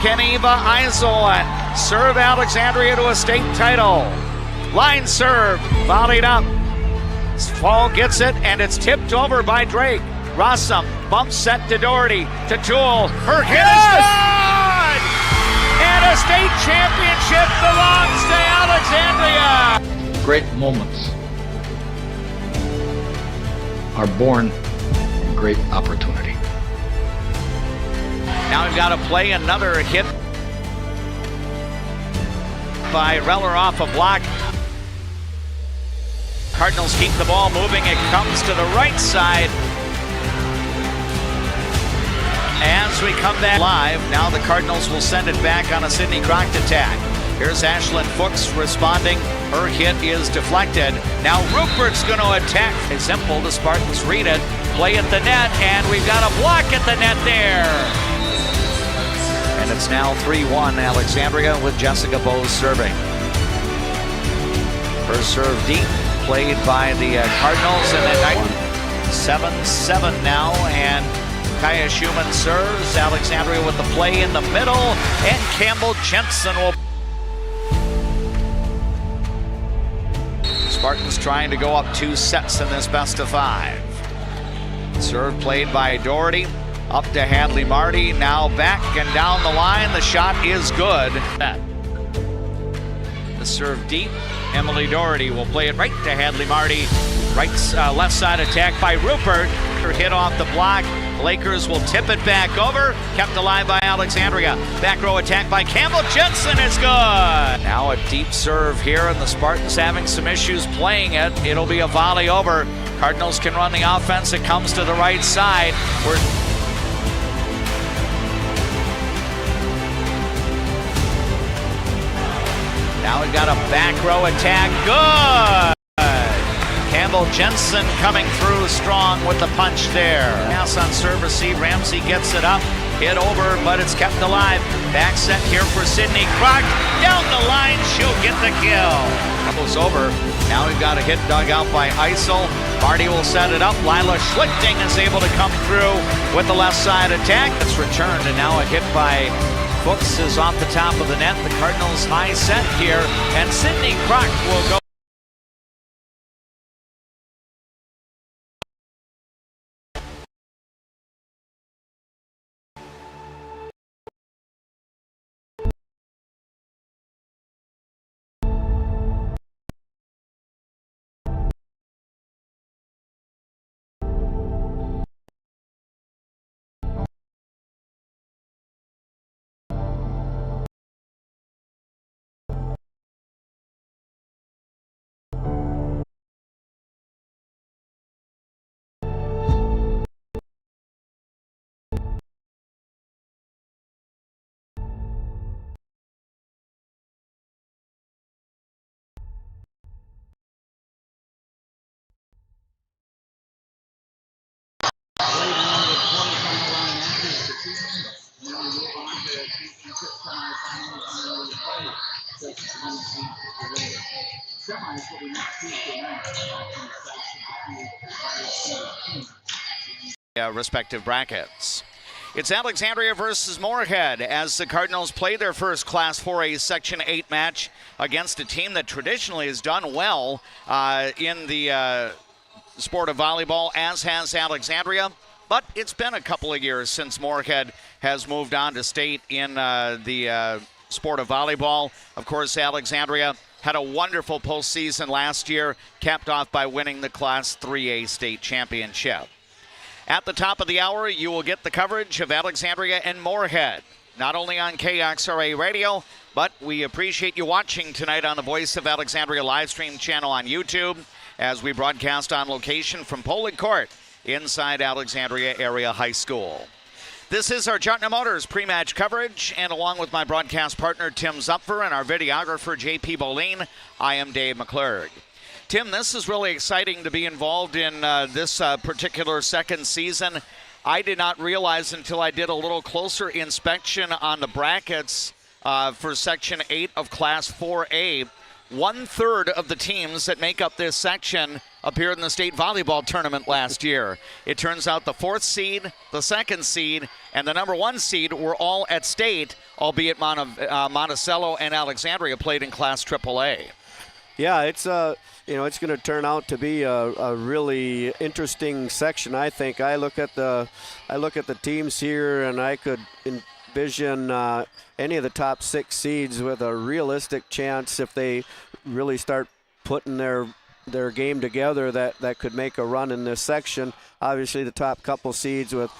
Geneva Eisel serve Alexandria to a state title. Line serve, volleyed up. Fall gets it, and it's tipped over by Drake. Rossum bumps set to Doherty, to Toole. Her hit is good! And a state championship belongs to Alexandria! Great moments are born from great opportunity. Now we've got to play another hit by Reller off a block. Cardinals keep the ball moving. It comes to the right side. As we come back live, now the Cardinals will send it back on a Sidney Crockett attack. Here's Ashlyn Fuchs responding. Her hit is deflected. Now Rupert's going to attack. It's simple. The Spartans read it. Play at the net, and we've got a block at the net there. And it's now 3-1 Alexandria with Jessica Bowes serving. Her serve deep, played by the Cardinals, and then 7-7 now, and Kaya Schumann serves. Alexandria with the play in the middle, and Campbell Jensen will. Spartans trying to go up 2 sets in this best of 5. Serve played by Doherty. Up to Hadley Marty, now back and down the line. The shot is good. The serve deep. Emily Doherty will play it right to Hadley Marty. Left side attack by Rupert. Her hit off the block. Lakers will tip it back over. Kept alive by Alexandria. Back row attack by Campbell Jensen is good. Now a deep serve here, and the Spartans having some issues playing it. It'll be a volley over. Cardinals can run the offense. It comes to the right side. Now we've got a back row attack. Good! Campbell Jensen coming through strong with the punch there. Pass on serve receive. Ramsey gets it up. Hit over, but it's kept alive. Back set here for Sidney Crock. Down the line, she'll get the kill. Couple's over. Now we've got a hit dug out by Eisel. Marty will set it up. Lila Schlichting is able to come through with the left side attack. It's returned, and now a hit by Fuchs is off the top of the net. The Cardinals high set here, and Sidney Crock will go. Respective brackets. It's Alexandria versus Moorhead as the Cardinals play their first Class 4A Section 8 match against a team that traditionally has done well in the sport of volleyball, as has Alexandria. But it's been a couple of years since Moorhead has moved on to state in the sport of volleyball. Of course, Alexandria had a wonderful postseason last year, capped off by winning the Class 3A State Championship. At the top of the hour, you will get the coverage of Alexandria and Moorhead, not only on KXRA Radio, but we appreciate you watching tonight on the Voice of Alexandria live stream channel on YouTube as we broadcast on location from Poland Court inside Alexandria Area High School. This is our Jartner Motors pre-match coverage, and along with my broadcast partner Tim Zupfer and our videographer JP Boline, I am Dave McClurg. Tim, this is really exciting to be involved in this particular second season. I did not realize until I did a little closer inspection on the brackets for Section 8 of Class 4A. 1/3 of the teams that make up this section appeared in the state volleyball tournament last year. It turns out the 4th seed, the 2nd seed, and the number 1 seed were all at state. albeit Monticello and Alexandria played in Class AAA. Yeah, it's it's going to turn out to be a really interesting section. I think I look at the teams here, and I could envision any of the top 6 seeds with a realistic chance, if they really start putting their game together, that could make a run in this section. Obviously, the top couple seeds, with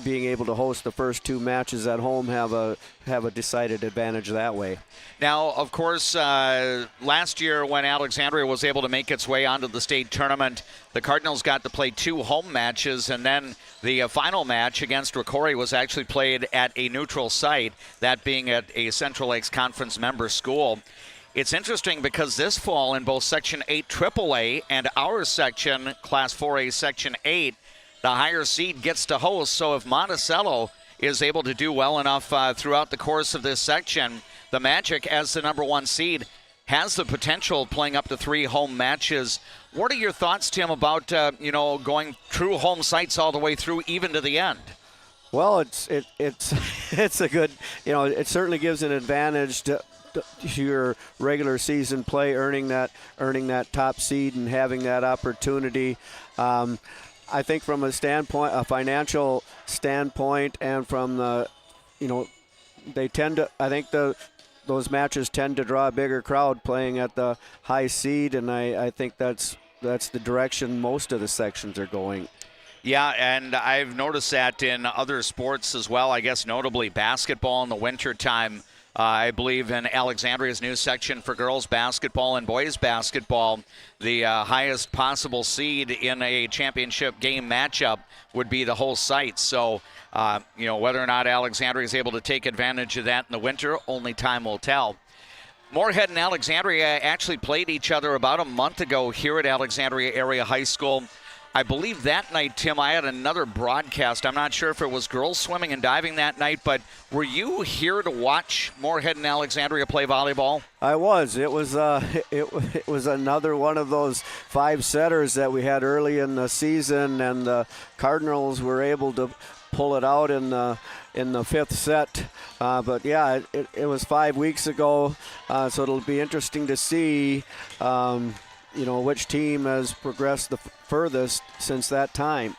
being able to host the first 2 matches at home, have a decided advantage that way. Now, of course, last year when Alexandria was able to make its way onto the state tournament, the Cardinals got to play 2 home matches, and then the final match against Rocori was actually played at a neutral site, that being at a Central Lakes Conference member school. It's interesting because this fall in both Section 8 AAA and our section, Class 4A Section 8, the higher seed gets to host. So if Monticello is able to do well enough throughout the course of this section, the Magic, as the number 1 seed, has the potential of playing up to 3 home matches. What are your thoughts, Tim, about going true home sites all the way through, even to the end? Well, it's a good, it certainly gives an advantage to your regular season play, earning that top seed and having that opportunity. I think from a financial standpoint, and from the, they tend to, I think those matches tend to draw a bigger crowd playing at the high seed, and I think that's the direction most of the sections are going. Yeah, and I've noticed that in other sports as well, I guess notably basketball in the wintertime. I believe in Alexandria's new section for girls basketball and boys basketball, the highest possible seed in a championship game matchup would be the whole site. So, whether or not Alexandria is able to take advantage of that in the winter, only time will tell. Moorhead and Alexandria actually played each other about a month ago here at Alexandria Area High School. I believe that night, Tim, I had another broadcast. I'm not sure if it was girls swimming and diving that night, but were you here to watch Moorhead and Alexandria play volleyball? I was. It was it was another one of those 5-setters that we had early in the season, and the Cardinals were able to pull it out in the 5th set. But yeah, it was 5 weeks ago, so it'll be interesting to see which team has progressed the furthest since that time.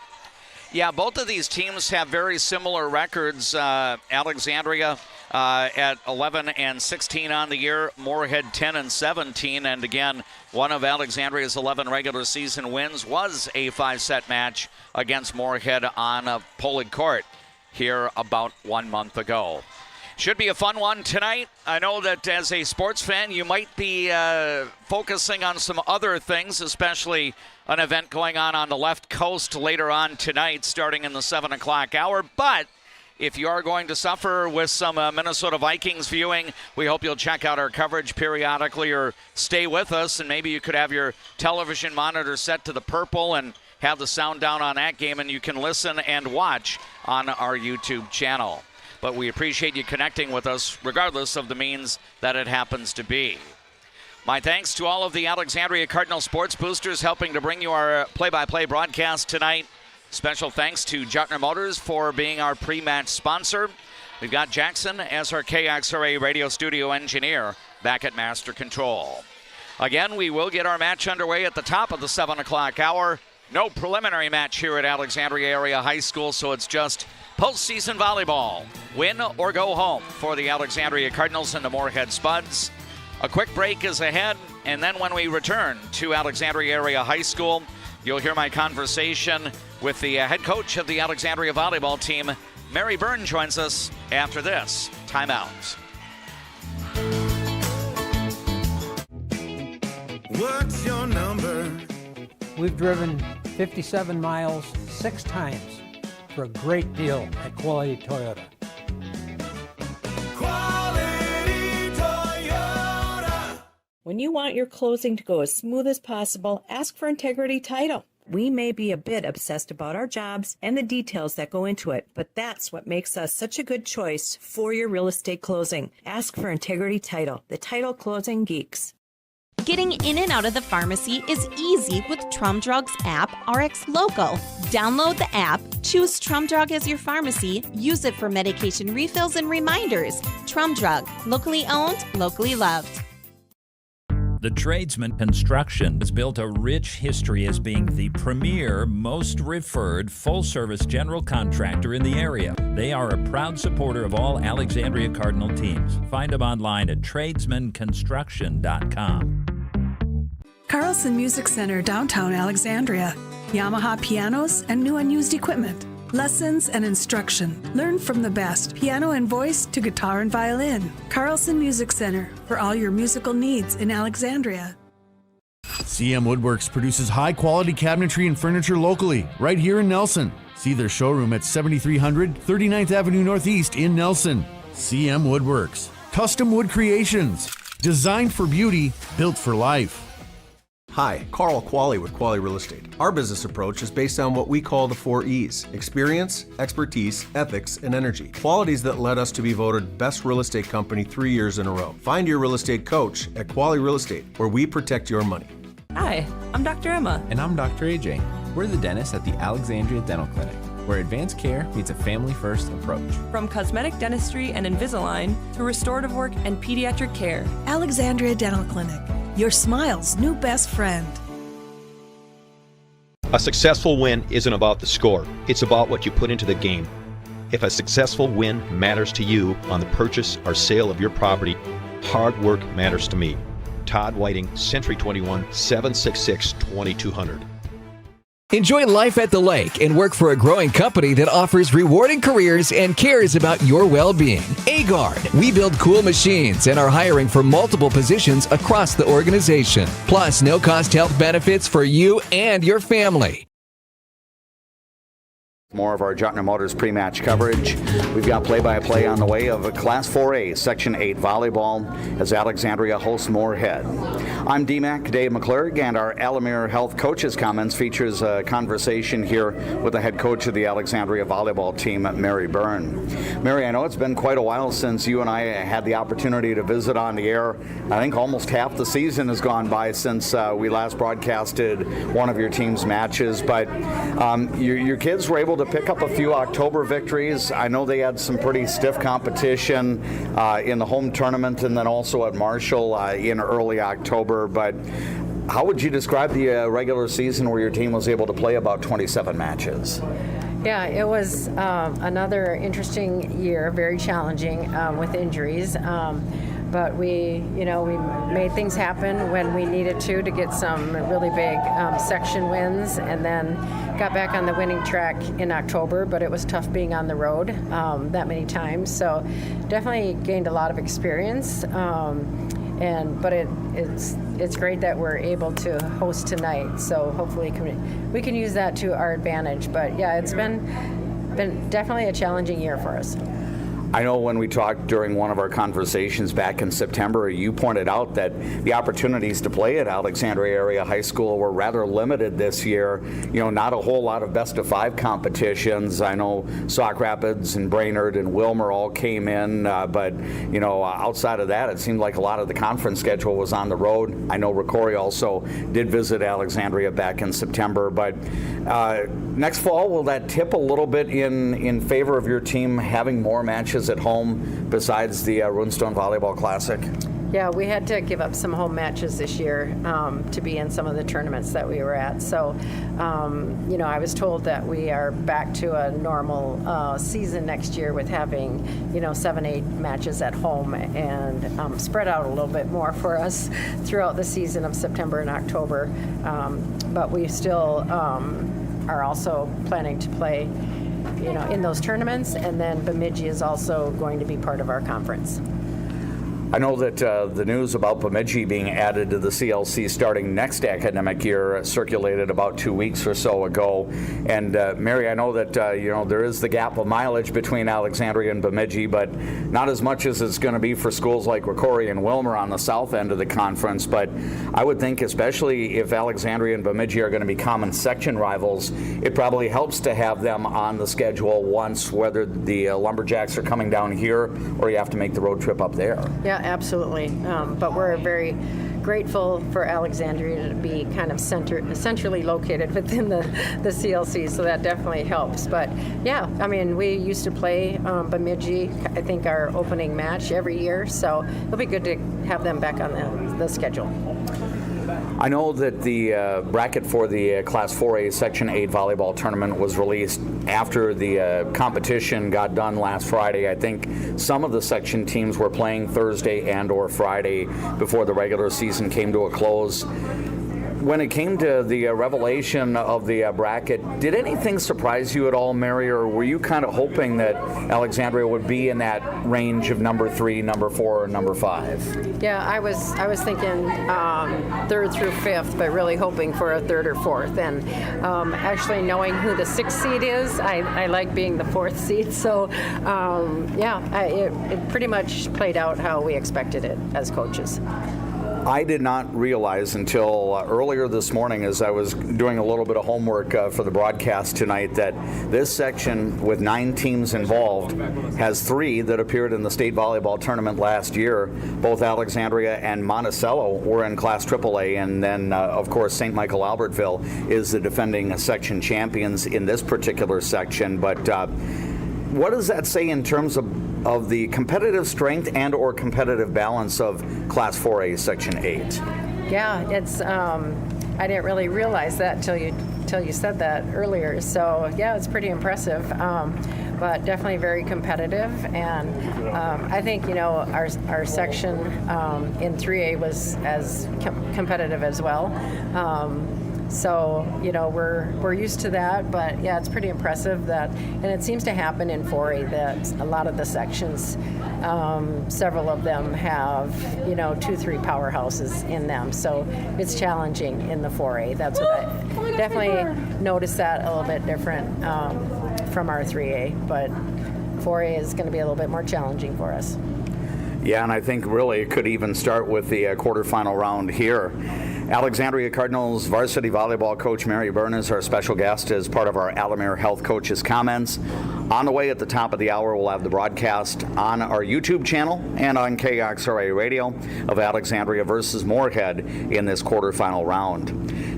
Yeah, both of these teams have very similar records. Alexandria at 11-16 on the year, Moorhead 10-17, and again, one of Alexandria's 11 regular season wins was a 5-set match against Moorhead on a Polig court here about 1 month ago. Should be a fun one tonight. I know that as a sports fan, you might be focusing on some other things, especially an event going on the left coast later on tonight, starting in the 7 o'clock hour. But if you are going to suffer with some Minnesota Vikings viewing, we hope you'll check out our coverage periodically or stay with us, and maybe you could have your television monitor set to the purple and have the sound down on that game, and you can listen and watch on our YouTube channel. But we appreciate you connecting with us regardless of the means that it happens to be. My thanks to all of the Alexandria Cardinal sports boosters helping to bring you our play-by-play broadcast tonight. Special thanks to Jutner Motors for being our pre-match sponsor. We've got Jackson as our KXRA radio studio engineer back at Master Control. Again, we will get our match underway at the top of the 7 o'clock hour. No preliminary match here at Alexandria Area High School, so it's just postseason volleyball. Win or go home for the Alexandria Cardinals and the Moorhead Spuds. A quick break is ahead, and then when we return to Alexandria Area High School, you'll hear my conversation with the head coach of the Alexandria volleyball team. Mary Byrne joins us after this timeout. What's your number? We've driven 57 miles 6 times for a great deal at Quality Toyota. Quality Toyota. When you want your closing to go as smooth as possible, ask for Integrity Title. We may be a bit obsessed about our jobs and the details that go into it, but that's what makes us such a good choice for your real estate closing. Ask for Integrity Title, the title closing geeks. Getting in and out of the pharmacy is easy with Trum Drug's app, Rx Local. Download the app, choose Trum Drug as your pharmacy, use it for medication refills and reminders. Trum Drug, locally owned, locally loved. The Tradesman Construction has built a rich history as being the premier, most referred, full-service general contractor in the area. They are a proud supporter of all Alexandria Cardinal teams. Find them online at tradesmanconstruction.com. Carlson Music Center, downtown Alexandria. Yamaha pianos and new and used equipment. Lessons and instruction. Learn from the best, piano and voice to guitar and violin. Carlson Music Center, for all your musical needs in Alexandria. CM Woodworks produces high-quality cabinetry and furniture locally, right here in Nelson. See their showroom at 7300 39th Avenue Northeast in Nelson. CM Woodworks. Custom wood creations. Designed for beauty, built for life. Hi, Carl Qualley with Qualley Real Estate. Our business approach is based on what we call the 4 E's: experience, expertise, ethics, and energy. Qualities that led us to be voted Best Real Estate Company 3 years in a row. Find your real estate coach at Qualley Real Estate, where we protect your money. Hi, I'm Dr. Emma. And I'm Dr. AJ. We're the dentists at the Alexandria Dental Clinic, where advanced care meets a family-first approach. From cosmetic dentistry and Invisalign to restorative work and pediatric care. Alexandria Dental Clinic, your smile's new best friend. A successful win isn't about the score. It's about what you put into the game. If a successful win matters to you on the purchase or sale of your property, hard work matters to me. Todd Whiting, Century 21, 766-2200. Enjoy life at the lake and work for a growing company that offers rewarding careers and cares about your well-being. Agard. We build cool machines and are hiring for multiple positions across the organization. Plus, no-cost health benefits for you and your family. More of our Jottner Motors pre-match coverage. We've got play-by-play on the way of Class 4A, Section 8 volleyball as Alexandria hosts Moorhead. I'm DMAC Dave McClurg, and our Alamere Health Coaches Comments features a conversation here with the head coach of the Alexandria volleyball team, Mary Byrne. Mary, I know it's been quite a while since you and I had the opportunity to visit on the air. I think almost half the season has gone by since we last broadcasted one of your team's matches, but your kids were able to pick up a few October victories. I know they had some pretty stiff competition in the home tournament and then also at Marshall in early October, but how would you describe the regular season where your team was able to play about 27 matches? Yeah, it was another interesting year, very challenging with injuries. But we made things happen when we needed to get some really big section wins, and then got back on the winning track in October. But it was tough being on the road that many times. So definitely gained a lot of experience. But it's great that we're able to host tonight. So hopefully we can use that to our advantage. But yeah, it's been definitely a challenging year for us. I know when we talked during one of our conversations back in September, you pointed out that the opportunities to play at Alexandria Area High School were rather limited this year. You know, not a whole lot of best-of-5 competitions. I know Sauk Rapids and Brainerd and Wilmer all came in, but, outside of that, it seemed like a lot of the conference schedule was on the road. I know Ricori also did visit Alexandria back in September, but next fall, will that tip a little bit in favor of your team having more matches at home besides the Runestone Volleyball Classic? Yeah, we had to give up some home matches this year to be in some of the tournaments that we were at. So, I was told that we are back to a normal season next year with having, 7-8 matches at home and spread out a little bit more for us throughout the season of September and October. But we still are also planning to play in those tournaments, and then Bemidji is also going to be part of our conference. I know that the news about Bemidji being added to the CLC starting next academic year circulated about 2 weeks or so ago. And Mary, I know that there is the gap of mileage between Alexandria and Bemidji, but not as much as it's going to be for schools like Ricori and Wilmer on the south end of the conference. But I would think, especially if Alexandria and Bemidji are going to be common section rivals, it probably helps to have them on the schedule once, whether the Lumberjacks are coming down here or you have to make the road trip up there. Yeah, Yeah, absolutely. But we're very grateful for Alexandria to be kind of centrally located within the CLC, so that definitely helps. But yeah, I mean, we used to play Bemidji, I think our opening match every year, so it'll be good to have them back on the schedule. I know that the bracket for the Class 4A Section 8 volleyball tournament was released after the competition got done last Friday. I think some of the section teams were playing Thursday and or Friday before the regular season came to a close. When it came to the revelation of the bracket, did anything surprise you at all, Mary, or were you kind of hoping that Alexandria would be in that range of number 3, number 4, or number 5? Yeah, I was thinking 3rd through 5th, but really hoping for a 3rd or 4th. And actually knowing who the 6th seed is, I like being the 4th seed. So it pretty much played out how we expected it as coaches. I did not realize until earlier this morning, as I was doing a little bit of homework for the broadcast tonight, that this section with 9 teams involved has 3 that appeared in the state volleyball tournament last year. Both Alexandria and Monticello were in Class AAA, and then of course St. Michael Albertville is the defending section champions in this particular section. But what does that say in terms of the competitive strength and or competitive balance of Class 4A Section 8? Yeah, it's I didn't really realize that till you said that earlier. So yeah, it's pretty impressive, but definitely very competitive. And I think our section in 3A was as competitive as well. So, we're used to that, but yeah, it's pretty impressive that, and it seems to happen in 4A that a lot of the sections, several of them have, 2-3 powerhouses in them. So it's challenging in the 4A. That's what I definitely noticed that a little bit different from our 3A, but 4A is going to be a little bit more challenging for us. Yeah, and I think really it could even start with the quarterfinal round here. Alexandria Cardinals varsity volleyball coach Mary Byrne is our special guest as part of our Alamere Health Coaches Comments. On the way at the top of the hour, we'll have the broadcast on our YouTube channel and on KXRA Radio of Alexandria versus Moorhead in this quarterfinal round.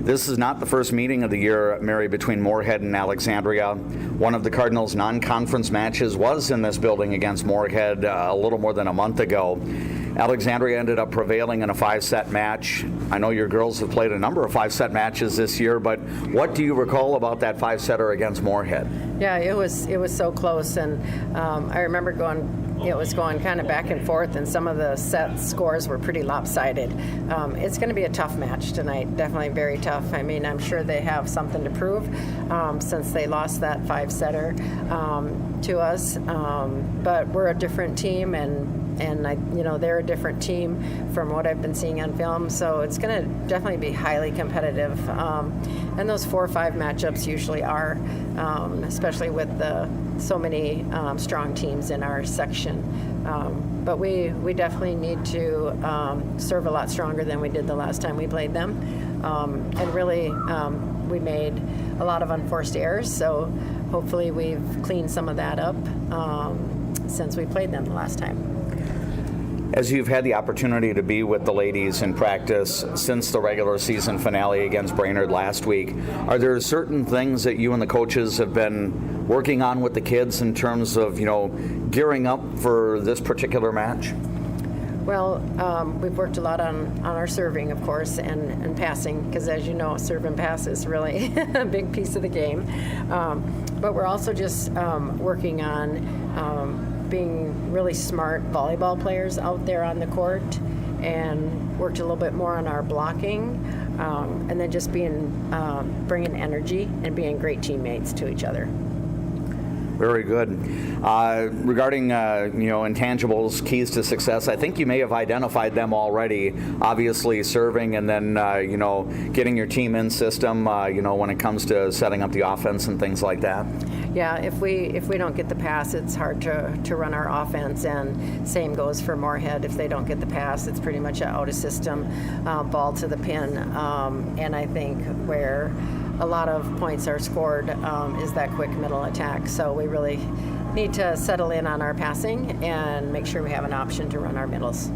This is not the first meeting of the year, Mary, between Moorhead and Alexandria. One of the Cardinals' non-conference matches was in this building against Moorhead a little more than a month ago. Alexandria ended up prevailing in a 5-set match. I know your girls have played a number of 5-set matches this year, but what do you recall about that 5-setter against Moorhead? Yeah, it was so close, and I remember it was going kind of back and forth, and some of the set scores were pretty lopsided. It's going to be a tough match tonight, definitely very tough. I mean, I'm sure they have something to prove since they lost that 5-setter to us, but we're a different team, and they're a different team from what I've been seeing on film, so it's going to definitely be highly competitive. And those 4 or 5 matchups usually are, especially with so many strong teams in our section. But we definitely need to serve a lot stronger than we did the last time we played them. And really, we made a lot of unforced errors, so hopefully we've cleaned some of that up since we played them the last time. As you've had the opportunity to be with the ladies in practice since the regular season finale against Brainerd last week, are there certain things that you and the coaches have been working on with the kids in terms of, gearing up for this particular match? Well, we've worked a lot on our serving, of course, and passing, because as you know, serve and pass is really a big piece of the game. But we're also just working on being really smart volleyball players out there on the court, and worked a little bit more on our blocking, and then just bringing energy and being great teammates to each other. Very good. Regarding intangibles, keys to success, I think you may have identified them already. Obviously, serving, and then getting your team in system. When it comes to setting up the offense and things like that. Yeah, if we don't get the pass, it's hard to run our offense, and same goes for Moorhead. If they don't get the pass, it's pretty much an out of system ball to the pin. And I think where a lot of points are scored is that quick middle attack. So we really need to settle in on our passing and make sure we have an option to run our middles.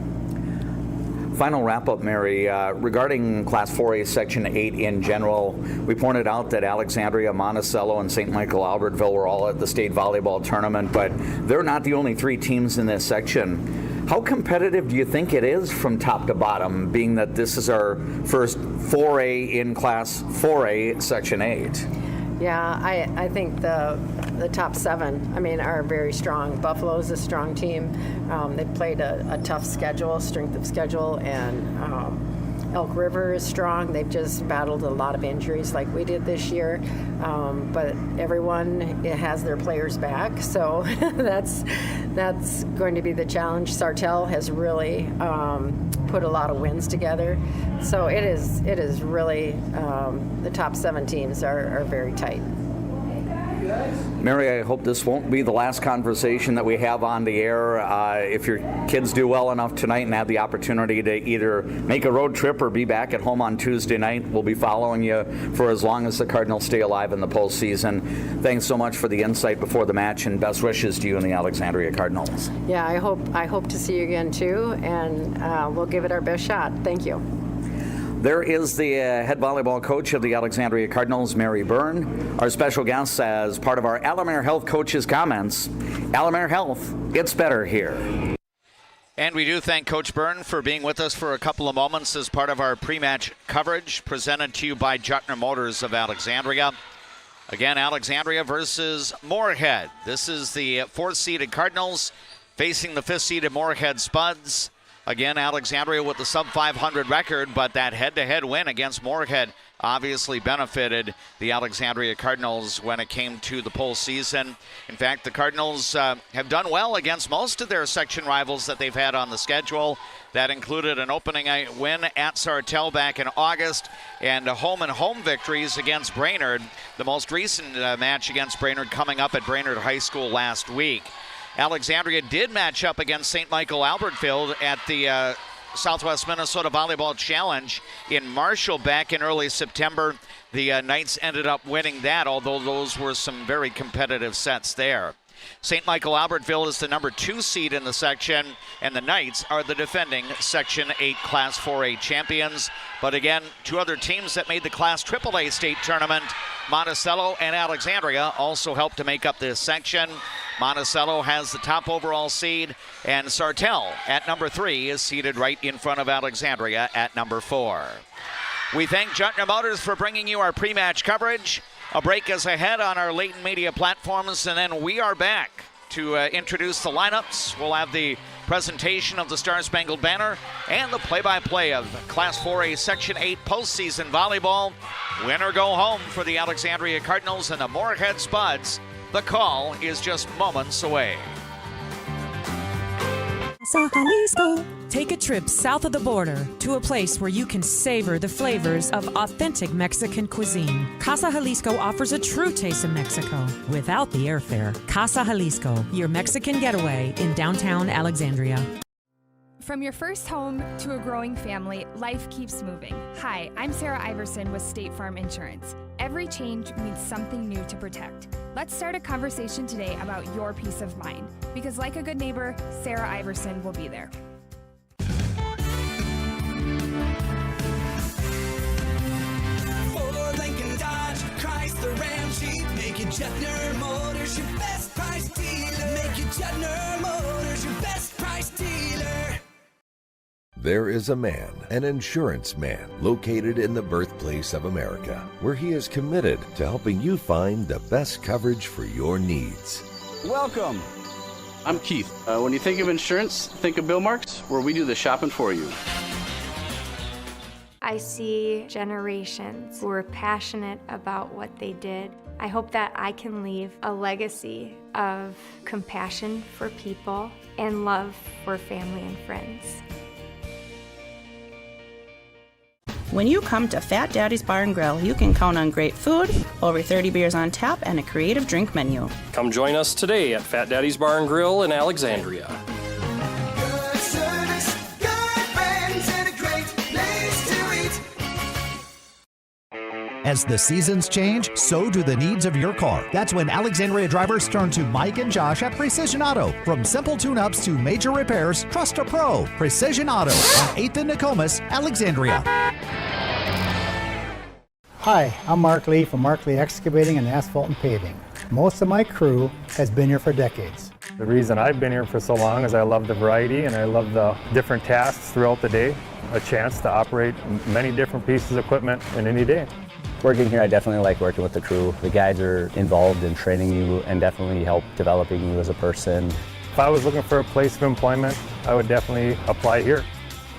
Final wrap-up, Mary, regarding Class 4A Section 8 in general, we pointed out that Alexandria, Monticello, and St. Michael Albertville were all at the state volleyball tournament, but they're not the only 3 teams in this section. How competitive do you think it is from top to bottom, being that this is our first 4A in Class 4A Section 8? Yeah, I think the top 7, are very strong. Buffalo's a strong team. They've played a tough schedule, strength of schedule, and Elk River is strong. They've just battled a lot of injuries like we did this year, but everyone has their players back, so that's going to be the challenge. Sartell has really put a lot of wins together, so it is really the top 7 teams are very tight. Mary, I hope this won't be the last conversation that we have on the air. If your kids do well enough tonight and have the opportunity to either make a road trip or be back at home on Tuesday night, we'll be following you for as long as the Cardinals stay alive in the postseason. Thanks so much for the insight before the match, and best wishes to you and the Alexandria Cardinals. Yeah, I hope to see you again too, and we'll give it our best shot. Thank you. There is the head volleyball coach of the Alexandria Cardinals, Mary Byrne. Our special guest as part of our Alamere Health Coach's comments. Alamere Health, it's better here. And we do thank Coach Byrne for being with us for a couple of moments as part of our pre-match coverage presented to you by Jutner Motors of Alexandria. Again, Alexandria versus Moorhead. This is the 4th-seeded Cardinals facing the 5th-seeded Moorhead Spuds. Again, Alexandria with the sub-500 record, but that head-to-head win against Moorhead obviously benefited the Alexandria Cardinals when it came to the postseason. In fact, the Cardinals have done well against most of their section rivals that they've had on the schedule. That included an opening night win at Sartell back in August and home-and-home victories against Brainerd. The most recent match against Brainerd coming up at Brainerd High School last week. Alexandria did match up against St. Michael Albertville at the Southwest Minnesota Volleyball Challenge in Marshall back in early September. The Knights ended up winning that, although those were some very competitive sets there. St. Michael Albertville is the number 2 seed in the section, and the Knights are the defending Section 8 Class 4A champions. But again, 2 other teams that made the Class AAA state tournament, Monticello and Alexandria, also helped to make up this section. Monticello has the top overall seed, and Sartell at number 3 is seated right in front of Alexandria at number 4. We thank Jutner Motors for bringing you our pre-match coverage. A break is ahead on our latent media platforms, and then we are back to introduce the lineups. We'll have the presentation of the Star-Spangled Banner and the play-by-play of Class 4A Section 8 postseason volleyball. Win or go home for the Alexandria Cardinals and the Moorhead Spuds. The call is just moments away. Take a trip south of the border to a place where you can savor the flavors of authentic Mexican cuisine. Casa Jalisco offers a true taste of Mexico without the airfare. Casa Jalisco, your Mexican getaway in downtown Alexandria. From your first home to a growing family, life keeps moving. Hi, I'm Sarah Iverson with State Farm Insurance. Every change means something new to protect. Let's start a conversation today about your peace of mind, because like a good neighbor, Sarah Iverson will be there. Ford, Lincoln, Dodge, Chrysler, Ram, Jeep. Make it Jutner Motors your best price dealer. Make it Jutner Motors your best price dealer. There is a man, an insurance man, located in the birthplace of America, where he is committed to helping you find the best coverage for your needs. Welcome. I'm Keith. When you think of insurance, think of Bill Marks, where we do the shopping for you. I see generations who are passionate about what they did. I hope that I can leave a legacy of compassion for people and love for family and friends. When you come to Fat Daddy's Bar and Grill, you can count on great food, over 30 beers on tap, and a creative drink menu. Come join us today at Fat Daddy's Bar and Grill in Alexandria. Good service, good friends, and a great place to eat. As the seasons change, so do the needs of your car. That's when Alexandria drivers turn to Mike and Josh at Precision Auto. From simple tune-ups to major repairs, trust a pro. Precision Auto on 8th and Nokomis, Alexandria. Hi, I'm Mark Lee from Mark Lee Excavating and Asphalt and Paving. Most of my crew has been here for decades. The reason I've been here for so long is I love the variety and I love the different tasks throughout the day. A chance to operate many different pieces of equipment in any day. Working here, I definitely like working with the crew. The guys are involved in training you and definitely help developing you as a person. If I was looking for a place of employment, I would definitely apply here.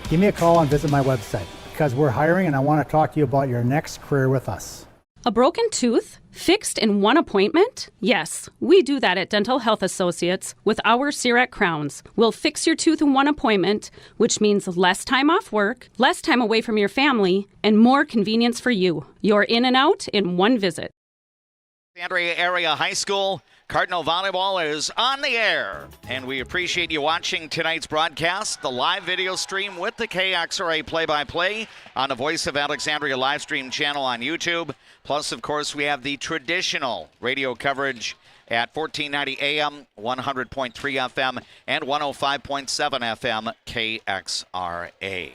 Give me a call and visit my website because we're hiring and I want to talk to you about your next career with us. A broken tooth? Fixed in one appointment? Yes, we do that at Dental Health Associates with our CEREC crowns. We'll fix your tooth in one appointment, which means less time off work, less time away from your family, and more convenience for you. You're in and out in one visit. Alexandria Area High School Cardinal Volleyball is on the air, and we appreciate you watching tonight's broadcast, the live video stream with the KXRA play-by-play on the Voice of Alexandria live stream channel on YouTube. Plus, of course, we have the traditional radio coverage at 1490 AM, 100.3 FM, and 105.7 FM KXRA.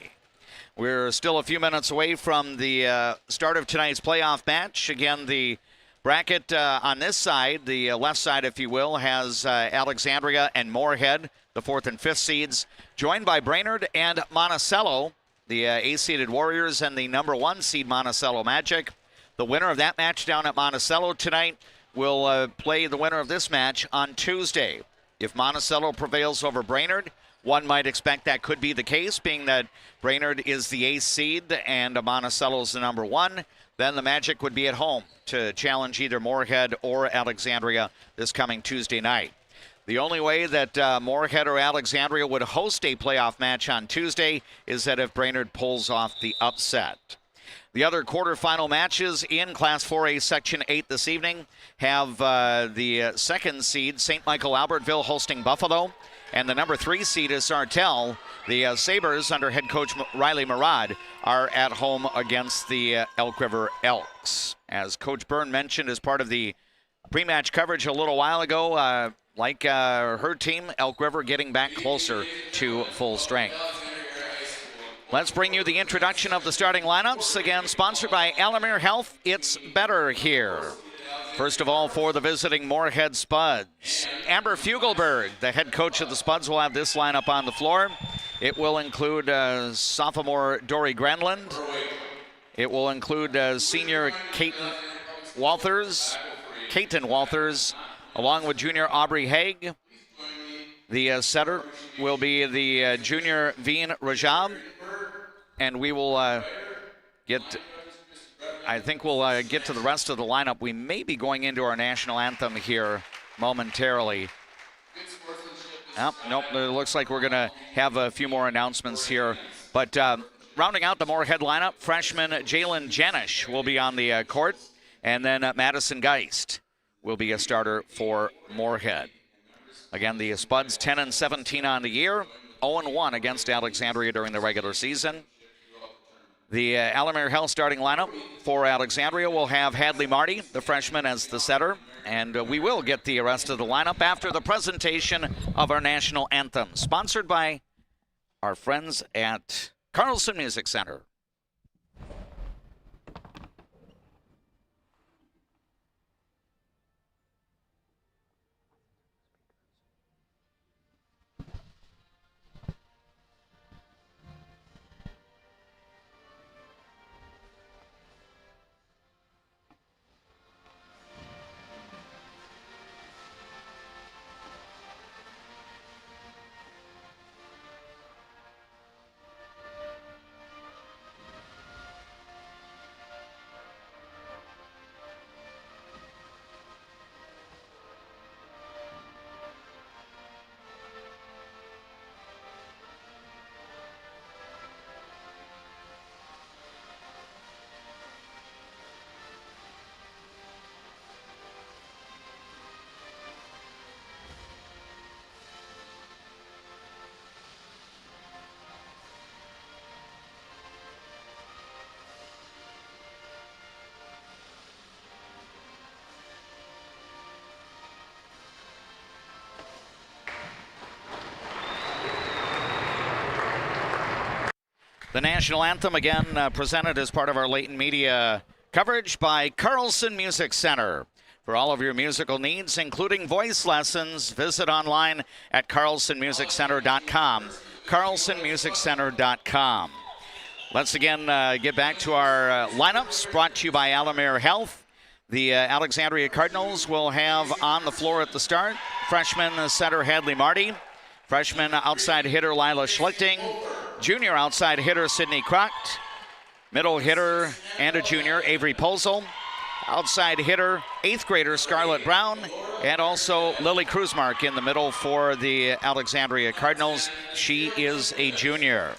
We're still a few minutes away from the start of tonight's playoff match. Again, the bracket on this side, the left side, if you will, has Alexandria and Moorhead, the 4th and 5th seeds, joined by Brainerd and Monticello, the A-seeded Warriors, and the number 1 seed Monticello Magic. The winner of that match down at Monticello tonight will play the winner of this match on Tuesday. If Monticello prevails over Brainerd, one might expect that could be the case, being that Brainerd is the A seed and Monticello is the number 1. Then the Magic would be at home to challenge either Moorhead or Alexandria this coming Tuesday night. The only way that Moorhead or Alexandria would host a playoff match on Tuesday is that if Brainerd pulls off the upset. The other quarterfinal matches in Class 4A Section 8 this evening have the 2nd seed, St. Michael Albertville, hosting Buffalo, and the number 3 seed is Sartell. The Sabres, under head coach Riley Murad, are at home against the Elk River Elks. As Coach Byrne mentioned as part of the pre-match coverage a little while ago, like her team, Elk River getting back closer to full strength. Let's bring you the introduction of the starting lineups, again sponsored by Alamere Health. It's better here. First of all, for the visiting Moorhead Spuds, Amber Fugelberg, the head coach of the Spuds, will have this lineup on the floor. It will include sophomore Dory Grenland. It will include senior Caton Walters, along with junior Aubrey Haig. The setter will be the junior Veen Rajab. And we will get to the rest of the lineup. We may be going into our national anthem here momentarily. Nope, it looks like we're going to have a few more announcements here. But rounding out the Moorhead lineup, freshman Jalen Janish will be on the court. And then Madison Geist will be a starter for Moorhead. Again, the Spuds 10-17 on the year, 0-1 against Alexandria during the regular season. The Alamere Health starting lineup for Alexandria will have Hadley Marty, the freshman, as the setter. And we will get the rest of the lineup after the presentation of our national anthem, sponsored by our friends at Carlson Music Center. The national anthem, again, presented as part of our latent media coverage by Carlson Music Center. For all of your musical needs, including voice lessons, visit online at carlsonmusiccenter.com. carlsonmusiccenter.com. Let's again get back to our lineups brought to you by Alamere Health. The Alexandria Cardinals will have on the floor at the start freshman center Hadley Marty, freshman outside hitter Lila Schlichting, junior outside hitter Sydney Crocht, middle hitter and a junior Avery Posel, outside hitter 8th grader Scarlett Brown, and also Lily Kruzmark in the middle for the Alexandria Cardinals. She is a junior.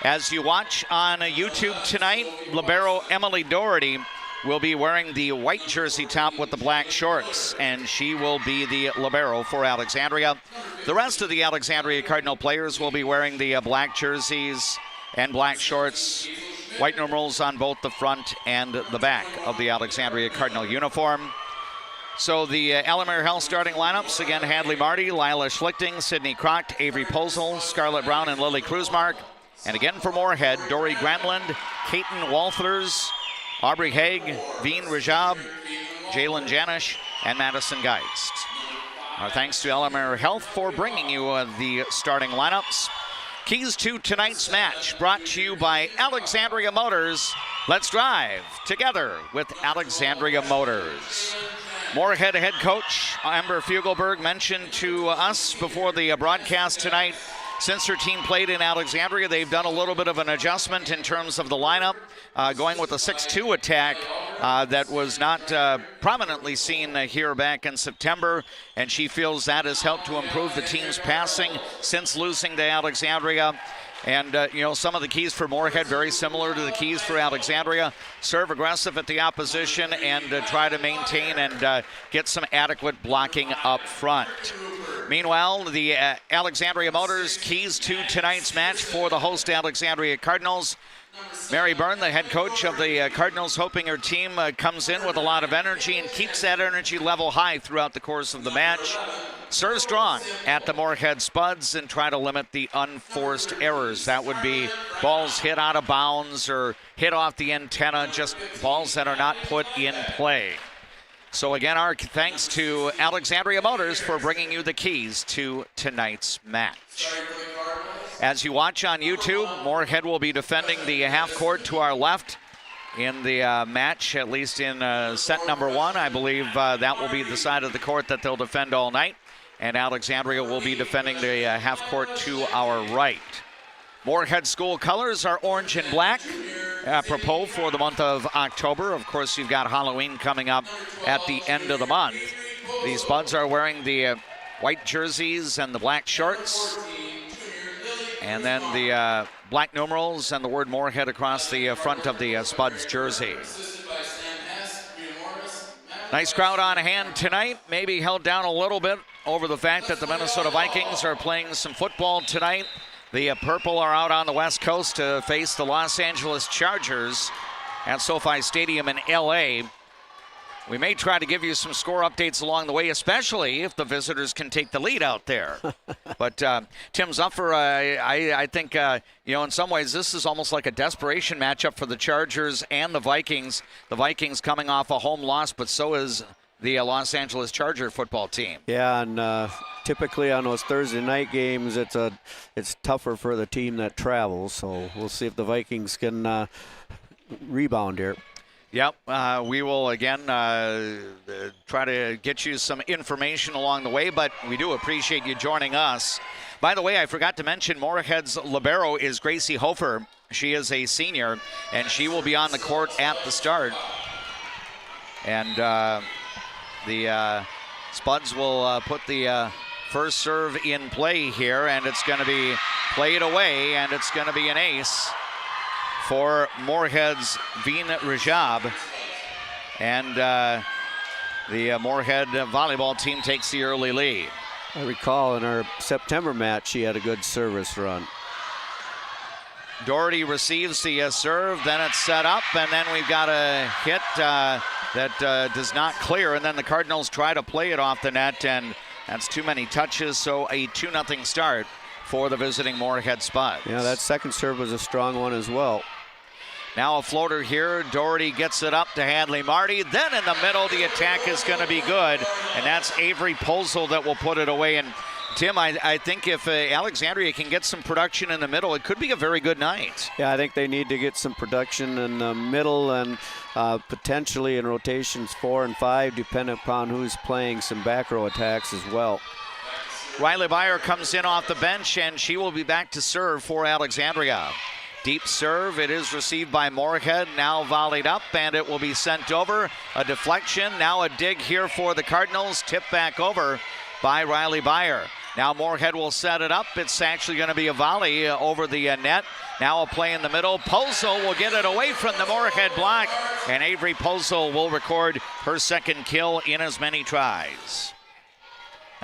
As you watch on YouTube tonight, libero Emily Doherty will be wearing the white jersey top with the black shorts, and she will be the libero for Alexandria. The rest of the Alexandria Cardinal players will be wearing the black jerseys and black shorts, white numerals on both the front and the back of the Alexandria Cardinal uniform. So the Alamere Health starting lineups, again, Hadley Marty, Lila Schlichting, Sydney Crocht, Avery Posel, Scarlett Brown, and Lily Kruzmark. And again for Moorhead, Dory Granlund, Caton Walthers, Aubrey Haig, Veen Rajab, Jalen Janish, and Madison Geist. Our thanks to Alamere Health for bringing you the starting lineups. Keys to tonight's match brought to you by Alexandria Motors. Let's drive together with Alexandria Motors. Moorhead head coach Amber Fugelberg mentioned to us before the broadcast tonight, since her team played in Alexandria, they've done a little bit of an adjustment in terms of the lineup, going with a 6-2 attack that was not prominently seen here back in September, and she feels that has helped to improve the team's passing since losing to Alexandria. And, some of the keys for Moorhead, very similar to the keys for Alexandria. Serve aggressive at the opposition and try to maintain and get some adequate blocking up front. Meanwhile, the Alexandria Motors keys to tonight's match for the host Alexandria Cardinals. Mary Byrne, the head coach of the Cardinals, hoping her team comes in with a lot of energy and keeps that energy level high throughout the course of the match. Serve strong at the Moorhead Spuds and try to limit the unforced errors. That would be balls hit out of bounds or hit off the antenna, just balls that are not put in play. So again, our thanks to Alexandria Motors for bringing you the keys to tonight's match. As you watch on YouTube, Moorhead will be defending the half court to our left in the match, at least in set number one. I believe that will be the side of the court that they'll defend all night. And Alexandria will be defending the half court to our right. Moorhead school colors are orange and black, apropos for the month of October. Of course, you've got Halloween coming up at the end of the month. These Spuds are wearing the white jerseys and the black shorts. And then the black numerals and the word Moorhead across the front of the Spuds jersey. Nice crowd on hand tonight, maybe held down a little bit over the fact that the Minnesota Vikings are playing some football tonight. The Purple are out on the West Coast to face the Los Angeles Chargers at SoFi Stadium in LA. We may try to give you some score updates along the way, especially if the visitors can take the lead out there. But Tim Zuffer, I think, in some ways this is almost like a desperation matchup for the Chargers and the Vikings. The Vikings coming off a home loss, but so is the Los Angeles Charger football team. Yeah, and typically on those Thursday night games, it's tougher for the team that travels. So we'll see if the Vikings can rebound here. Yep, we will again try to get you some information along the way, but we do appreciate you joining us. By the way, I forgot to mention Moorhead's libero is Gracie Hofer. She is a senior, and she will be on the court at the start. And the Spuds will put the first serve in play here, and it's going to be played away, and it's going to be an ace for Moorhead's Veen Rajab. And the Moorhead volleyball team takes the early lead. I recall in our September match, she had a good service run. Doherty receives the serve, then it's set up, and then we've got a hit that does not clear, and then the Cardinals try to play it off the net, and that's too many touches, so a 2-0 start for the visiting Moorhead Spuds. Yeah, that second serve was a strong one as well. Now a floater here. Doherty gets it up to Hadley Marty. Then in the middle, the attack is going to be good, and that's Avery Posel that will put it away. And Tim, I think if Alexandria can get some production in the middle, it could be a very good night. Yeah, I think they need to get some production in the middle and potentially in rotations 4 and 5, depending upon who's playing, some back row attacks as well. Riley Byer comes in off the bench, and she will be back to serve for Alexandria. Deep serve, it is received by Moorhead, now volleyed up, and it will be sent over. A deflection, now a dig here for the Cardinals, tipped back over by Riley Byer. Now Moorhead will set it up. It's actually going to be a volley over the net. Now a play in the middle. Posel will get it away from the Moorhead block, and Avery Posel will record her second kill in as many tries.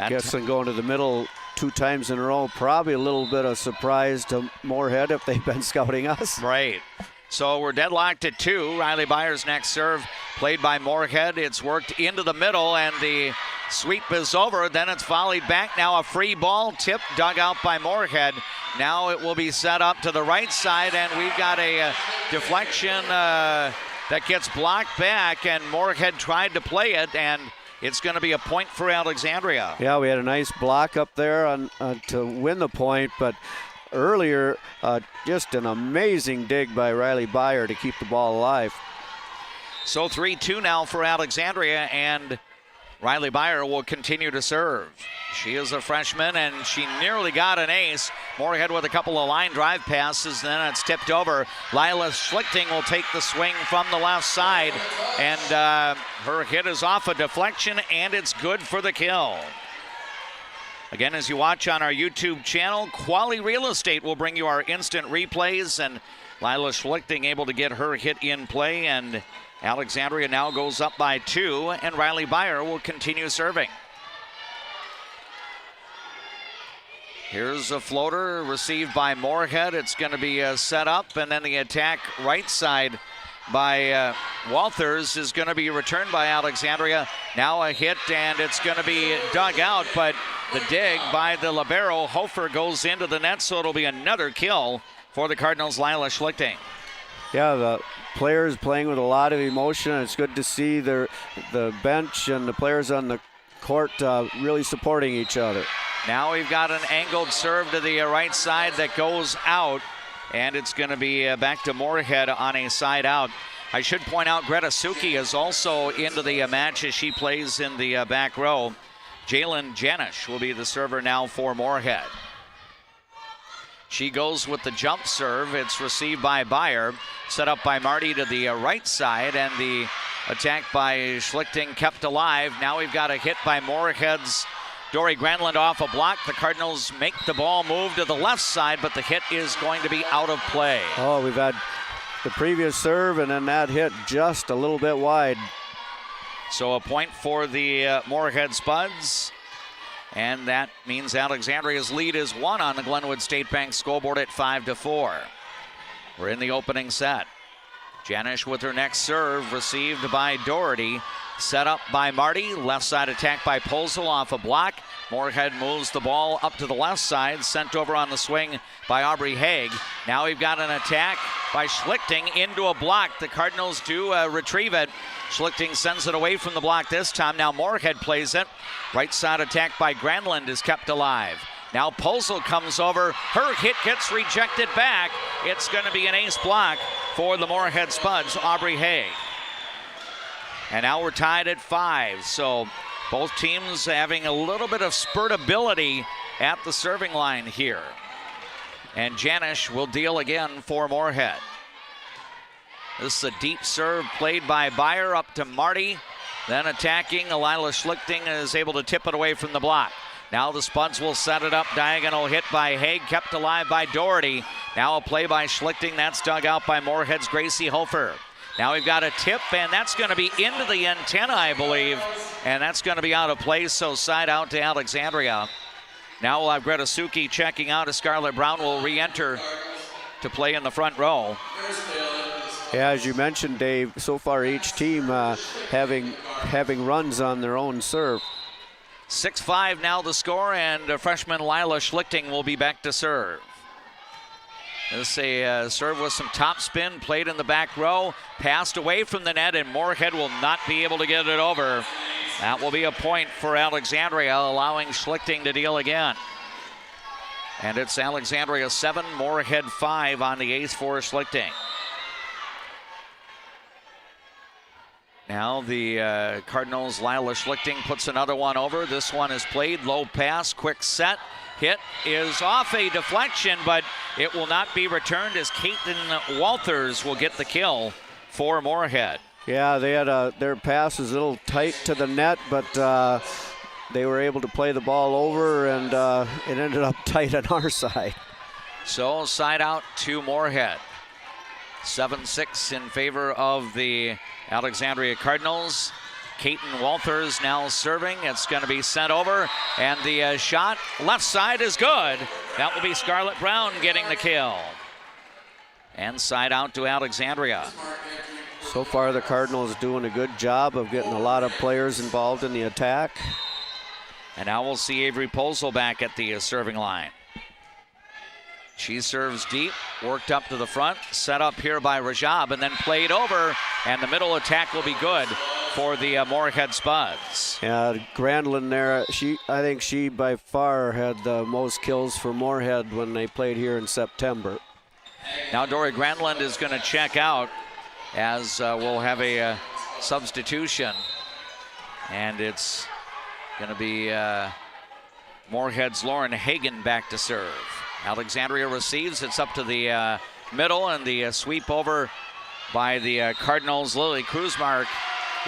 Guessing going to the middle 2 times in a row, probably a little bit of surprise to Moorhead if they've been scouting us. Right. So we're deadlocked at 2. Riley Byer's next serve played by Moorhead. It's worked into the middle, and the sweep is over. Then it's volleyed back. Now a free ball tip dug out by Moorhead. Now it will be set up to the right side, and we've got a deflection that gets blocked back, and Moorhead tried to play it, and it's going to be a point for Alexandria. Yeah, we had a nice block up there to win the point, but earlier, just an amazing dig by Riley Byer to keep the ball alive. So 3-2 now for Alexandria, and Riley Byer will continue to serve. She is a freshman, and she nearly got an ace. Moorhead with a couple of line drive passes, then it's tipped over. Lila Schlichting will take the swing from the left side, and her hit is off a deflection, and it's good for the kill. Again, as you watch on our YouTube channel, Quali Real Estate will bring you our instant replays, and Lila Schlichting able to get her hit in play, and Alexandria now goes up by 2, and Riley Byer will continue serving. Here's a floater received by Moorhead. It's going to be set up, and then the attack right side by Walters is going to be returned by Alexandria. Now a hit, and it's going to be dug out, but the dig by the libero, Hofer, goes into the net, so it'll be another kill for the Cardinals' Lila Schlichting. Yeah, the players playing with a lot of emotion. It's good to see the bench and the players on the court really supporting each other. Now we've got an angled serve to the right side that goes out, and it's going to be back to Moorhead on a side out. I should point out Greta Suki is also into the match as she plays in the back row. Jalen Janish will be the server now for Moorhead. She goes with the jump serve. It's received by Byer, set up by Marty to the right side, and the attack by Schlichting kept alive. Now we've got a hit by Moorhead's Dory Granlund off a block. The Cardinals make the ball move to the left side, but the hit is going to be out of play. Oh, we've had the previous serve, and then that hit just a little bit wide. So a point for the Moorhead Spuds. And that means Alexandria's lead is 1 on the Glenwood State Bank scoreboard at 5-4. We're in the opening set. Janish with her next serve, received by Doherty. Set up by Marty. Left side attack by Posel off a block. Moorhead moves the ball up to the left side. Sent over on the swing by Aubrey Haig. Now we've got an attack by Schlichting into a block. The Cardinals do retrieve it. Schlichting sends it away from the block this time. Now Moorhead plays it. Right side attack by Granlund is kept alive. Now Posel comes over. Her hit gets rejected back. It's going to be an ace block for the Moorhead Spuds, Aubrey Haig. And now we're tied at 5. So both teams having a little bit of spurtability at the serving line here. And Janish will deal again for Moorhead. This is a deep serve played by Byer up to Marty. Then attacking, Lila Schlichting is able to tip it away from the block. Now the Spuds will set it up. Diagonal hit by Haig, kept alive by Doherty. Now a play by Schlichting. That's dug out by Moorhead's Gracie Hofer. Now we've got a tip, and that's going to be into the antenna, I believe. And that's going to be out of place, so side out to Alexandria. Now we'll have Greta Suki checking out as Scarlett Brown will re-enter to play in the front row. Yeah, as you mentioned, Dave, so far each team having runs on their own serve. 6-5 now the score, and freshman Lila Schlichting will be back to serve. This a serve with some top spin, played in the back row, passed away from the net, and Moorhead will not be able to get it over. That will be a point for Alexandria, allowing Schlichting to deal again. And it's Alexandria 7, Moorhead 5 on the ace for Schlichting. Now the Cardinals, Lila Schlichting puts another one over. This one is played, low pass, quick set. Hit is off a deflection, but it will not be returned as Caitlin Walters will get the kill for Moorhead. Yeah, they had their pass was a little tight to the net, but they were able to play the ball over, and it ended up tight on our side. So side out to Moorhead. 7-6 in favor of the Alexandria Cardinals. Caitlin Walters now serving. It's going to be sent over, and the shot left side is good. That will be Scarlett Brown getting the kill. And side out to Alexandria. So far, the Cardinals doing a good job of getting a lot of players involved in the attack. And now we'll see Avery Posel back at the serving line. She serves deep, worked up to the front, set up here by Rajab, and then played over, and the middle attack will be good for the Moorhead Spuds. Yeah, Grandlin there, I think she by far had the most kills for Moorhead when they played here in September. Now Dory Grandland is going to check out, as we'll have a substitution, and it's going to be Moorhead's Lauren Hagan back to serve. Alexandria receives, it's up to the middle, and the sweep over by the Cardinals. Lily Kruzmark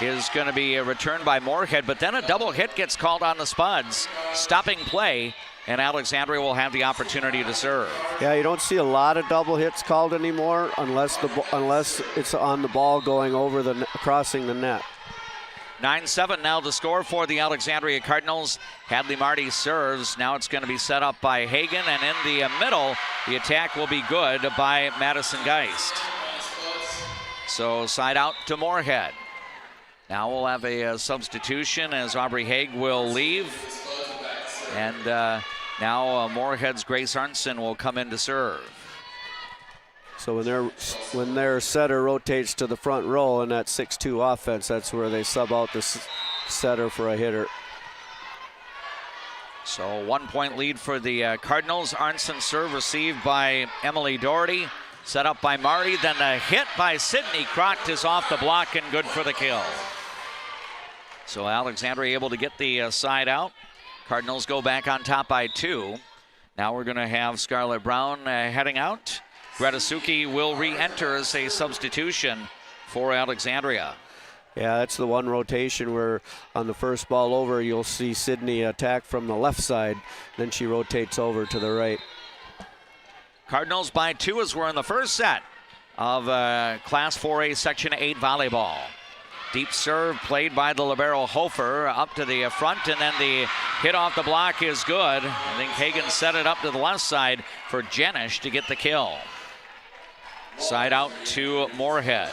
is going to be returned by Moorhead, but then a double hit gets called on the Spuds, stopping play, and Alexandria will have the opportunity to serve. Yeah, you don't see a lot of double hits called anymore unless it's on the ball going over crossing the net. 9-7 now the score for the Alexandria Cardinals. Hadley Marty serves. Now it's going to be set up by Hagan, and in the middle, the attack will be good by Madison Geist. So side out to Moorhead. Now we'll have a substitution as Aubrey Haig will leave. And now Moorhead's Grace Arnson will come in to serve. So when their setter rotates to the front row in that 6-2 offense, that's where they sub out the setter for a hitter. So 1 point lead for the Cardinals. Arnson serve received by Emily Doherty. Set up by Marty, then a hit by Sydney Croct is off the block and good for the kill. So Alexandria able to get the side out. Cardinals go back on top by 2. Now we're going to have Scarlett Brown heading out. Greta Suki will re-enter as a substitution for Alexandria. Yeah, that's the one rotation where on the first ball over, you'll see Sydney attack from the left side. Then she rotates over to the right. Cardinals by 2 as we're in the first set of Class 4A Section 8 volleyball. Deep serve played by the libero Hofer up to the front, and then the hit off the block is good. I think Hagan set it up to the left side for Jenish to get the kill. Side out to Moorhead.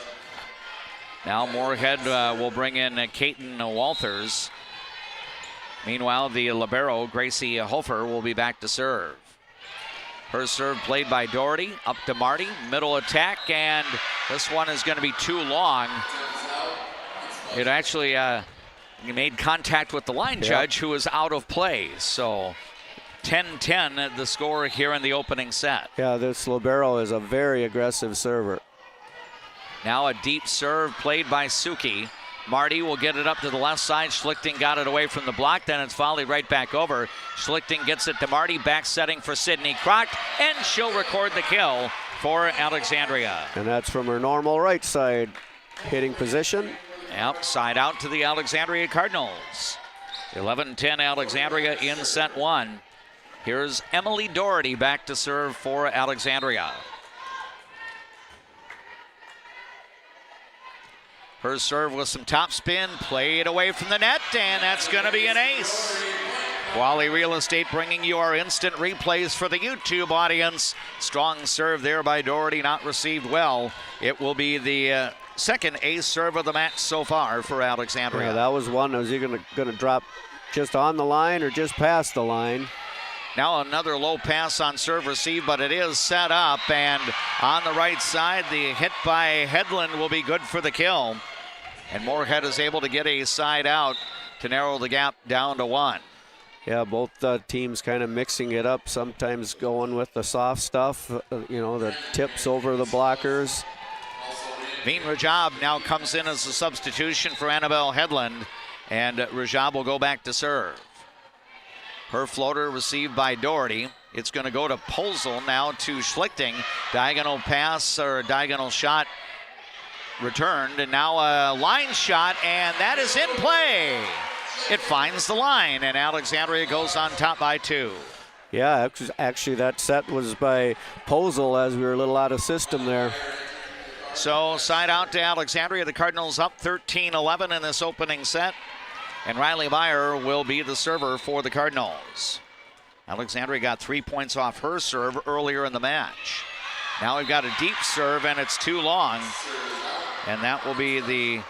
Now Moorhead will bring in Caitlin Walters. Meanwhile, the libero Gracie Hofer will be back to serve. Her serve played by Doherty, up to Marty, middle attack, and this one is going to be too long. It actually made contact with the line judge, who was out of play. So 10-10 the score here in the opening set. Yeah, this libero is a very aggressive server. Now a deep serve played by Suki. Marty will get it up to the left side. Schlichting got it away from the block. Then it's volleyed right back over. Schlichting gets it to Marty. Back setting for Sydney Croct. And she'll record the kill for Alexandria. And that's from her normal right side hitting position. Yep, side out to the Alexandria Cardinals. 11-10 Alexandria in set 1. Here's Emily Doherty back to serve for Alexandria. Her serve with some top spin, played away from the net, and that's going to be an ace. Wally Real Estate bringing you our instant replays for the YouTube audience. Strong serve there by Doherty, not received well. It will be the second ace serve of the match so far for Alexandria. Yeah, that was one. Was he going to drop just on the line or just past the line. Now another low pass on serve receive, but it is set up, and on the right side, the hit by Headland will be good for the kill. And Moorhead is able to get a side out to narrow the gap down to 1. Yeah, both teams kind of mixing it up, sometimes going with the soft stuff, the tips over the blockers. Veen Rajab now comes in as a substitution for Annabelle Headland, and Rajab will go back to serve. Her floater received by Doherty. It's going to go to Posel, now to Schlichting. Diagonal pass or diagonal shot returned, and now a line shot, and that is in play. It finds the line, and Alexandria goes on top by 2. Yeah, actually that set was by Posel as we were a little out of system there. So side out to Alexandria. The Cardinals up 13-11 in this opening set. And Riley Meyer will be the server for the Cardinals. Alexandria got 3 points off her serve earlier in the match. Now we've got a deep serve, and it's too long. And that will be the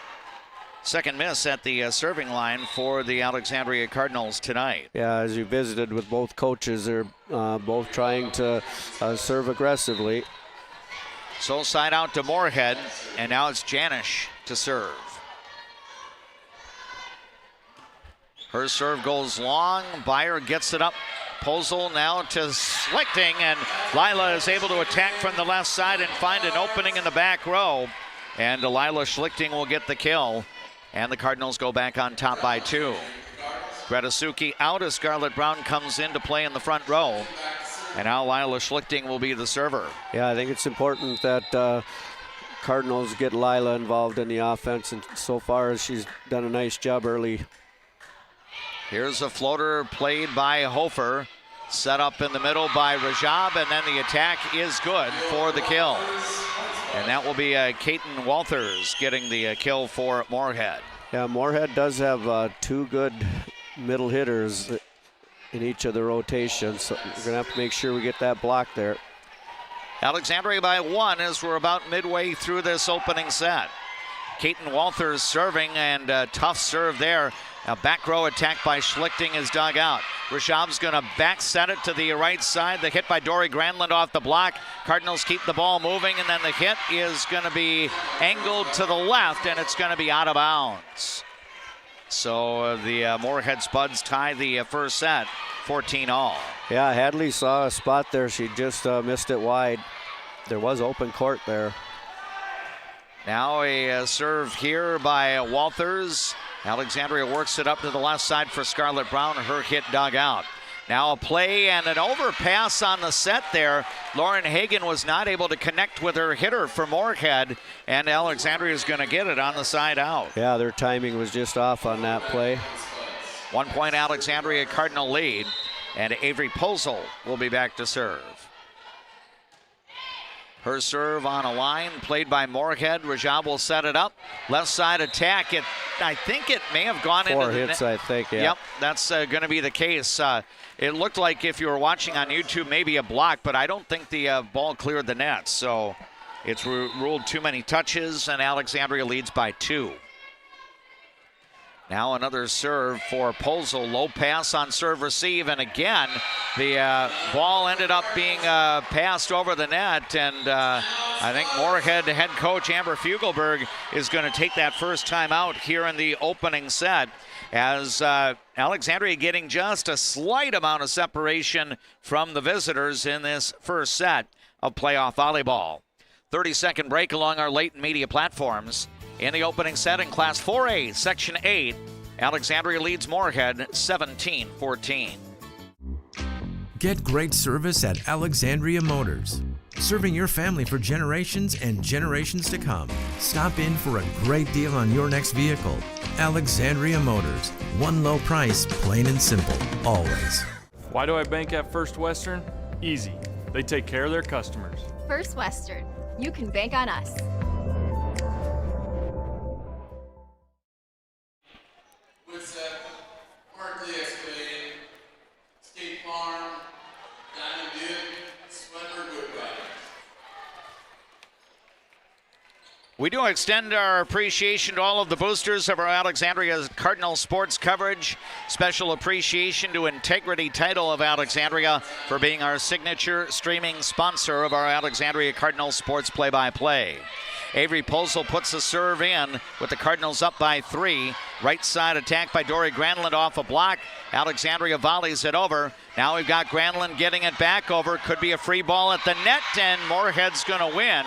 second miss at the serving line for the Alexandria Cardinals tonight. Yeah, as you visited with both coaches, they're both trying to serve aggressively. So side out to Moorhead, and now it's Janish to serve. Her serve goes long. Beyer gets it up. Posel now to Schlichting, and Lila is able to attack from the left side and find an opening in the back row. And Delilah Schlichting will get the kill. And the Cardinals go back on top by 2. Greta Suki out as Scarlett Brown comes into play in the front row. And now Lila Schlichting will be the server. Yeah, I think it's important that Cardinals get Lila involved in the offense, and so far she's done a nice job early. Here's a floater played by Hofer, set up in the middle by Rajab, and then the attack is good for the kill. And that will be Kaiten Walters getting the kill for Moorhead. Yeah, Moorhead does have 2 good middle hitters in each of the rotations, so we're going to have to make sure we get that block there. Alexandria by 1 as we're about midway through this opening set. Kaiten Walters serving, and a tough serve there. A back row attack by Schlichting is dug out. Rashab's going to back set it to the right side. The hit by Dory Granlund off the block. Cardinals keep the ball moving, and then the hit is going to be angled to the left, and it's going to be out of bounds. So the Moorhead Spuds tie the first set, 14-all. Yeah, Hadley saw a spot there. She just missed it wide. There was open court there. Now a serve here by Walters. Alexandria works it up to the left side for Scarlett Brown. Her hit dug out. Now a play and an overpass on the set there. Lauren Hagan was not able to connect with her hitter for Moorhead, and Alexandria is going to get it on the side out. Yeah, their timing was just off on that play. 1 point Alexandria Cardinal lead, and Avery Posel will be back to serve. Her serve on a line played by Moorhead. Rajab will set it up. Left side attack. I think it may have gone into the net. 4 hits, I think, yeah. Yep, that's going to be the case. It looked like, if you were watching on YouTube, maybe a block, but I don't think the ball cleared the net. So it's ruled too many touches, and Alexandria leads by 2. Now another serve for Posel. Low pass on serve receive, and again, the ball ended up being passed over the net, and I think Moorhead head coach Amber Fugelberg is going to take that first time out here in the opening set, as Alexandria getting just a slight amount of separation from the visitors in this first set of playoff volleyball. 30-second break along our late media platforms. In the opening set in Class 4A, Section 8, Alexandria leads Moorhead 17-14. Get great service at Alexandria Motors. Serving your family for generations and generations to come. Stop in for a great deal on your next vehicle. Alexandria Motors. One low price, plain and simple, always. Why do I bank at First Western? Easy. They take care of their customers. First Western. You can bank on us. With Markley Excavating, State Farm, Diamond Duke, Sweater Wood Products. We do extend our appreciation to all of the boosters of our Alexandria Cardinal sports coverage. Special appreciation to Integrity Title of Alexandria for being our signature streaming sponsor of our Alexandria Cardinal sports play-by-play. Avery Posel puts the serve in with the Cardinals up by 3. Right side attack by Dory Granlund off a block. Alexandria volleys it over. Now we've got Granlund getting it back over. Could be a free ball at the net, and Moorhead's going to win.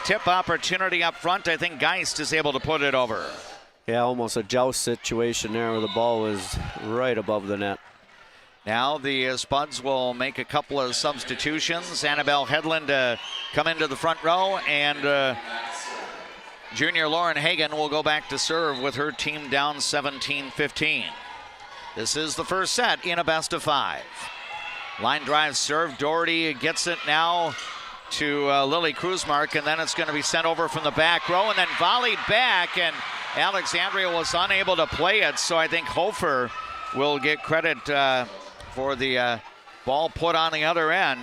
Tip opportunity up front. I think Geist is able to put it over. Yeah, almost a joust situation there where the ball was right above the net. Now the Spuds will make a couple of substitutions. Annabelle Hedlund come into the front row, and junior Lauren Hagan will go back to serve with her team down 17-15. This is the first set in a best of 5. Line drive serve. Doherty gets it now to Lily Kruzmark, and then it's going to be sent over from the back row and then volleyed back, and Alexandria was unable to play it, so I think Hofer will get credit for the ball put on the other end,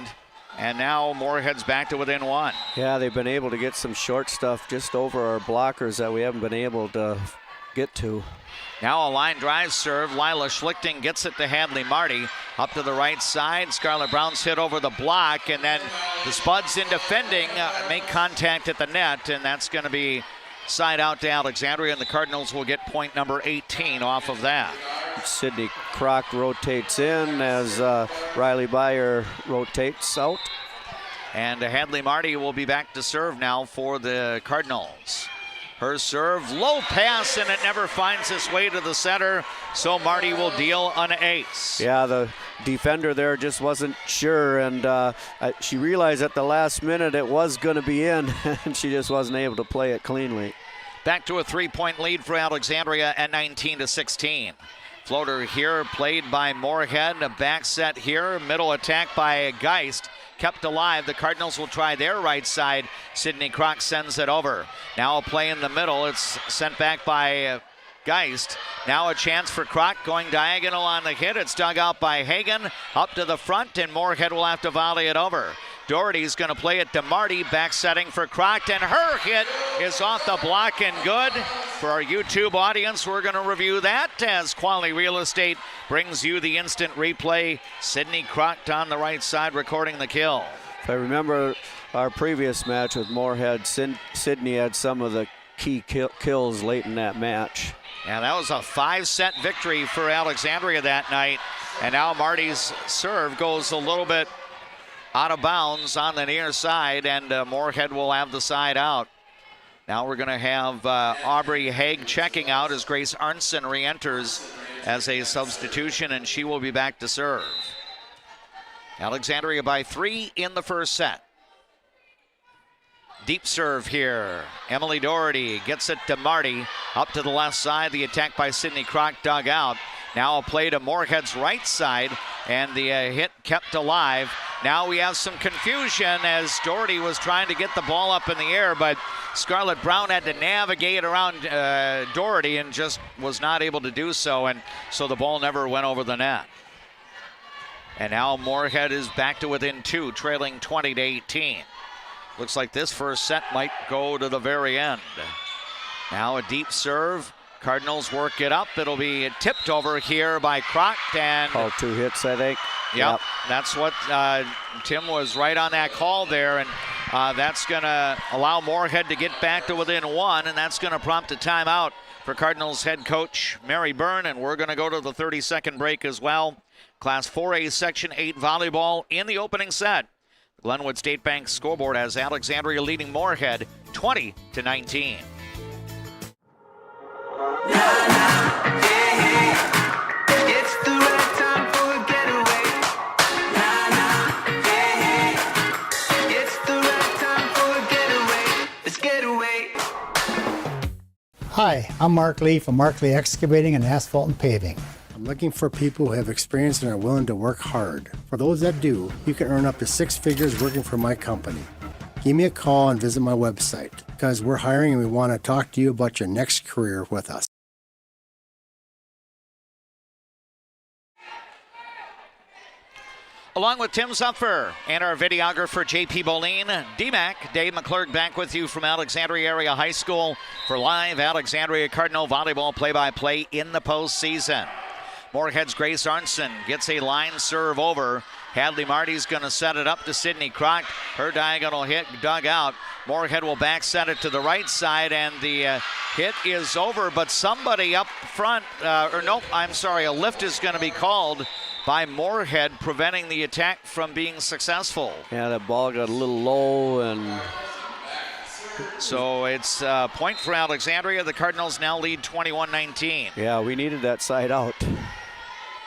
and now Moorhead's back to within 1. Yeah, they've been able to get some short stuff just over our blockers that we haven't been able to get to. Now a line drive serve. Lila Schlichting gets it to Hadley Marty. Up to the right side. Scarlett Brown's hit over the block, and then the Spuds in defending make contact at the net, and that's going to be side out to Alexandria, and the Cardinals will get point number 18 off of that. Sydney Kroc rotates in as Riley Byer rotates out. And Hadley Marty will be back to serve now for the Cardinals. Her serve, low pass, and it never finds its way to the center, so Marty will deal an ace. Yeah, the defender there just wasn't sure, and she realized at the last minute it was going to be in, and she just wasn't able to play it cleanly. Back to a 3-point lead for Alexandria at 19-16. Floater here played by Moorhead, a back set here, middle attack by Geist. Kept alive. The Cardinals will try their right side. Sydney Kroc sends it over. Now a play in the middle. It's sent back by Geist. Now a chance for Kroc going diagonal on the hit. It's dug out by Hagan. Up to the front, and Moorhead will have to volley it over. Doherty's going to play it to Marty. Back setting for Kroc, and her hit is off the block and good. For our YouTube audience, we're going to review that as Quality Real Estate brings you the instant replay. Sydney Kroc on the right side recording the kill. If I remember our previous match with Moorhead, Sydney had some of the key kills late in that match. Yeah, that was a 5-set victory for Alexandria that night. And now Marty's serve goes a little bit out of bounds on the near side, and Moorhead will have the side out. Now we're going to have Aubrey Haig checking out as Grace Arnson re-enters as a substitution, and she will be back to serve. Alexandria by 3 in the first set. Deep serve here. Emily Doherty gets it to Marty. Up to the left side, the attack by Sydney Kroc dug out. Now a play to Moorhead's right side, and the hit kept alive. Now we have some confusion as Doherty was trying to get the ball up in the air, but Scarlett Brown had to navigate around Doherty and just was not able to do so, and so the ball never went over the net. And now Moorhead is back to within 2, trailing 20-18. Looks like this first set might go to the very end. Now a deep serve. Cardinals work it up. It'll be tipped over here by Kroc, and all 2 hits, I think. Yep. That's what Tim was right on that call there, and that's going to allow Moorhead to get back to within 1, and that's going to prompt a timeout for Cardinals head coach Mary Byrne, and we're going to go to the 30-second break as well. Class 4A Section 8 volleyball in the opening set. Glenwood State Bank scoreboard has Alexandria leading Moorhead 20-19. It's the right time for a getaway. It's the right time for a getaway. Let's get away. Hi, I'm Mark Lee from Mark Lee Excavating and Asphalt and Paving. I'm looking for people who have experience and are willing to work hard. For those that do, you can earn up to 6 figures working for my company. Give me a call and visit my website because we're hiring and we want to talk to you about your next career with us. Along with Tim Zuffer and our videographer, J.P. Boleen, DMAC, Dave McClurg back with you from Alexandria Area High School for live Alexandria Cardinal volleyball play-by-play in the postseason. Moorhead's Grace Arnson gets a line serve over. Hadley Marty's going to set it up to Sydney Crock. Her diagonal hit dug out. Moorhead will back set it to the right side, and the hit is over, but somebody up front, a lift is going to be called by Moorhead, preventing the attack from being successful. Yeah, that ball got a little low, and so it's a point for Alexandria. The Cardinals now lead 21-19. Yeah, we needed that side out.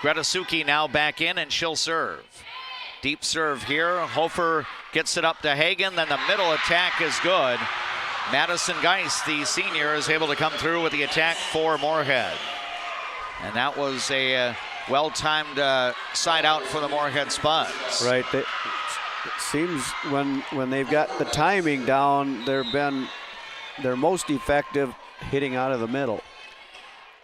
Greta Suki now back in, and she'll serve. Deep serve here. Hofer gets it up to Hagen. Then the middle attack is good. Madison Geis, the senior, is able to come through with the attack for Moorhead. And that was a well-timed side out for the Moorhead Spuds. Right. It seems when they've got the timing down, they're most effective hitting out of the middle.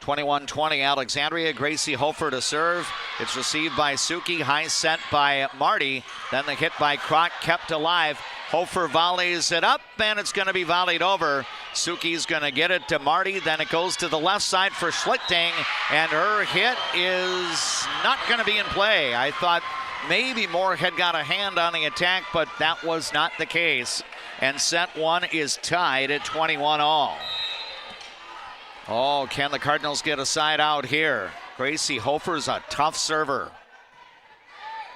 21-20 Alexandria. Gracie Hofer to serve. It's received by Suki. High set by Marty. Then the hit by Crock kept alive. Hofer volleys it up, and it's going to be volleyed over. Suki's going to get it to Marty. Then it goes to the left side for Schlichting, and her hit is not going to be in play. I thought maybe Moorhead got a hand on the attack, but that was not the case. And set one is tied at 21-all. Oh, can the Cardinals get a side out here? Gracie Hofer's a tough server.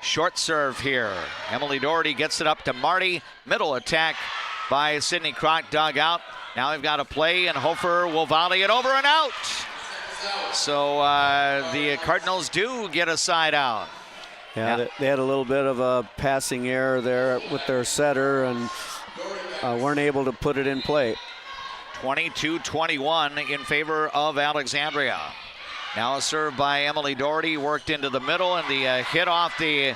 Short serve here. Emily Doherty gets it up to Marty. Middle attack by Sydney Crock, dug out. Now they've got a play, and Hofer will volley it over and out. So the Cardinals do get a side out. Yeah, they had a little bit of a passing error there with their setter and weren't able to put it in play. 22-21 in favor of Alexandria. Now a serve by Emily Doherty, worked into the middle, and the hit off the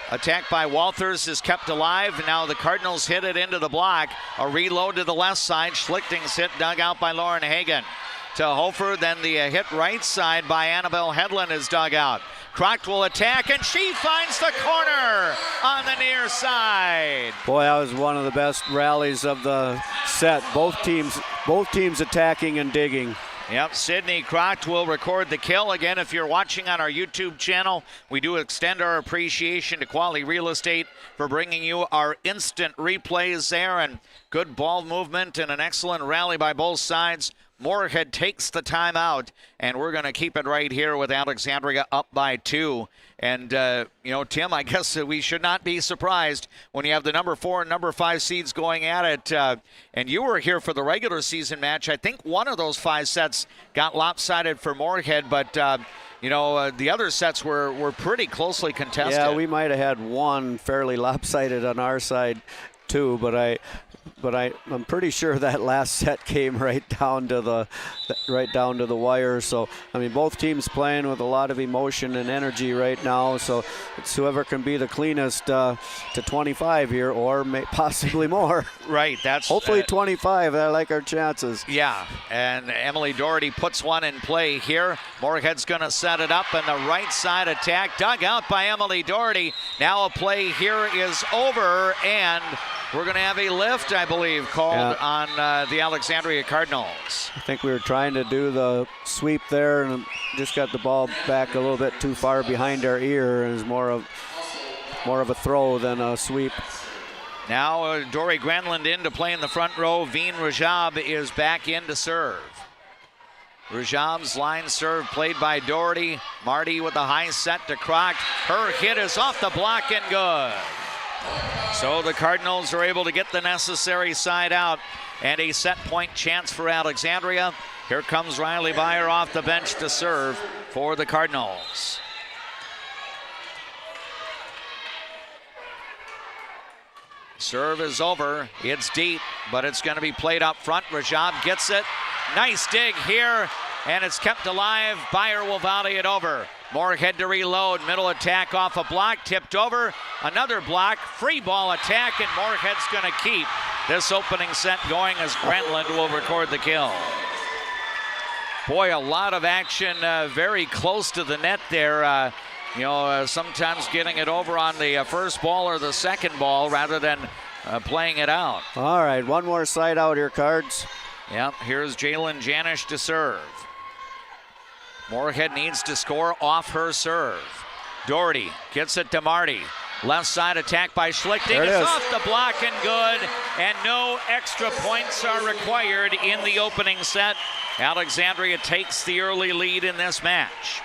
attack by Walters is kept alive. Now the Cardinals hit it into the block. A reload to the left side. Schlichting's hit dug out by Lauren Hagen. To Hofer, then the hit right side by Annabelle Hedlund is dug out. Crock will attack, and she finds the corner on the near side. Boy, that was one of the best rallies of the set. Both teams attacking and digging. Yep, Sydney Crock will record the kill. Again, if you're watching on our YouTube channel, we do extend our appreciation to Quality Real Estate for bringing you our instant replays there, and good ball movement and an excellent rally by both sides. Moorhead takes the timeout, and we're going to keep it right here with Alexandria up by 2. And, Tim, I guess we should not be surprised when you have the number 4 and number 5 seeds going at it. And you were here for the regular season match. I think one of those 5 sets got lopsided for Moorhead, but, the other sets were pretty closely contested. Yeah, we might have had one fairly lopsided on our side, too, but I'm pretty sure that last set came right down to the wire. So I mean, both teams playing with a lot of emotion and energy right now. So it's whoever can be the cleanest to 25 here, or possibly more. Right. That's hopefully 25. I like our chances. Yeah. And Emily Doherty puts one in play here. Moorhead's going to set it up, and the right side attack dug out by Emily Doherty. Now a play here is over, and we're going to have a lift, I believe, called on the Alexandria Cardinals. I think we were trying to do the sweep there and just got the ball back a little bit too far behind our ear, and it's more of a throw than a sweep. Now Dory Granlund in to play in the front row. Veen Rajab is back in to serve. Rajab's line serve played by Doherty. Marty with the high set to Crock. Her hit is off the block and good. So the Cardinals are able to get the necessary side out, and a set point chance for Alexandria. Here comes Riley Byer off the bench to serve for the Cardinals. Serve is over. It's deep, but it's going to be played up front. Rajab gets it. Nice dig here, and it's kept alive. Byer will volley it over. Moorhead to reload. Middle attack off a block, tipped over. Another block, free ball attack, and Moorhead's going to keep this opening set going as Grantland will record the kill. Boy, a lot of action very close to the net there. sometimes getting it over on the first ball or the second ball rather than playing it out. All right, one more side out here, Cards. Yep, here's Jalen Janish to serve. Moorhead needs to score off her serve. Doherty gets it to Marty. Left side attack by Schlichting. It's off the block and good. And no extra points are required in the opening set. Alexandria takes the early lead in this match.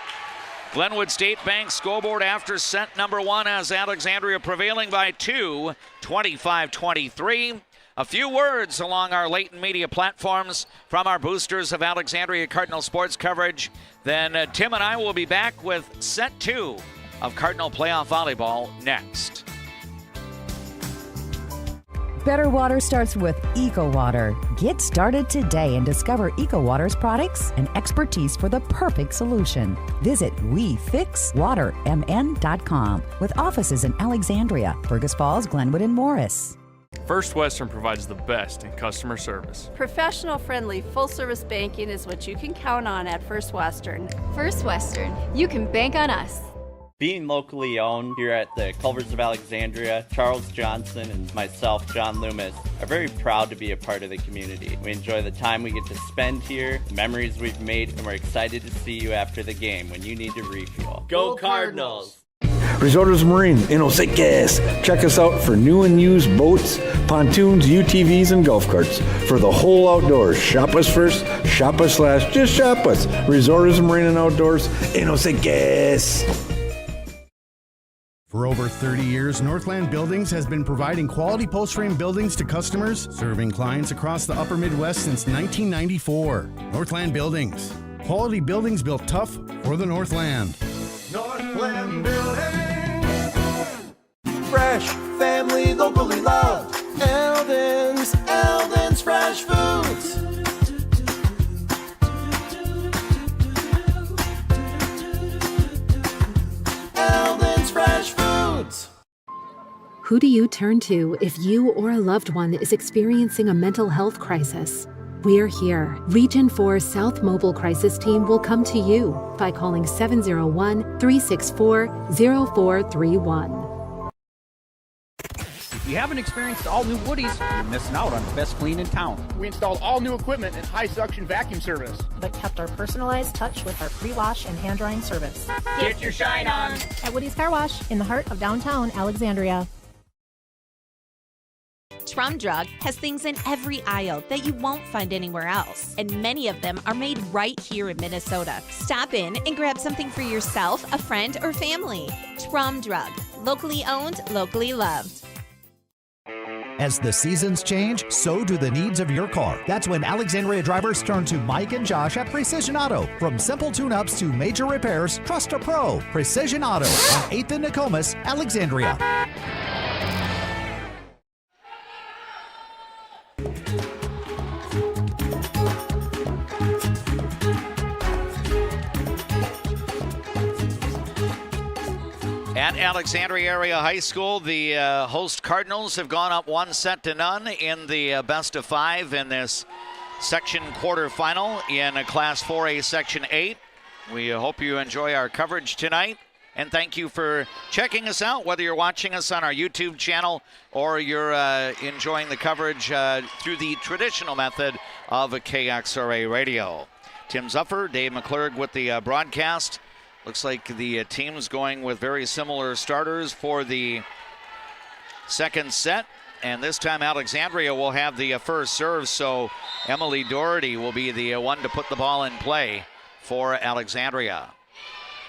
Glenwood State Bank scoreboard after set number 1 as Alexandria prevailing by 2, 25-23. A few words along our Leighton media platforms from our boosters of Alexandria Cardinal sports coverage. Then Tim and I will be back with set 2 of Cardinal playoff volleyball next. Better water starts with EcoWater. Get started today and discover EcoWater's products and expertise for the perfect solution. Visit WeFixWaterMN.com with offices in Alexandria, Fergus Falls, Glenwood, and Morris. First Western provides the best in customer service. Professional, friendly, full-service banking is what you can count on at First Western. First Western, you can bank on us. Being locally owned here at the Culvers of Alexandria, Charles Johnson and myself, John Loomis, are very proud to be a part of the community. We enjoy the time we get to spend here, the memories we've made, and we're excited to see you after the game when you need to refuel. Go Cardinals! Resorts Marine in Osakis. Check us out for new and used boats, pontoons, UTVs, and golf carts. For the whole outdoors, shop us first, shop us last, just shop us. Resorts Marine and Outdoors in Osakis. For over 30 years, Northland Buildings has been providing quality post-frame buildings to customers, serving clients across the upper Midwest since 1994. Northland Buildings. Quality buildings built tough for the Northland. Northland Building. Fresh, family, locally loved. Eldon's Fresh Foods. Eldon's Fresh Foods. Who do you turn to if you or a loved one is experiencing a mental health crisis? We're here. Region 4 South Mobile Crisis Team will come to you by calling 701-364-0431. If you haven't experienced all new Woodies, you're missing out on the best clean in town. We installed all new equipment and high suction vacuum service, but kept our personalized touch with our pre-wash and hand drying service. Get your shine on at Woody's Car Wash in the heart of downtown Alexandria. Trum Drug has things in every aisle that you won't find anywhere else, and many of them are made right here in Minnesota. Stop in and grab something for yourself, a friend, or family. Trum Drug, locally owned, locally loved. As the seasons change, so do the needs of your car. That's when Alexandria drivers turn to Mike and Josh at Precision Auto. From simple tune-ups to major repairs, trust a pro. Precision Auto on 8th and Nokomis, Alexandria. At Alexandria Area High School, the host Cardinals have gone up 1-0 in the best of 5 in this section quarterfinal in Class 4A Section 8. We hope you enjoy our coverage tonight, and thank you for checking us out, whether you're watching us on our YouTube channel or you're enjoying the coverage through the traditional method of KXRA Radio. Tim Zuffer, Dave McClurg with the broadcast. Looks like the team's going with very similar starters for the second set. And this time Alexandria will have the first serve, so Emily Doherty will be the one to put the ball in play for Alexandria.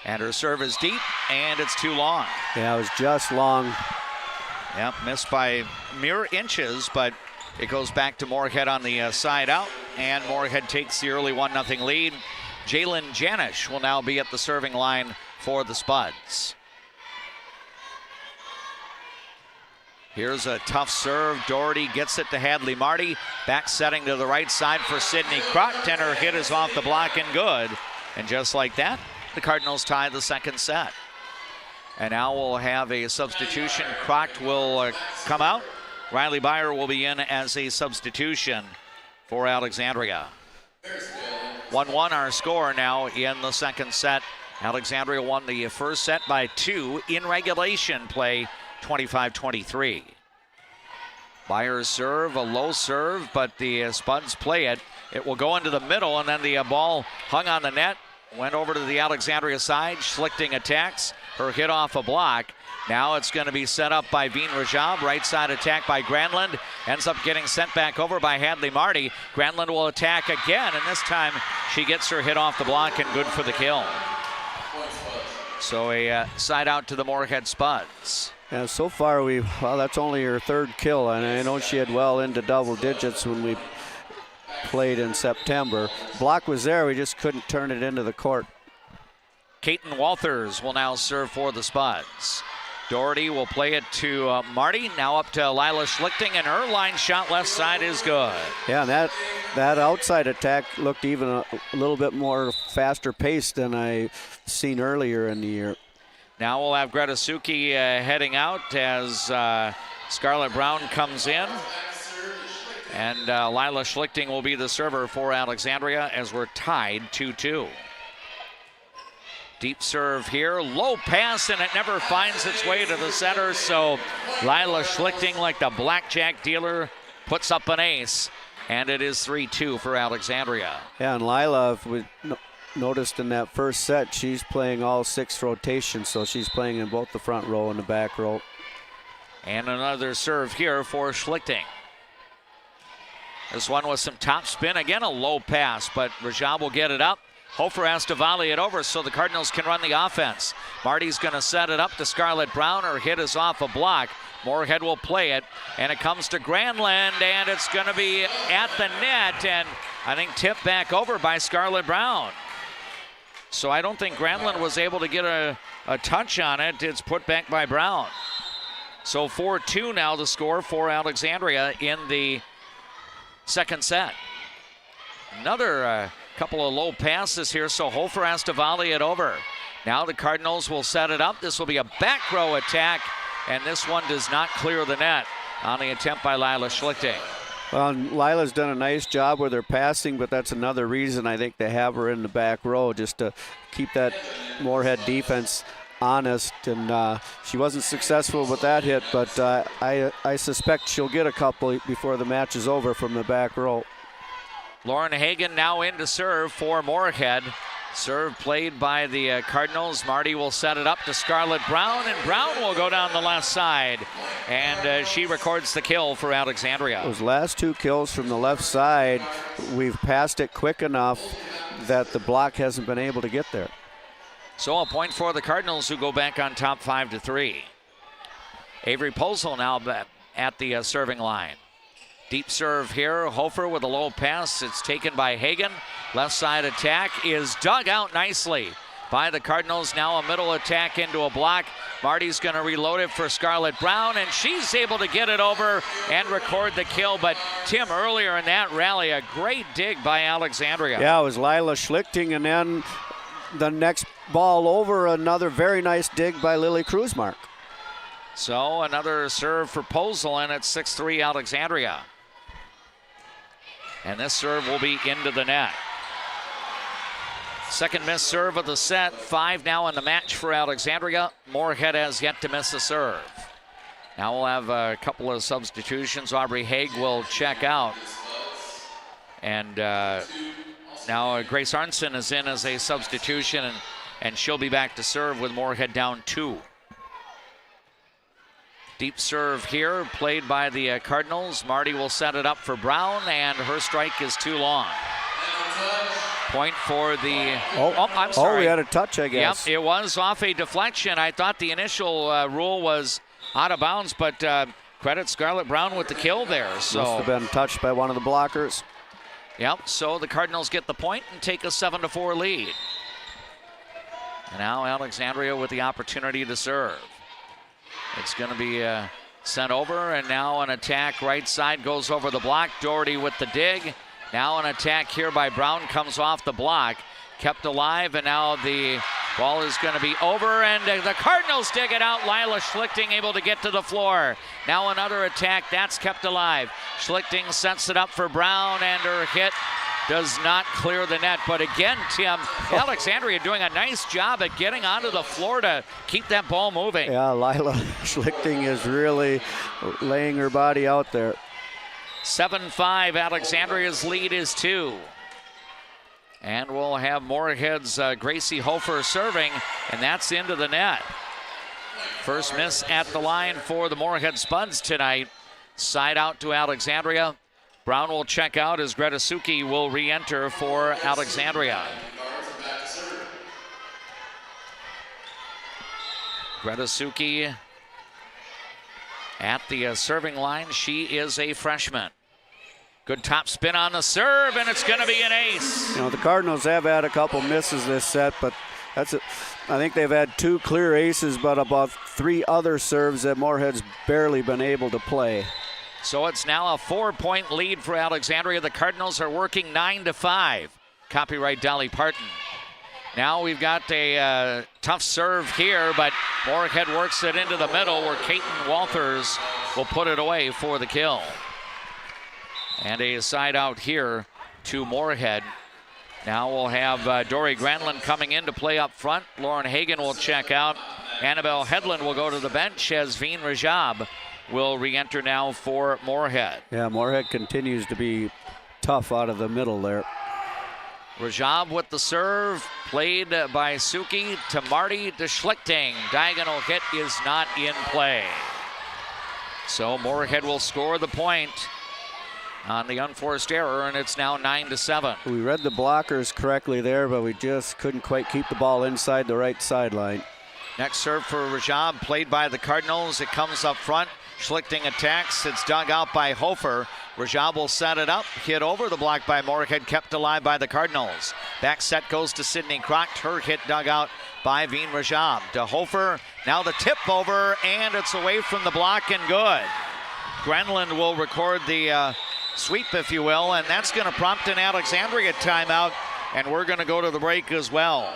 And her serve is deep, and it's too long. Yeah, it was just long. Yep, missed by mere inches, but it goes back to Moorhead on the side out, and Moorhead takes the early 1-0 lead. Jalen Janish will now be at the serving line for the Spuds. Here's a tough serve. Doherty gets it to Hadley Marty. Back setting to the right side for Sydney Crocht, and her hit is off the block and good. And just like that, the Cardinals tie the second set. And now we'll have a substitution. Crocht will come out. Riley Byer will be in as a substitution for Alexandria. 1-1 our score now in the second set Alexandria won the first set by 2 in regulation play, 25-23. Byers serve, a low serve, but the Spuds play it. It will go into the middle, and then the ball hung on the net, went over to the Alexandria side. Schlichting attacks, her hit off a block. Now it's going to be set up by Veen Rajab. Right side attack by Granlund. Ends up getting sent back over by Hadley Marty. Granlund will attack again, and this time she gets her hit off the block and good for the kill. So a side out to the Moorhead Spuds. Yeah, so far that's only her 3rd kill, and I know she had well into double digits when we played in September. Block was there, we just couldn't turn it into the court. Caton Walters will now serve for the Spuds. Doherty will play it to Marty. Now up to Lila Schlichting, and her line shot left side is good. Yeah, and that outside attack looked even a little bit more faster paced than I seen earlier in the year. Now we'll have Greta Suki heading out as Scarlett Brown comes in. And Lila Schlichting will be the server for Alexandria as we're tied 2-2. Deep serve here, low pass, and it never finds its way to the center. So Lila Schlichting, like the blackjack dealer, puts up an ace. And it is 3-2 for Alexandria. Yeah, and Lila, if we noticed in that first set, she's playing all 6 rotations, so she's playing in both the front row and the back row. And another serve here for Schlichting. This one with some top spin. Again, a low pass, but Rajab will get it up. Hofer has to volley it over so the Cardinals can run the offense. Marty's going to set it up to Scarlett Brown. Her hit is off a block. Moorhead will play it, and it comes to Granlund, and it's going to be at the net, and I think tipped back over by Scarlett Brown. So I don't think Granlund was able to get a touch on it. It's put back by Brown. So 4-2 now the score for Alexandria in the second set. Another couple of low passes here, so Hofer has to volley it over. Now the Cardinals will set it up. This will be a back row attack, and this one does not clear the net on the attempt by Lila Schlichting. Well, Lila's done a nice job with her passing, but that's another reason I think they have her in the back row, just to keep that Moorhead defense honest. And she wasn't successful with that hit, but I suspect she'll get a couple before the match is over from the back row. Lauren Hagan now in to serve for Moorhead. Serve played by the Cardinals. Marty will set it up to Scarlett Brown, and Brown will go down the left side. And she records the kill for Alexandria. Those last 2 kills from the left side, we've passed it quick enough that the block hasn't been able to get there. So a point for the Cardinals, who go back on top 5-3. Avery Posel now at the serving line. Deep serve here, Hofer with a low pass. It's taken by Hagan. Left side attack is dug out nicely by the Cardinals. Now a middle attack into a block. Marty's going to reload it for Scarlett Brown, and she's able to get it over and record the kill. But Tim, earlier in that rally, a great dig by Alexandria. Yeah, it was Lila Schlichting, and then the next ball over, another very nice dig by Lily Kruzmark. So another serve for Posel, and it's 6-3 Alexandria. And this serve will be into the net. Second missed serve of the set. 5 now in the match for Alexandria. Moorhead has yet to miss a serve. Now we'll have a couple of substitutions. Aubrey Haig will check out. And now Grace Arnson is in as a substitution, and she'll be back to serve with Moorhead down 2. Deep serve here, played by the Cardinals. Marty will set it up for Brown, and her strike is too long. Point for the... I'm sorry. Oh, we had a touch, I guess. Yep, it was off a deflection. I thought the initial rule was out of bounds, but credit Scarlett Brown with the kill there. So must have been touched by one of the blockers. Yep, so the Cardinals get the point and take a 7-4 lead. And now Alexandria with the opportunity to serve. It's going to be sent over, and now an attack right side goes over the block. Doherty with the dig. Now an attack here by Brown comes off the block. Kept alive, and now the ball is going to be over, and the Cardinals dig it out. Lila Schlichting able to get to the floor. Now another attack, that's kept alive. Schlichting sets it up for Brown, and her hit does not clear the net. But again, Tim, Alexandria doing a nice job at getting onto the floor to keep that ball moving. Yeah, Lila Schlichting is really laying her body out there. 7-5, Alexandria's lead is 2. And we'll have Moorhead's Gracie Hofer serving, and that's into the net. First miss at the line for the Moorhead Spuds tonight. Side out to Alexandria. Brown will check out as Greta Suki will re-enter for Alexandria. Greta Suki at the serving line. She is a freshman. Good top spin on the serve, and it's going to be an ace. You know, the Cardinals have had a couple misses this set, but I think they've had 2 clear aces, but about 3 other serves that Moorhead's barely been able to play. So it's now a 4-point lead for Alexandria. The Cardinals are working 9-5. Copyright Dolly Parton. Now we've got a tough serve here, but Moorhead works it into the middle where Caton Walters will put it away for the kill. And a side out here to Moorhead. Now we'll have Dory Granlund coming in to play up front. Lauren Hagan will check out. Annabelle Hedlund will go to the bench as Veen Rajab will re-enter now for Moorhead. Yeah, Moorhead continues to be tough out of the middle there. Rajab with the serve, played by Suki to Marty to Schlichting. Diagonal hit is not in play. So Moorhead will score the point on the unforced error, and it's now 9-7. We read the blockers correctly there, but we just couldn't quite keep the ball inside the right sideline. Next serve for Rajab, played by the Cardinals. It comes up front. Schlichting attacks. It's dug out by Hofer. Rajab will set it up. Hit over the block by Moorhead, kept alive by the Cardinals. Back set goes to Sydney Crocht. Her hit dug out by Veen Rajab. To Hofer. Now the tip over, and it's away from the block and good. Grenland will record the sweep, if you will, and that's going to prompt an Alexandria timeout, and we're going to go to the break as well.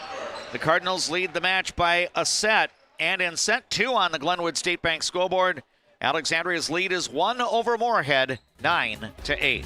The Cardinals lead the match by a set, and in set 2 on the Glenwood State Bank scoreboard, Alexandria's lead is 1 over Moorhead, 9-8.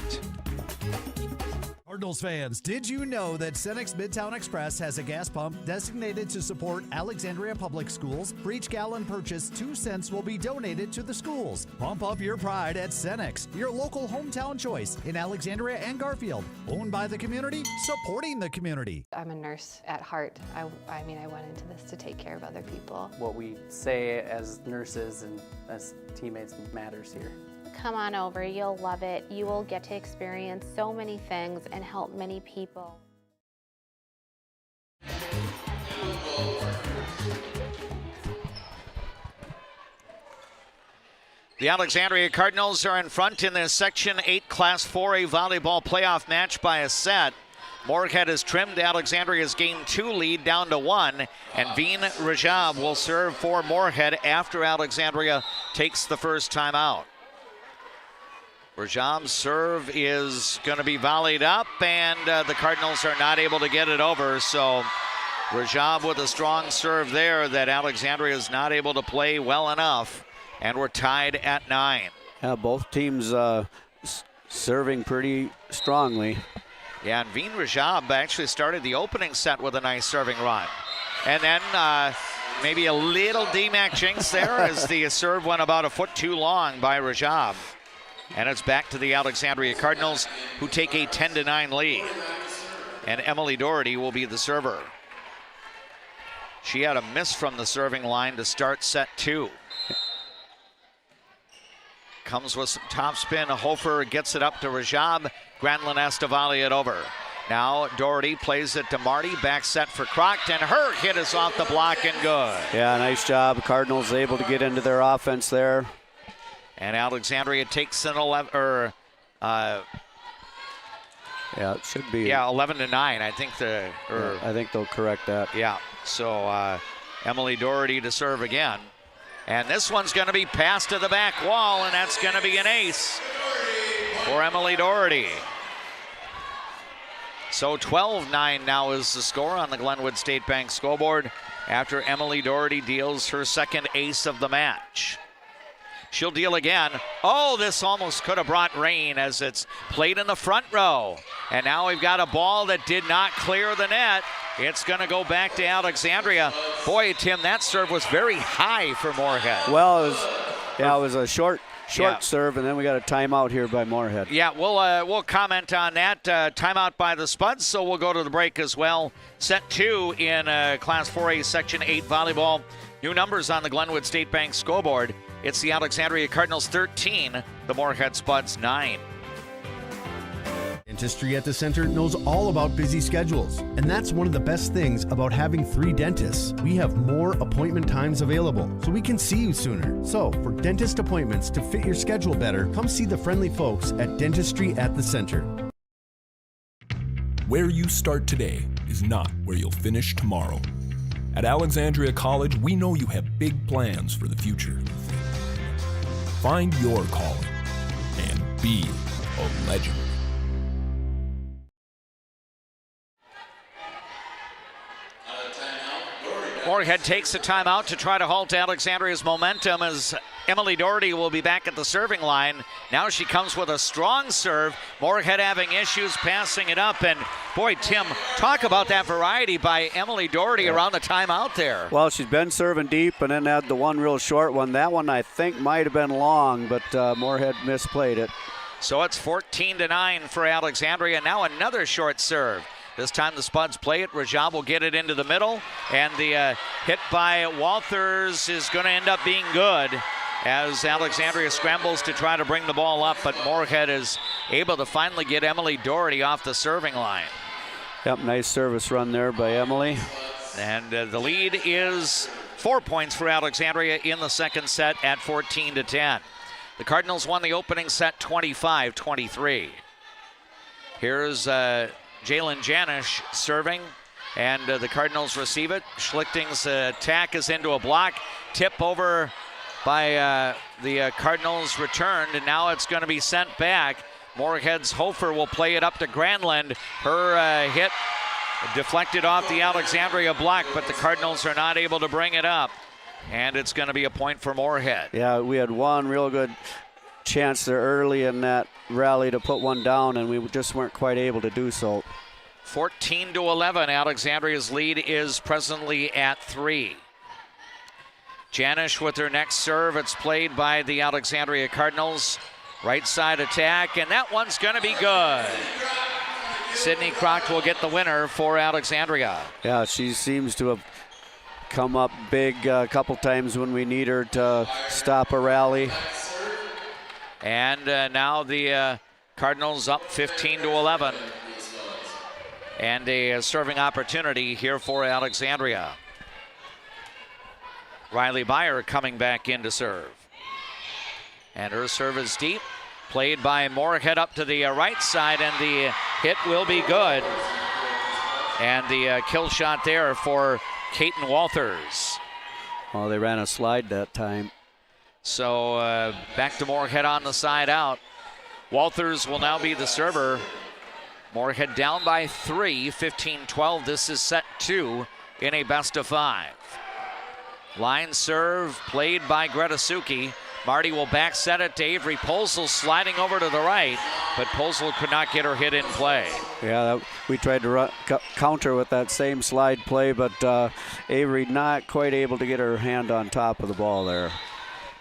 Cardinals fans, did you know that Cenex Midtown Express has a gas pump designated to support Alexandria Public Schools? For each gallon purchased, 2 cents will be donated to the schools. Pump up your pride at Cenex, your local hometown choice in Alexandria and Garfield. Owned by the community, supporting the community. I'm a nurse at heart. I went into this to take care of other people. What we say as nurses and as teammates matters here. Come on over, you'll love it. You will get to experience so many things and help many people. The Alexandria Cardinals are in front in this Section 8 Class 4A volleyball playoff match by a set. Moorhead has trimmed Alexandria's Game 2 lead down to 1, and Veen Rajab will serve for Moorhead after Alexandria takes the first time out. Rajab's serve is going to be volleyed up, and the Cardinals are not able to get it over. So Rajab with a strong serve there that Alexandria is not able to play well enough, and we're tied at 9. Yeah, both teams serving pretty strongly. Yeah, and Veen Rajab actually started the opening set with a nice serving run. And then maybe a little DMAC jinx there as the serve went about a foot too long by Rajab. And it's back to the Alexandria Cardinals, who take a 10-9 lead. And Emily Doherty will be the server. She had a miss from the serving line to start set 2. Comes with some top spin. Hofer gets it up to Rajab. Granlund has to volley it over. Now Doherty plays it to Marty. Back set for Crocht, and her hit is off the block and good. Yeah, nice job. Cardinals able to get into their offense there. And Alexandria takes an 11, yeah, it should be. Yeah, 11-9. I think I think they'll correct that. Yeah. So Emily Doherty to serve again, and this one's going to be passed to the back wall, and that's going to be an ace for Emily Doherty. So 12-9 now is the score on the Glenwood State Bank scoreboard after Emily Doherty deals her second ace of the match. She'll deal again. Oh, this almost could have brought rain as it's played in the front row. And now we've got a ball that did not clear the net. It's going to go back to Alexandria. Boy, Tim, that serve was very high for Moorhead. Well, it was a short serve, and then we got a timeout here by Moorhead. Yeah, we'll comment on that. Timeout by the Spuds, so we'll go to the break as well. Set 2 in Class 4A Section 8 volleyball. New numbers on the Glenwood State Bank scoreboard. It's the Alexandria Cardinals 13, the Moorhead Spuds 9. Dentistry at the Center knows all about busy schedules, and that's one of the best things about having 3 dentists. We have more appointment times available, so we can see you sooner. So, for dentist appointments to fit your schedule better, come see the friendly folks at Dentistry at the Center. Where you start today is not where you'll finish tomorrow. At Alexandria College, we know you have big plans for the future. Find your calling and be a legend. Moorhead takes a timeout to try to halt Alexandria's momentum as Emily Doherty will be back at the serving line. Now she comes with a strong serve. Moorhead having issues passing it up. And boy, Tim, talk about that variety by Emily Doherty around the timeout there. Well, she's been serving deep and then had the one real short one. That one I think might have been long, but Moorhead misplayed it. So it's 14-9 for Alexandria. Now another short serve. This time the Spuds play it. Rajab will get it into the middle. And the hit by Walters is going to end up being good as Alexandria scrambles to try to bring the ball up. But Moorhead is able to finally get Emily Doherty off the serving line. Yep, nice service run there by Emily. And the lead is 4 points for Alexandria in the second set at 14-10. The Cardinals won the opening set 25-23. Here's Jalen Janish serving, and the Cardinals receive it. Schlichting's attack is into a block. Tip over by the Cardinals returned, and now it's going to be sent back. Moorhead's Hofer will play it up to Granlund. Her hit deflected off the Alexandria block, but the Cardinals are not able to bring it up. And it's going to be a point for Moorhead. Yeah, we had one real good chance there early in that rally to put one down, and we just weren't quite able to do so. 14-11, Alexandria's lead is presently at 3. Janish with her next serve. It's played by the Alexandria Cardinals. Right side attack, and that one's going to be good. Sydney Croct will get the winner for Alexandria. Yeah, she seems to have come up big a couple times when we need her to stop a rally. And now the Cardinals up 15-11. And a serving opportunity here for Alexandria. Riley Byer coming back in to serve. And her serve is deep. Played by Moorhead up to the right side, and the hit will be good. And the kill shot there for Caton Walters. Oh, they ran a slide that time. So back to Moorhead on the side out. Walters will now be the server. Moorhead down by 3, 15-12. This is set 2 in a best of 5. Line serve played by Gretasuki. Marty will back set it to Avery Posel, sliding over to the right, but Posel could not get her hit in play. Yeah, we tried to counter with that same slide play, but Avery not quite able to get her hand on top of the ball there.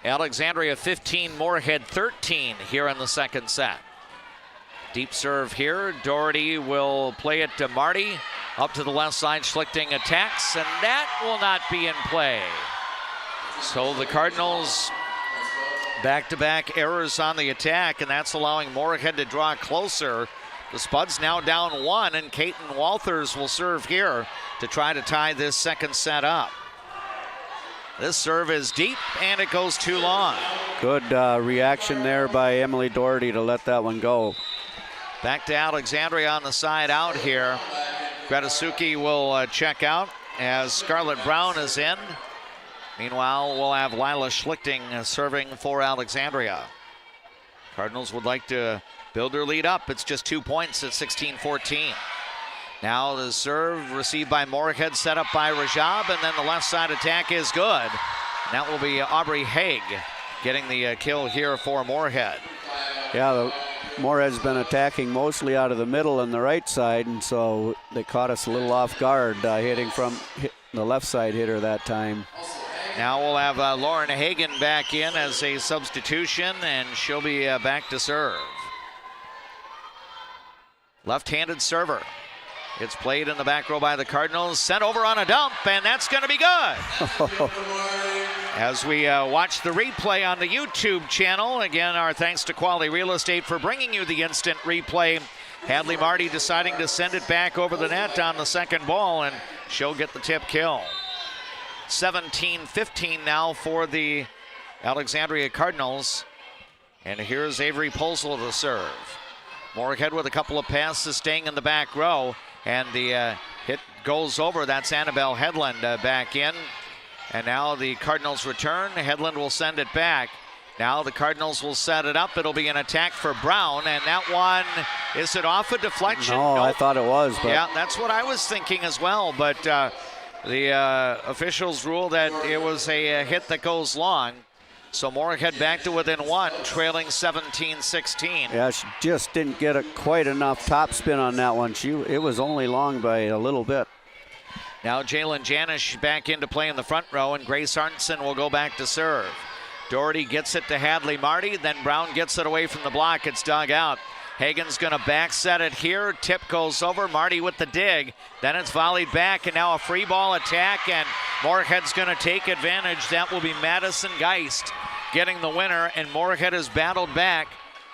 Alexandria 15, Moorhead 13 here in the second set. Deep serve here. Doherty will play it to Marty. Up to the left side, Schlichting attacks, and that will not be in play. So the Cardinals back-to-back errors on the attack, and that's allowing Moorhead to draw closer. The Spuds now down 1, and Caton Walters will serve here to try to tie this second set up. This serve is deep, and it goes too long. Good reaction there by Emily Doherty to let that one go. Back to Alexandria on the side out here. Gretasuki will check out as Scarlett Brown is in. Meanwhile, we'll have Lila Schlichting serving for Alexandria. Cardinals would like to build their lead up. It's just 2 points at 16-14. Now the serve received by Moorhead, set up by Rajab, and then the left side attack is good. And that will be Aubrey Haig getting the kill here for Moorhead. Yeah, Moorhead's been attacking mostly out of the middle and the right side, and so they caught us a little off guard, hitting from the left side hitter that time. Now we'll have Lauren Hagan back in as a substitution, and she'll be back to serve. Left-handed server. It's played in the back row by the Cardinals, sent over on a dump, and that's going to be good. As we watch the replay on the YouTube channel, again, our thanks to Quality Real Estate for bringing you the instant replay. Hadley Marty deciding to send it back over the net on the second ball, and she'll get the tip kill. 17-15 now for the Alexandria Cardinals. And here's Avery Posel to serve. Moorhead with a couple of passes staying in the back row. And the hit goes over. That's Annabelle Hedlund back in. And now the Cardinals return. Hedlund will send it back. Now the Cardinals will set it up. It'll be an attack for Brown. And that one, is it off a deflection? No, nope. I thought it was. But yeah, that's what I was thinking as well. But the officials ruled that it was a hit that goes long. So Moorhead back to within one, trailing 17-16. Yeah, she just didn't get quite enough topspin on that one. It was only long by a little bit. Now Jalen Janish back into play in the front row, and Grace Arnson will go back to serve. Doherty gets it to Hadley Marty, then Brown gets it away from the block. It's dug out. Hagan's going to back set it here. Tip goes over. Marty with the dig. Then it's volleyed back, and now a free ball attack, and Moorhead's going to take advantage. That will be Madison Geist getting the winner, and Moorhead has battled back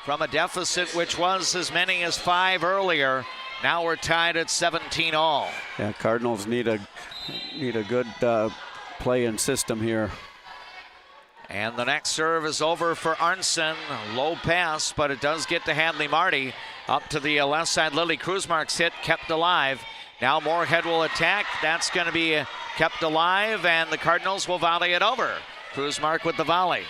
from a deficit which was as many as 5 earlier. Now we're tied at 17 all. Yeah, Cardinals need a good play and system here. And the next serve is over for Arnson. Low pass, but it does get to Hadley Marty. Up to the left side, Lily Kruzmark's hit kept alive. Now Moorhead will attack. That's going to be kept alive, and the Cardinals will volley it over. Kruzmark with the volley.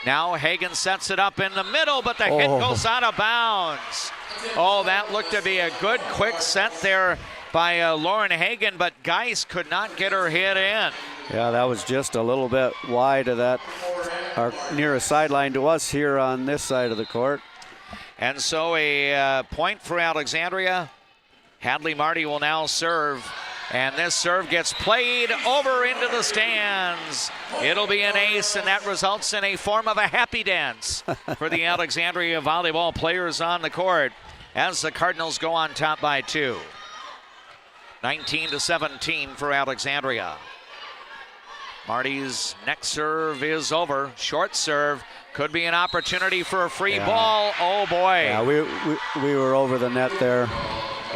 Now Hagan sets it up in the middle, but the hit goes out of bounds. Oh, that looked to be a good quick set there by Lauren Hagan, but Geist could not get her hit in. Yeah, that was just a little bit wide of that, our nearest sideline to us here on this side of the court. And so a point for Alexandria. Hadley Marty will now serve, and this serve gets played over into the stands. It'll be an ace, and that results in a form of a happy dance for the Alexandria volleyball players on the court as the Cardinals go on top by 2. 19-17 for Alexandria. Marty's next serve is over. Short serve. Could be an opportunity for a free ball. Oh, boy. Yeah, we were over the net there.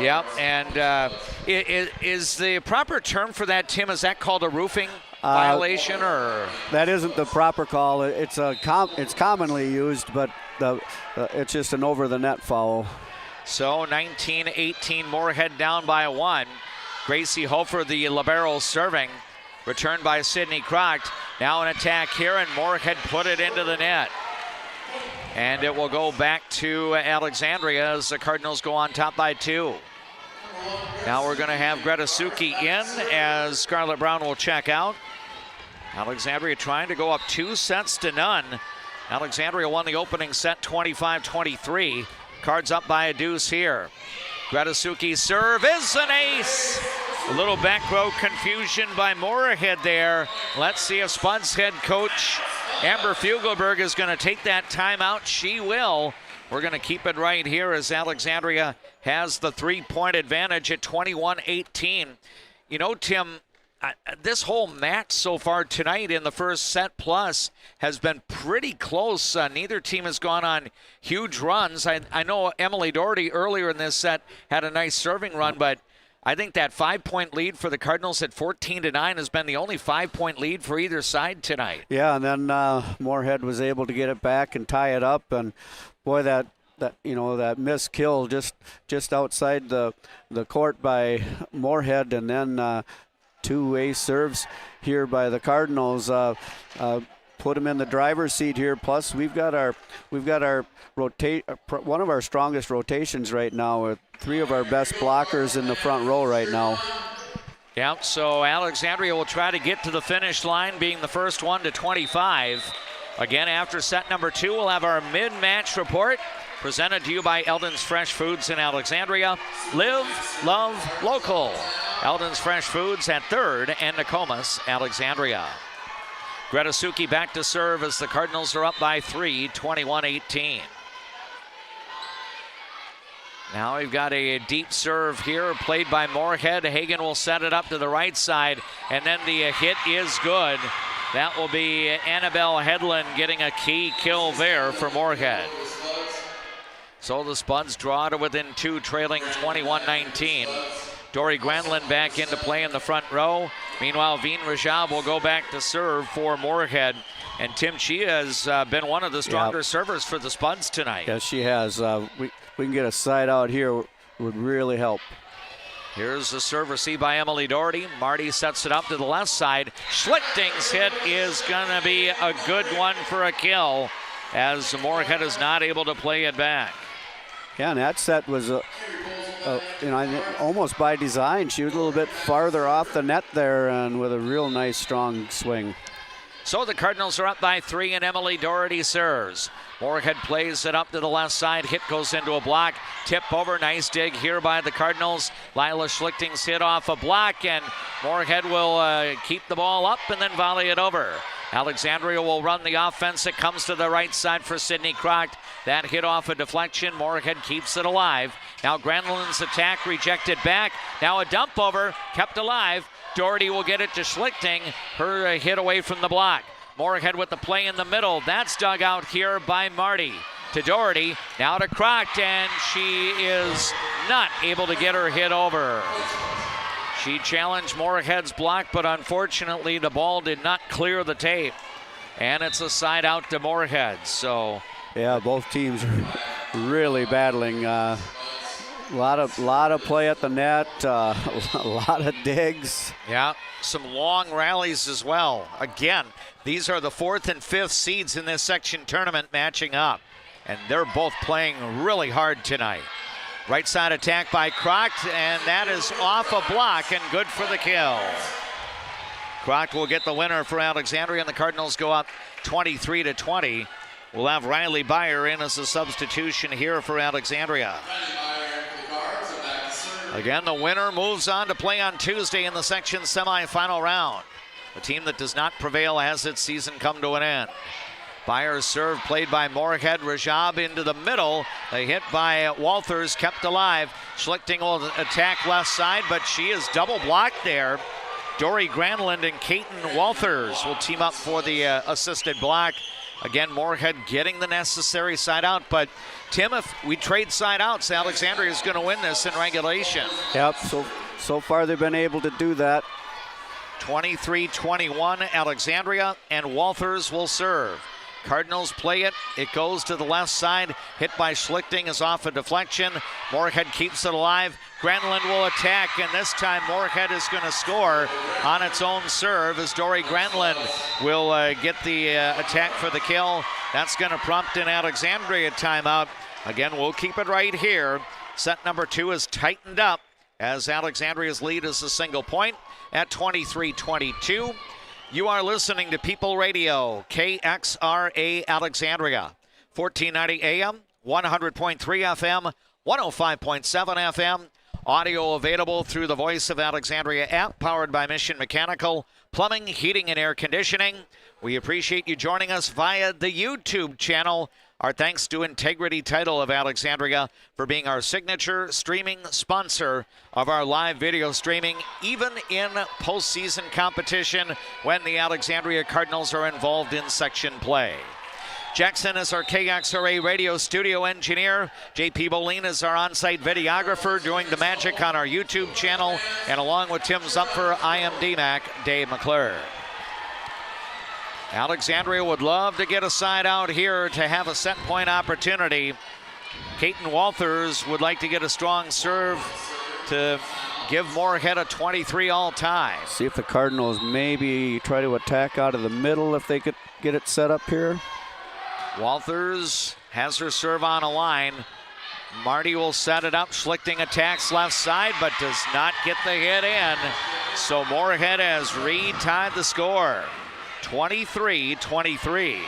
Yep, and is the proper term for that, Tim, is that called a roofing violation? Or that isn't the proper call. It's commonly used, but it's just an over-the-net foul. So 19-18, Moorhead down by 1. Gracie Hofer, the libero, serving. Returned by Sydney Croct. Now an attack here, and Moorhead put it into the net. And it will go back to Alexandria as the Cardinals go on top by 2. Now we're going to have Greta Suki in as Scarlett Brown will check out. Alexandria trying to go up 2-0. Alexandria won the opening set 25-23. Cards up by a deuce here. Greta Suki's serve is an ace. A little back row confusion by Moorhead there. Let's see if Spud's head coach Amber Fugelberg is going to take that timeout. She will. We're going to keep it right here as Alexandria has the 3-point advantage at 21-18. You know, Tim, this whole match so far tonight in the first set plus has been pretty close. Neither team has gone on huge runs. I know Emily Doherty earlier in this set had a nice serving run, but I think that 5-point lead for the Cardinals at 14-9 has been the only 5-point lead for either side tonight. Yeah, and then Moorhead was able to get it back and tie it up, and boy, that missed kill just outside the court by Moorhead, and then 2 ace serves here by the Cardinals put them in the driver's seat here. Plus, we've got our one of our strongest rotations right now with 3 of our best blockers in the front row right now. Yeah, so Alexandria will try to get to the finish line, being the first one to 25. Again, after set number 2, we'll have our mid-match report presented to you by Eldon's Fresh Foods in Alexandria. Live, love, local. Eldon's Fresh Foods at 3rd and Nokomis, Alexandria. Greta Suki back to serve as the Cardinals are up by 3, 21-18. Now we've got a deep serve here played by Moorhead. Hagan will set it up to the right side, and then the hit is good. That will be Annabelle Headland getting a key kill there for Moorhead. So the Spuds draw to within 2, trailing 21-19. Dory Granlund back into play in the front row. Meanwhile, Veen Rajab will go back to serve for Moorhead. And Tim Chia has been one of the stronger servers for the Spuds tonight. Yes, she has. We can get a side out here, would really help. Here's the serve received by Emily Doherty. Marty sets it up to the left side. Schlichting's hit is going to be a good one for a kill, as Moorhead is not able to play it back. Yeah, and that set was almost by design. She was a little bit farther off the net there, and with a real nice strong swing. So the Cardinals are up by 3, and Emily Doherty serves. Moorhead plays it up to the left side. Hit goes into a block. Tip over. Nice dig here by the Cardinals. Lila Schlichting's hit off a block, and Moorhead will keep the ball up and then volley it over. Alexandria will run the offense. It comes to the right side for Sydney Crocht. That hit off a deflection. Moorhead keeps it alive. Now Granlund's attack rejected back. Now a dump over, kept alive. Doherty will get it to Schlichting. Her hit away from the block. Moorhead with the play in the middle. That's dug out here by Marty. To Doherty, now to Crocht, and she is not able to get her hit over. She challenged Moorhead's block, but unfortunately the ball did not clear the tape. And it's a side out to Moorhead. So yeah, both teams are really battling. A lot of play at the net, a lot of digs. Yeah, some long rallies as well. Again, these are the 4th and 5th seeds in this section tournament matching up, and they're both playing really hard tonight. Right side attack by Crocht, and that is off a block and good for the kill. Crocht will get the winner for Alexandria, and the Cardinals go up 23-20. We'll have Riley Byer in as a substitution here for Alexandria. Again, the winner moves on to play on Tuesday in the section semifinal round. The team that does not prevail has its season come to an end. Byer's serve played by Moorhead. Rajab into the middle. The hit by Walters kept alive. Schlichting will attack left side, but she is double blocked there. Dory Granlund and Caton Walters will team up for the assisted block. Again, Moorhead getting the necessary side out, but Tim, if we trade side outs, Alexandria is going to win this in regulation. Yep, so far they've been able to do that. 23-21, Alexandria, and Walters will serve. Cardinals play it. It goes to the left side. Hit by Schlichting is off a deflection. Moorhead keeps it alive. Granlund will attack, and this time Moorhead is going to score on its own serve as Dory Granlund will get the attack for the kill. That's going to prompt an Alexandria timeout. Again, we'll keep it right here. Set number 2 is tightened up as Alexandria's lead is a single point at 23-22. You are listening to People Radio, KXRA Alexandria, 1490 AM, 100.3 FM, 105.7 FM. Audio available through the Voice of Alexandria app, powered by Mission Mechanical, Plumbing, Heating, and Air Conditioning. We appreciate you joining us via the YouTube channel. Our thanks to Integrity Title of Alexandria for being our signature streaming sponsor of our live video streaming, even in postseason competition when the Alexandria Cardinals are involved in section play. Jackson is our KXRA radio studio engineer. JP Boline is our on-site videographer doing the magic on our YouTube channel. And along with Tim Zupfer, I am DMAC, Dave McClure. Alexandria would love to get a side out here to have a set point opportunity. Caton Walters would like to get a strong serve to give Moorhead a 23 all tie. See if the Cardinals maybe try to attack out of the middle if they could get it set up here. Walters has her serve on a line. Marty will set it up. Schlichting attacks left side, but does not get the hit in. So Moorhead has retied the score. 23-23.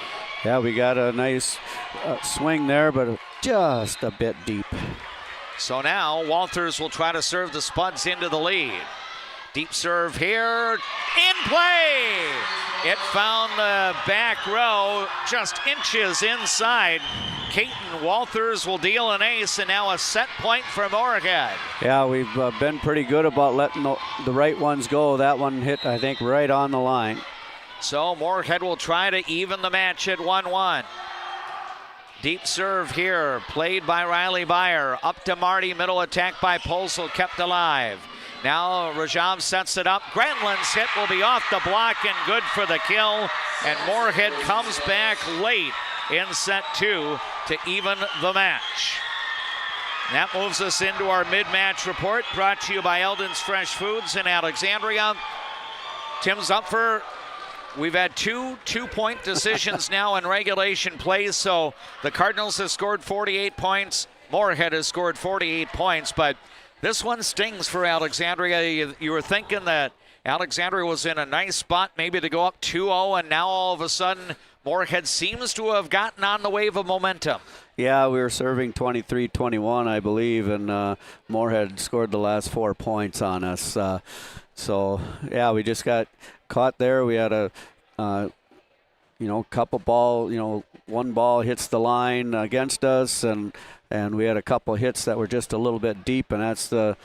Yeah, we got a nice swing there, but just a bit deep. So now Walters will try to serve the Spuds into the lead. Deep serve here, in play! It found the back row just inches inside. Caton Walters will deal an ace, and now a set point for Moorhead. Yeah, we've been pretty good about letting the right ones go. That one hit, I think, right on the line. So Moorhead will try to even the match at 1-1. Deep serve here, played by Riley Byer. Up to Marty, middle attack by Polsel, kept alive. Now Rajab sets it up. Granlund's hit will be off the block and good for the kill. And Moorhead comes back late in set 2 to even the match. That moves us into our mid-match report, brought to you by Eldon's Fresh Foods in Alexandria. Tim Zupfer, we've had two-point decisions now in regulation play, so the Cardinals have scored 48 points. Moorhead has scored 48 points, but this one stings for Alexandria. You were thinking that Alexandria was in a nice spot maybe to go up 2-0, and now all of a sudden Moorhead seems to have gotten on the wave of momentum. Yeah, we were serving 23-21, I believe, and Moorhead scored the last 4 points on us. So, yeah, we just got caught there. We had a, couple ball, one ball hits the line against us, and we had a couple hits that were just a little bit deep, and that's the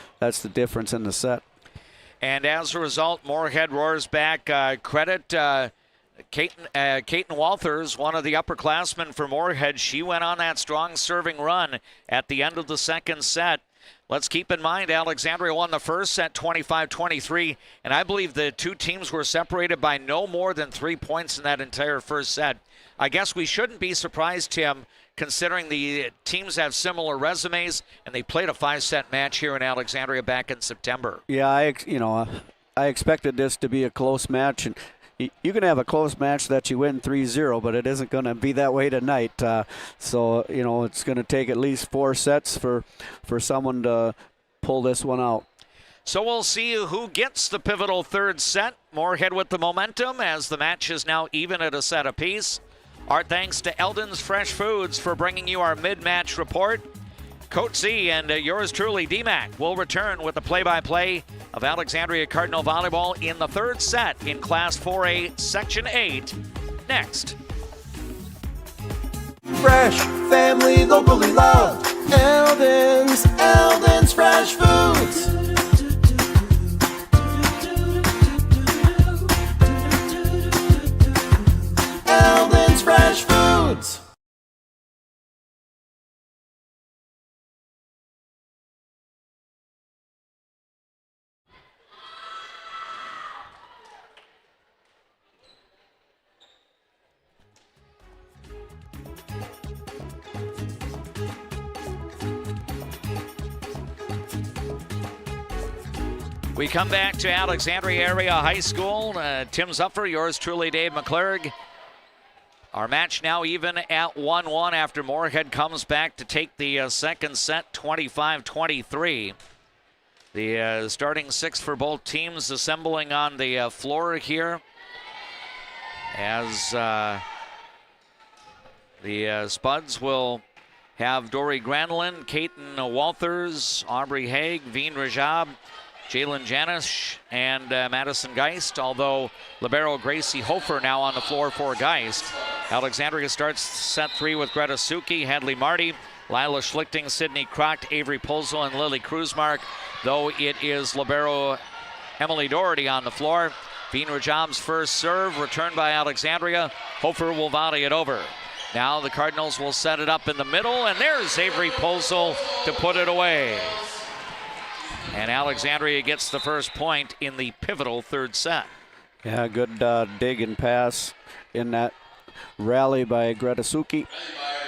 difference in the set. And as a result, Moorhead roars back. Credit Caton Walters, one of the upperclassmen for Moorhead. She went on that strong serving run at the end of the second set. Let's keep in mind Alexandria won the first set 25-23, and I believe the two teams were separated by no more than 3 points in that entire first set. I guess we shouldn't be surprised, Tim, considering the teams have similar resumes, and they played a 5-set match here in Alexandria back in September. Yeah, I expected this to be a close match, and you can have a close match that you win 3-0, but it isn't going to be that way tonight. So it's going to take at least 4 sets for someone to pull this one out. So we'll see who gets the pivotal third set. Moorhead with the momentum as the match is now even at a set apiece. Our thanks to Eldon's Fresh Foods for bringing you our mid-match report. Coach Z and yours truly, D-Mac, will return with the play-by-play of Alexandria Cardinal Volleyball in the third set in Class 4A, Section 8, next. Fresh, family, locally loved. Eldon's Fresh Foods. Eldon's Fresh Foods. We come back to Alexandria Area High School. Tim Zupfer, yours truly, Dave McClurg. Our match now even at 1-1 after Moorhead comes back to take the second set, 25-23. The starting 6 for both teams assembling on the floor here as the Spuds will have Dory Granlund, Caton Walters, Aubrey Haig, Veen Rajab, Jalen Janish, and Madison Geist, although libero Gracie Hofer now on the floor for Geist. Alexandria starts set 3 with Greta Suki, Hadley Marty, Lila Schlichting, Sydney Croct, Avery Polzel, and Lily Kruzmark, though it is libero Emily Doherty on the floor. Veen Rajab's first serve, returned by Alexandria. Hofer will volley it over. Now the Cardinals will set it up in the middle, and there's Avery Polzel to put it away. And Alexandria gets the first point in the pivotal third set. Yeah, good dig and pass in that rally by Greta Suki.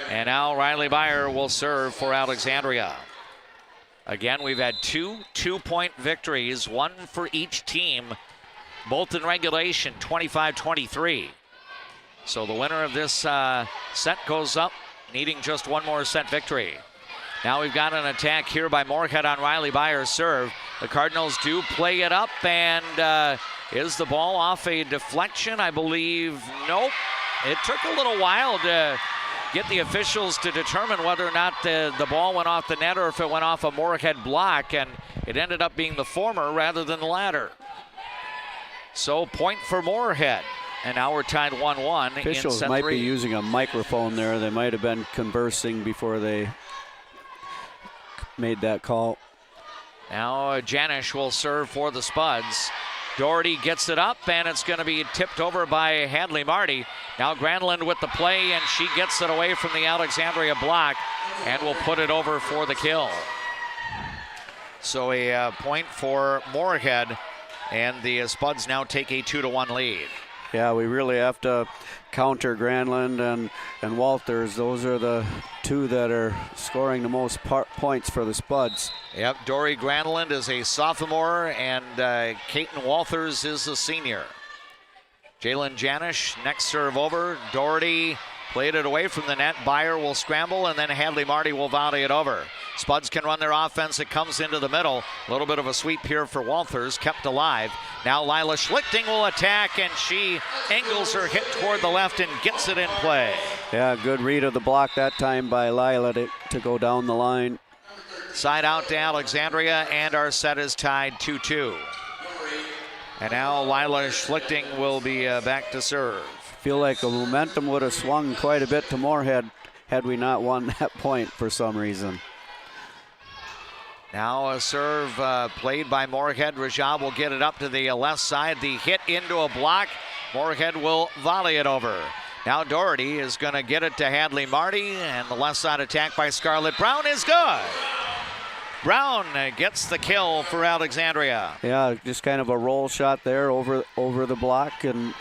And now Riley Byer will serve for Alexandria. Again, we've had 2 two-point victories, one for each team, both in regulation, 25-23. So the winner of this set goes up, needing just one more set victory. Now we've got an attack here by Moorhead on Riley Byer's serve. The Cardinals do play it up, and is the ball off a deflection? I believe nope. It took a little while to get the officials to determine whether or not the ball went off the net or if it went off a Moorhead block, and it ended up being the former rather than the latter. So point for Moorhead. And now we're tied 1-1. Officials in might three. be using a microphone there. They might have been conversing before they made that call. Now Janish will serve for the Spuds. Doherty gets it up, and it's going to be tipped over by Hadley Marty. Now Granlund with the play, and she gets it away from the Alexandria block and will put it over for the kill. So a point for Moorhead, and the Spuds now take a 2-1 lead. Yeah, we really have to counter Granlund and Walters. Those are the two that are scoring the most points for the Spuds. Yep, Dory Granlund is a sophomore, and Caton Walters is a senior. Jalen Janish, next serve over. Doherty played it away from the net. Byer will scramble, and then Hadley Marty will volley it over. Spuds can run their offense. It comes into the middle. A little bit of a sweep here for Walters, kept alive. Now Lila Schlichting will attack, and she angles her hit toward the left and gets it in play. Yeah, good read of the block that time by Lila to go down the line. Side out to Alexandria, and our set is tied 2-2. And now Lila Schlichting will be back to serve. Feel like the momentum would have swung quite a bit to Moorhead had we not won that point for some reason. Now a serve played by Moorhead. Rajab will get it up to the left side. The hit into a block. Moorhead will volley it over. Now Doherty is going to get it to Hadley Marty, and the left side attack by Scarlett Brown is good. Brown gets the kill for Alexandria. Yeah, just kind of a roll shot there over the block and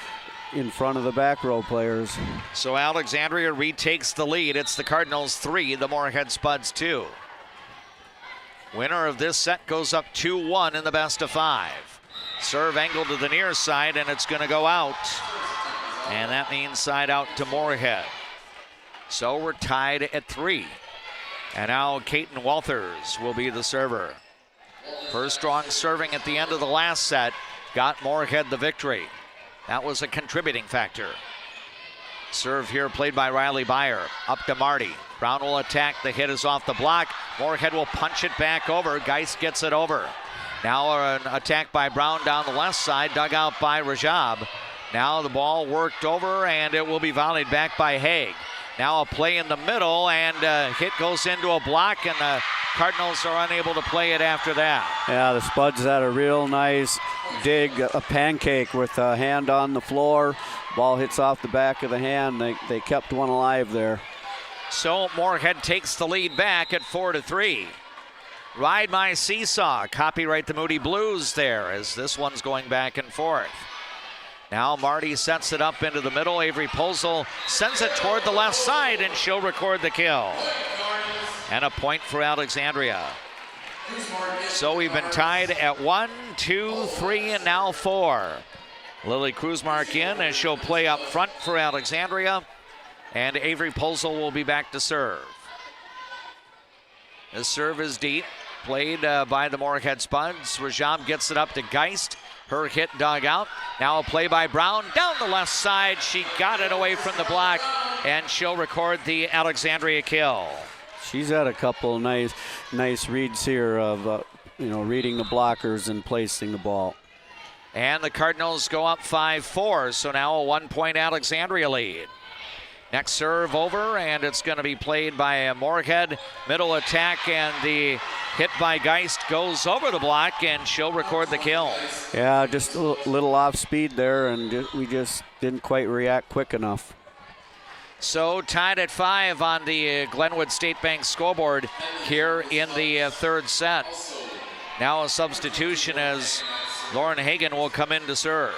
in front of the back row players. So Alexandria retakes the lead. It's the Cardinals 3, the Moorhead Spuds 2. Winner of this set goes up 2-1 in the best of 5. Serve angled to the near side, and it's going to go out. And that means side out to Moorhead. So we're tied at 3. And now Caton Walters will be the server. Her strong serving at the end of the last set got Moorhead the victory. That was a contributing factor. Serve here played by Riley Byer. Up to Marty. Brown will attack. The hit is off the block. Moorhead will punch it back over. Geist gets it over. Now an attack by Brown down the left side, dug out by Rajab. Now the ball worked over, and it will be volleyed back by Haig. Now a play in the middle, and hit goes into a block, and the Cardinals are unable to play it after that. Yeah, the Spuds had a real nice dig, a pancake with a hand on the floor. Ball hits off the back of the hand. They kept one alive there. So Moorhead takes the lead back at 4-3. Ride My Seesaw, copyright the Moody Blues there, as this one's going back and forth. Now Marty sets it up into the middle. Avery Posel sends it toward the left side, and she'll record the kill. And a point for Alexandria. So we've been tied at 1, 2, 3, and now 4. Lily Kruzmark in as she'll play up front for Alexandria, and Avery Posel will be back to serve. This serve is deep, played by the Moorhead Spuds. Rajab gets it up to Geist. Her hit dug out. Now a play by Brown down the left side. She got it away from the block, and she'll record the Alexandria kill. She's had a couple nice reads here of reading the blockers and placing the ball. And the Cardinals go up 5-4, so now a 1-point Alexandria lead. Next serve over, and it's going to be played by Moorhead. Middle attack, and the hit by Geist goes over the block, and she'll record the kill. Yeah, just a little off speed there, and we just didn't quite react quick enough. So tied at 5 on the Glenwood State Bank scoreboard here in the third set. Now a substitution as Lauren Hagan will come in to serve.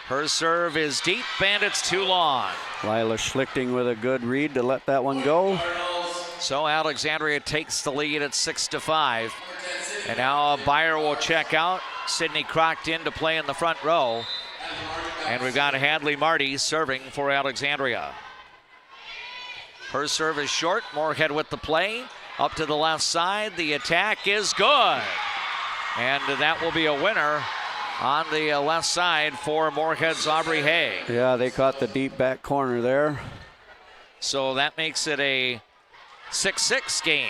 Her serve is deep, and it's too long. Lila Schlichting with a good read to let that one go. So Alexandria takes the lead at 6-5. And now Byer will check out. Sydney Crocked in to play in the front row. And we've got Hadley Marty serving for Alexandria. Her serve is short. Moorhead with the play. Up to the left side. The attack is good. And that will be a winner on the left side for Moorhead's Aubrey Hay. Yeah, they caught the deep back corner there. So that makes it a 6-6 game.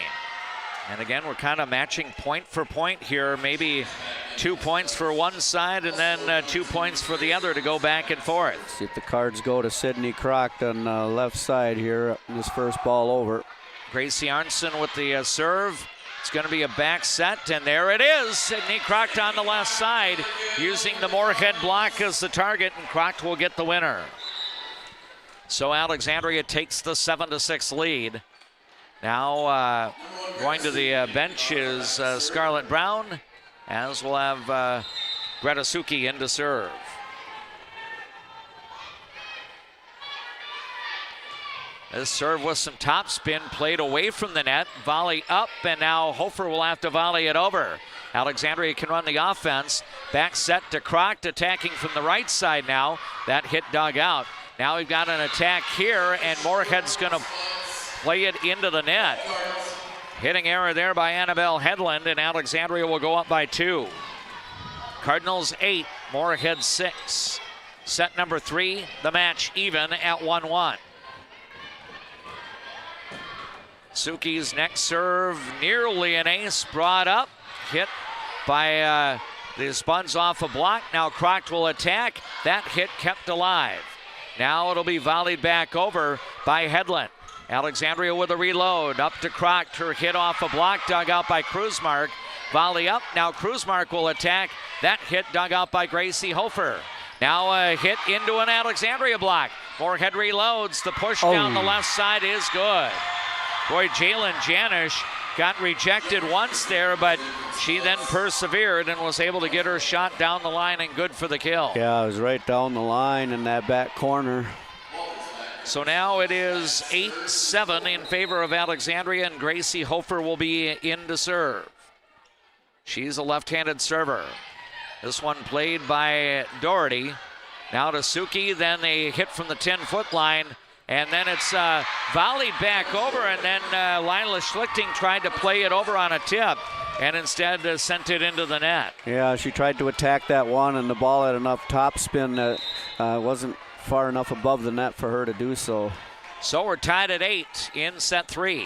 And again, we're kind of matching point for point here. Maybe 2 points for one side and then 2 points for the other to go back and forth. See if the cards go to Sydney Croct on the left side here in this first ball over. Gracie Arnson with the serve. It's going to be a back set, and there it is. Sydney Croct on the left side using the Moorhead block as the target, and Croct will get the winner. So Alexandria takes the 7-6 lead. Now going to the bench is Scarlett Brown, as we'll have Greta Suki in to serve. This serve with some topspin played away from the net. Volley up, and now Hofer will have to volley it over. Alexandria can run the offense. Back set to Croct, attacking from the right side now. That hit dug out. Now we've got an attack here, and Moorhead's going to play it into the net. Hitting error there by Annabelle Headland, and Alexandria will go up by 2. Cardinals 8, Moorhead 6. Set number 3, the match even at 1-1. Suki's next serve, nearly an ace, brought up, hit by the Spuns off a block. Now Croct will attack. That hit kept alive. Now it'll be volleyed back over by Headland. Alexandria with a reload, up to Croct, her hit off a block, dug out by Kruzmark. Volley up, now Kruzmark will attack. That hit dug out by Gracie Hofer. Now a hit into an Alexandria block. Moorhead reloads, the push down the left side is good. Boy, Jalen Janish got rejected once there, but she then persevered and was able to get her shot down the line and good for the kill. Yeah, it was right down the line in that back corner. So now it is 8-7 in favor of Alexandria, and Gracie Hofer will be in to serve. She's a left-handed server. This one played by Doherty. Now to Suki, then they hit from the 10-foot line. And then it's volleyed back over, and then Lila Schlichting tried to play it over on a tip and instead sent it into the net. Yeah, she tried to attack that one, and the ball had enough topspin that wasn't far enough above the net for her to do so. So we're tied at 8 in set 3.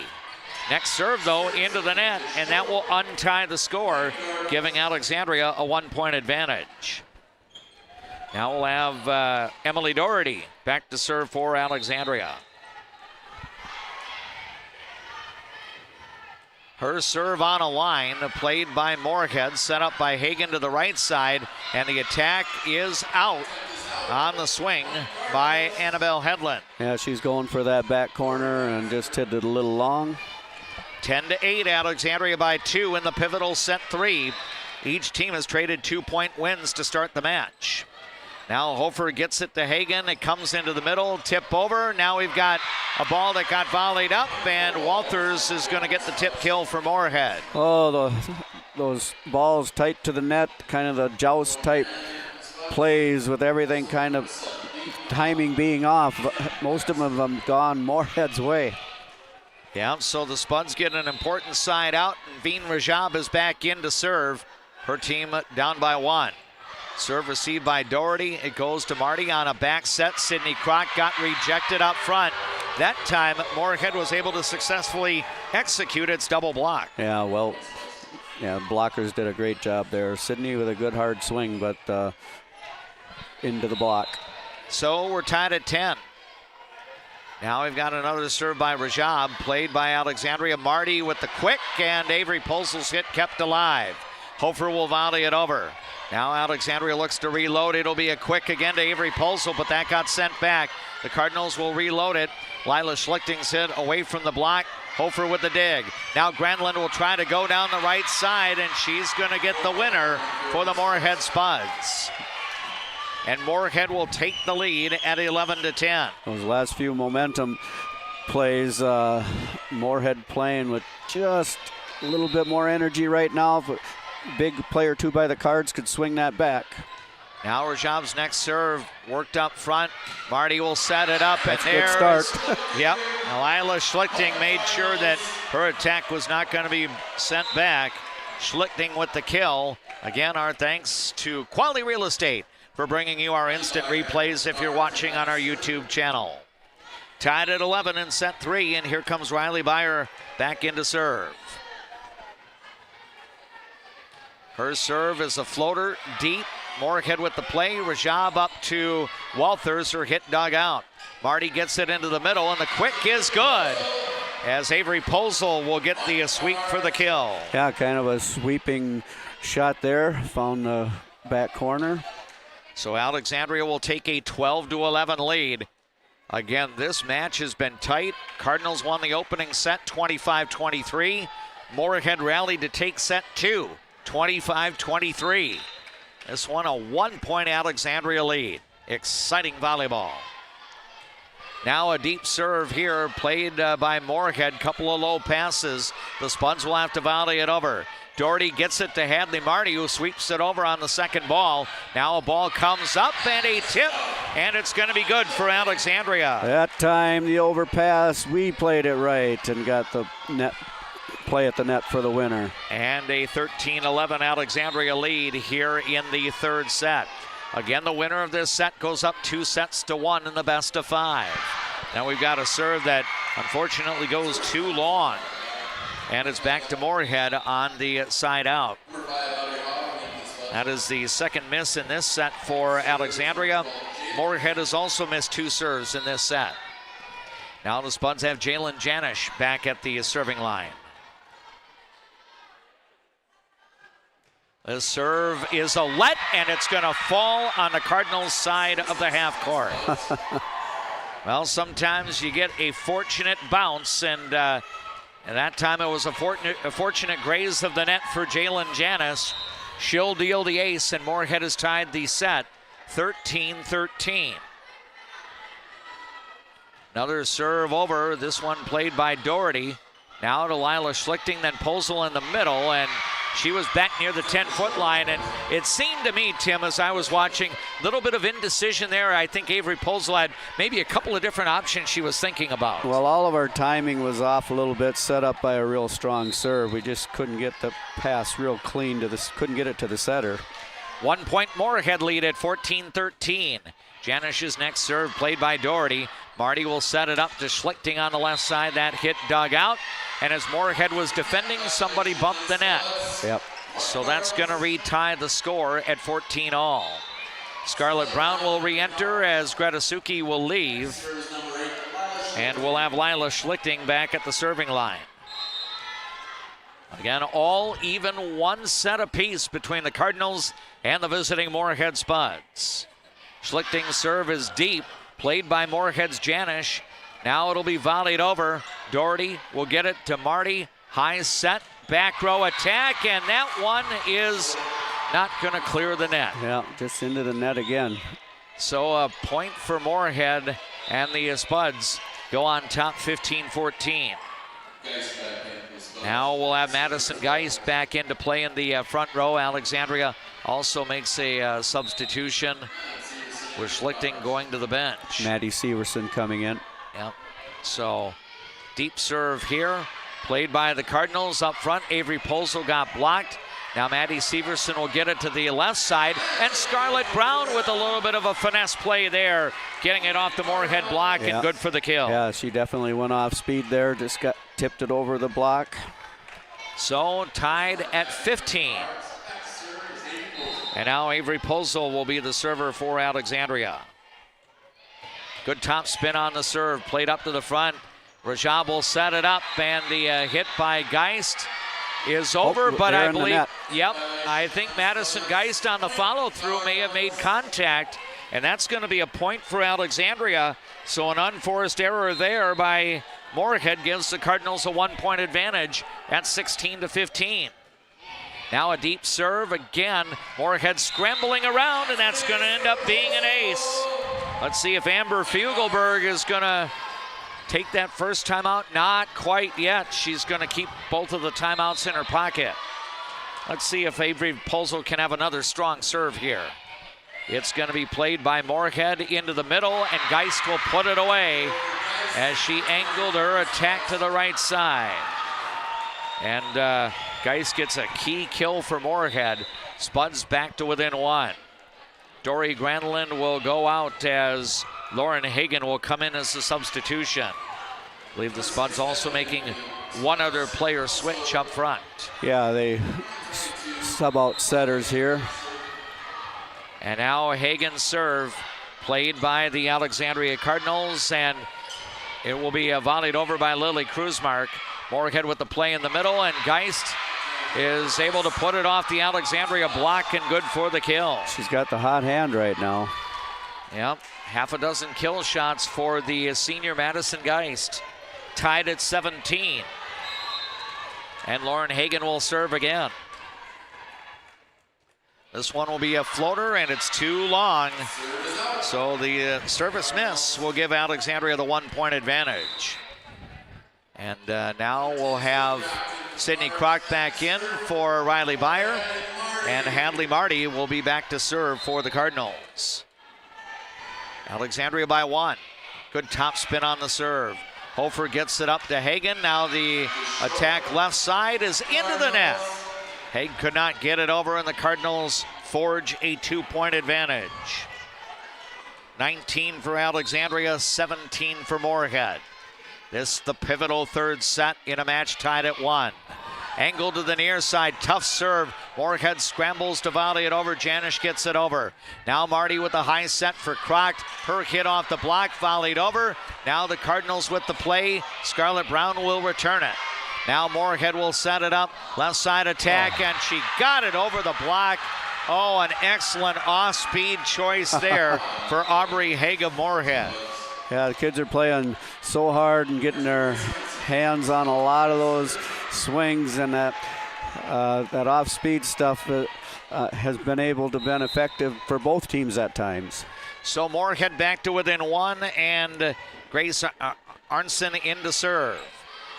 Next serve, though, into the net, and that will untie the score, giving Alexandria a 1-point advantage. Now we'll have Emily Doherty back to serve for Alexandria. Her serve on a line, played by Moorhead, set up by Hagen to the right side, and the attack is out on the swing by Annabelle Headland. Yeah, she's going for that back corner and just hit it a little long. 10-8, Alexandria by 2 in the pivotal set 3. Each team has traded 2-point wins to start the match. Now Hofer gets it to Hagen. It comes into the middle, tip over. Now we've got a ball that got volleyed up, and Walters is going to get the tip kill for Moorhead. Oh, those balls tight to the net, kind of the joust type plays with everything kind of timing being off. Most of them have gone Moorhead's way. Yeah, so the Spuds get an important side out, and Veen Rajab is back in to serve. Her team down by 1. Serve received by Doherty. It goes to Marty on a back set. Sydney Croc got rejected up front. That time, Moorhead was able to successfully execute its double block. Yeah, well, yeah, blockers did a great job there. Sydney with a good hard swing, but into the block. So we're tied at 10. Now we've got another serve by Rajab, played by Alexandria. Marty with the quick, and Avery Pulsel's hit kept alive. Hofer will volley it over. Now Alexandria looks to reload. It'll be a quick again to Avery Pulsel, but that got sent back. The Cardinals will reload it. Lila Schlichting's hit away from the block. Hofer with the dig. Now Grenland will try to go down the right side, and she's going to get the winner for the Moorhead Spuds. And Moorhead will take the lead at 11-10. Those last few momentum plays, Moorhead playing with just a little bit more energy right now. But big player 2 by the Cards could swing that back. Now Rajab's next serve worked up front. Marty will set it up, That's and a good start. Yep. Lila Schlichting made sure that her attack was not going to be sent back. Schlichting with the kill. Again, our thanks to Quality Real Estate for bringing you our instant replays if you're watching on our YouTube channel. Tied at 11 in set 3, and here comes Riley Byer back into serve. Her serve is a floater deep. Moorhead with the play. Rajab up to Walters. Her hit dug out. Marty gets it into the middle, and the quick is good, as Avery Posel will get the sweep for the kill. Yeah, kind of a sweeping shot there. Found the back corner. So Alexandria will take a 12-11 lead. Again, this match has been tight. Cardinals won the opening set 25-23. Moorhead rallied to take set 2, 25-23. This one a 1-point Alexandria lead. Exciting volleyball. Now a deep serve here played by Moorhead. Couple of low passes. The Spuds will have to volley it over. Doherty gets it to Hadley Marty, who sweeps it over on the second ball. Now a ball comes up and a tip, and it's going to be good for Alexandria. That time the overpass, we played it right and got the net play at the net for the winner. And a 13-11 Alexandria lead here in the third set. Again, the winner of this set goes up 2-1 in the best of 5. Now we've got a serve that unfortunately goes too long. And it's back to Moorhead on the side out. That is the second miss in this set for Alexandria. Moorhead has also missed 2 serves in this set. Now the Spuds have Jalen Janish back at the serving line. The serve is a let, and it's going to fall on the Cardinals' side of the half court. Well, sometimes you get a fortunate bounce, and that time it was a fortunate graze of the net for Jalen Janis. She'll deal the ace, and Moorhead has tied the set 13-13. Another serve over, this one played by Doherty. Now to Lila Schlichting, then Posel in the middle, and she was back near the 10-foot line, and it seemed to me, Tim, as I was watching, a little bit of indecision there. I think Avery Posel had maybe a couple of different options she was thinking about. Well, all of our timing was off a little bit, set up by a real strong serve. We just couldn't get the pass real clean to this, couldn't get it to the setter. 1-point Moorhead lead at 14-13. Janish's next serve played by Doherty. Marty will set it up to Schlichting on the left side. That hit dug out. And as Moorhead was defending, somebody bumped the net. Yep. So that's going to retie the score at 14-all. Scarlett Brown will re-enter as Greta Suki will leave. And we'll have Lila Schlichting back at the serving line. Again, all even 1 set apiece between the Cardinals and the visiting Moorhead Spuds. Schlichting's serve is deep, played by Moorhead's Janish. Now it'll be volleyed over. Doherty will get it to Marty. High set, back row attack, and that one is not going to clear the net. Yeah, just into the net again. So a point for Moorhead, and the Spuds go on top 15-14. Now we'll have Madison Geist back into play in the front row. Alexandria also makes a substitution with Schlichting going to the bench. Maddie Severson coming in. Yep. So deep serve here, played by the Cardinals up front. Avery Posel got blocked. Now Maddie Severson will get it to the left side, and Scarlett Brown with a little bit of a finesse play there, getting it off the Moorhead block, and good for the kill. Yeah, she definitely went off speed there, just got tipped it over the block. So tied at 15. And now Avery Posel will be the server for Alexandria. Good top spin on the serve, played up to the front. Rajab will set it up, and the hit by Geist is over, but I believe, I think Madison Geist on the follow-through may have made contact, and that's going to be a point for Alexandria. So an unforced error there by Moorhead gives the Cardinals a 1-point advantage at 16-15. Now a deep serve again. Moorhead scrambling around, and that's going to end up being an ace. Let's see if Amber Fugelberg is going to take that first timeout. Not quite yet. She's going to keep both of the timeouts in her pocket. Let's see if Avery Posel can have another strong serve here. It's going to be played by Moorhead into the middle, and Geist will put it away as she angled her attack to the right side. And Geist gets a key kill for Moorhead. Spuds back to within 1. Dory Granlund will go out as Lauren Hagan will come in as a substitution. I believe the Spuds also making one other player switch up front. Yeah, they sub out setters here. And now Hagan's serve, played by the Alexandria Cardinals, and it will be volleyed over by Lily Kruzmark. Moorhead with the play in the middle, and Geist is able to put it off the Alexandria block, and good for the kill. She's got the hot hand right now. Yep, half a dozen kill shots for the senior Madison Geist. Tied at 17. And Lauren Hagan will serve again. This one will be a floater, and it's too long. So the service miss will give Alexandria the 1-point advantage. And now we'll have Sydney Kroc back in for Riley Byer, and Hadley Marty will be back to serve for the Cardinals. Alexandria by 1. Good top spin on the serve. Hofer gets it up to Hagan. Now the attack left side is into the net. Hagan could not get it over, and the Cardinals forge a 2-point advantage. 19 for Alexandria, 17 for Moorhead. This the pivotal third set in a match tied at 1. Angle to the near side, tough serve. Moorhead scrambles to volley it over. Janish gets it over. Now Marty with the high set for Kroc. Her hit off the block, volleyed over. Now the Cardinals with the play. Scarlett Brown will return it. Now Moorhead will set it up. Left side attack, and she got it over the block. Oh, an excellent off-speed choice there for Aubrey Haig of Moorhead. Yeah, the kids are playing so hard and getting their hands on a lot of those swings, and that off-speed stuff has been able to be effective for both teams at times. So Moorhead back to within 1, and Grace Arnson in to serve.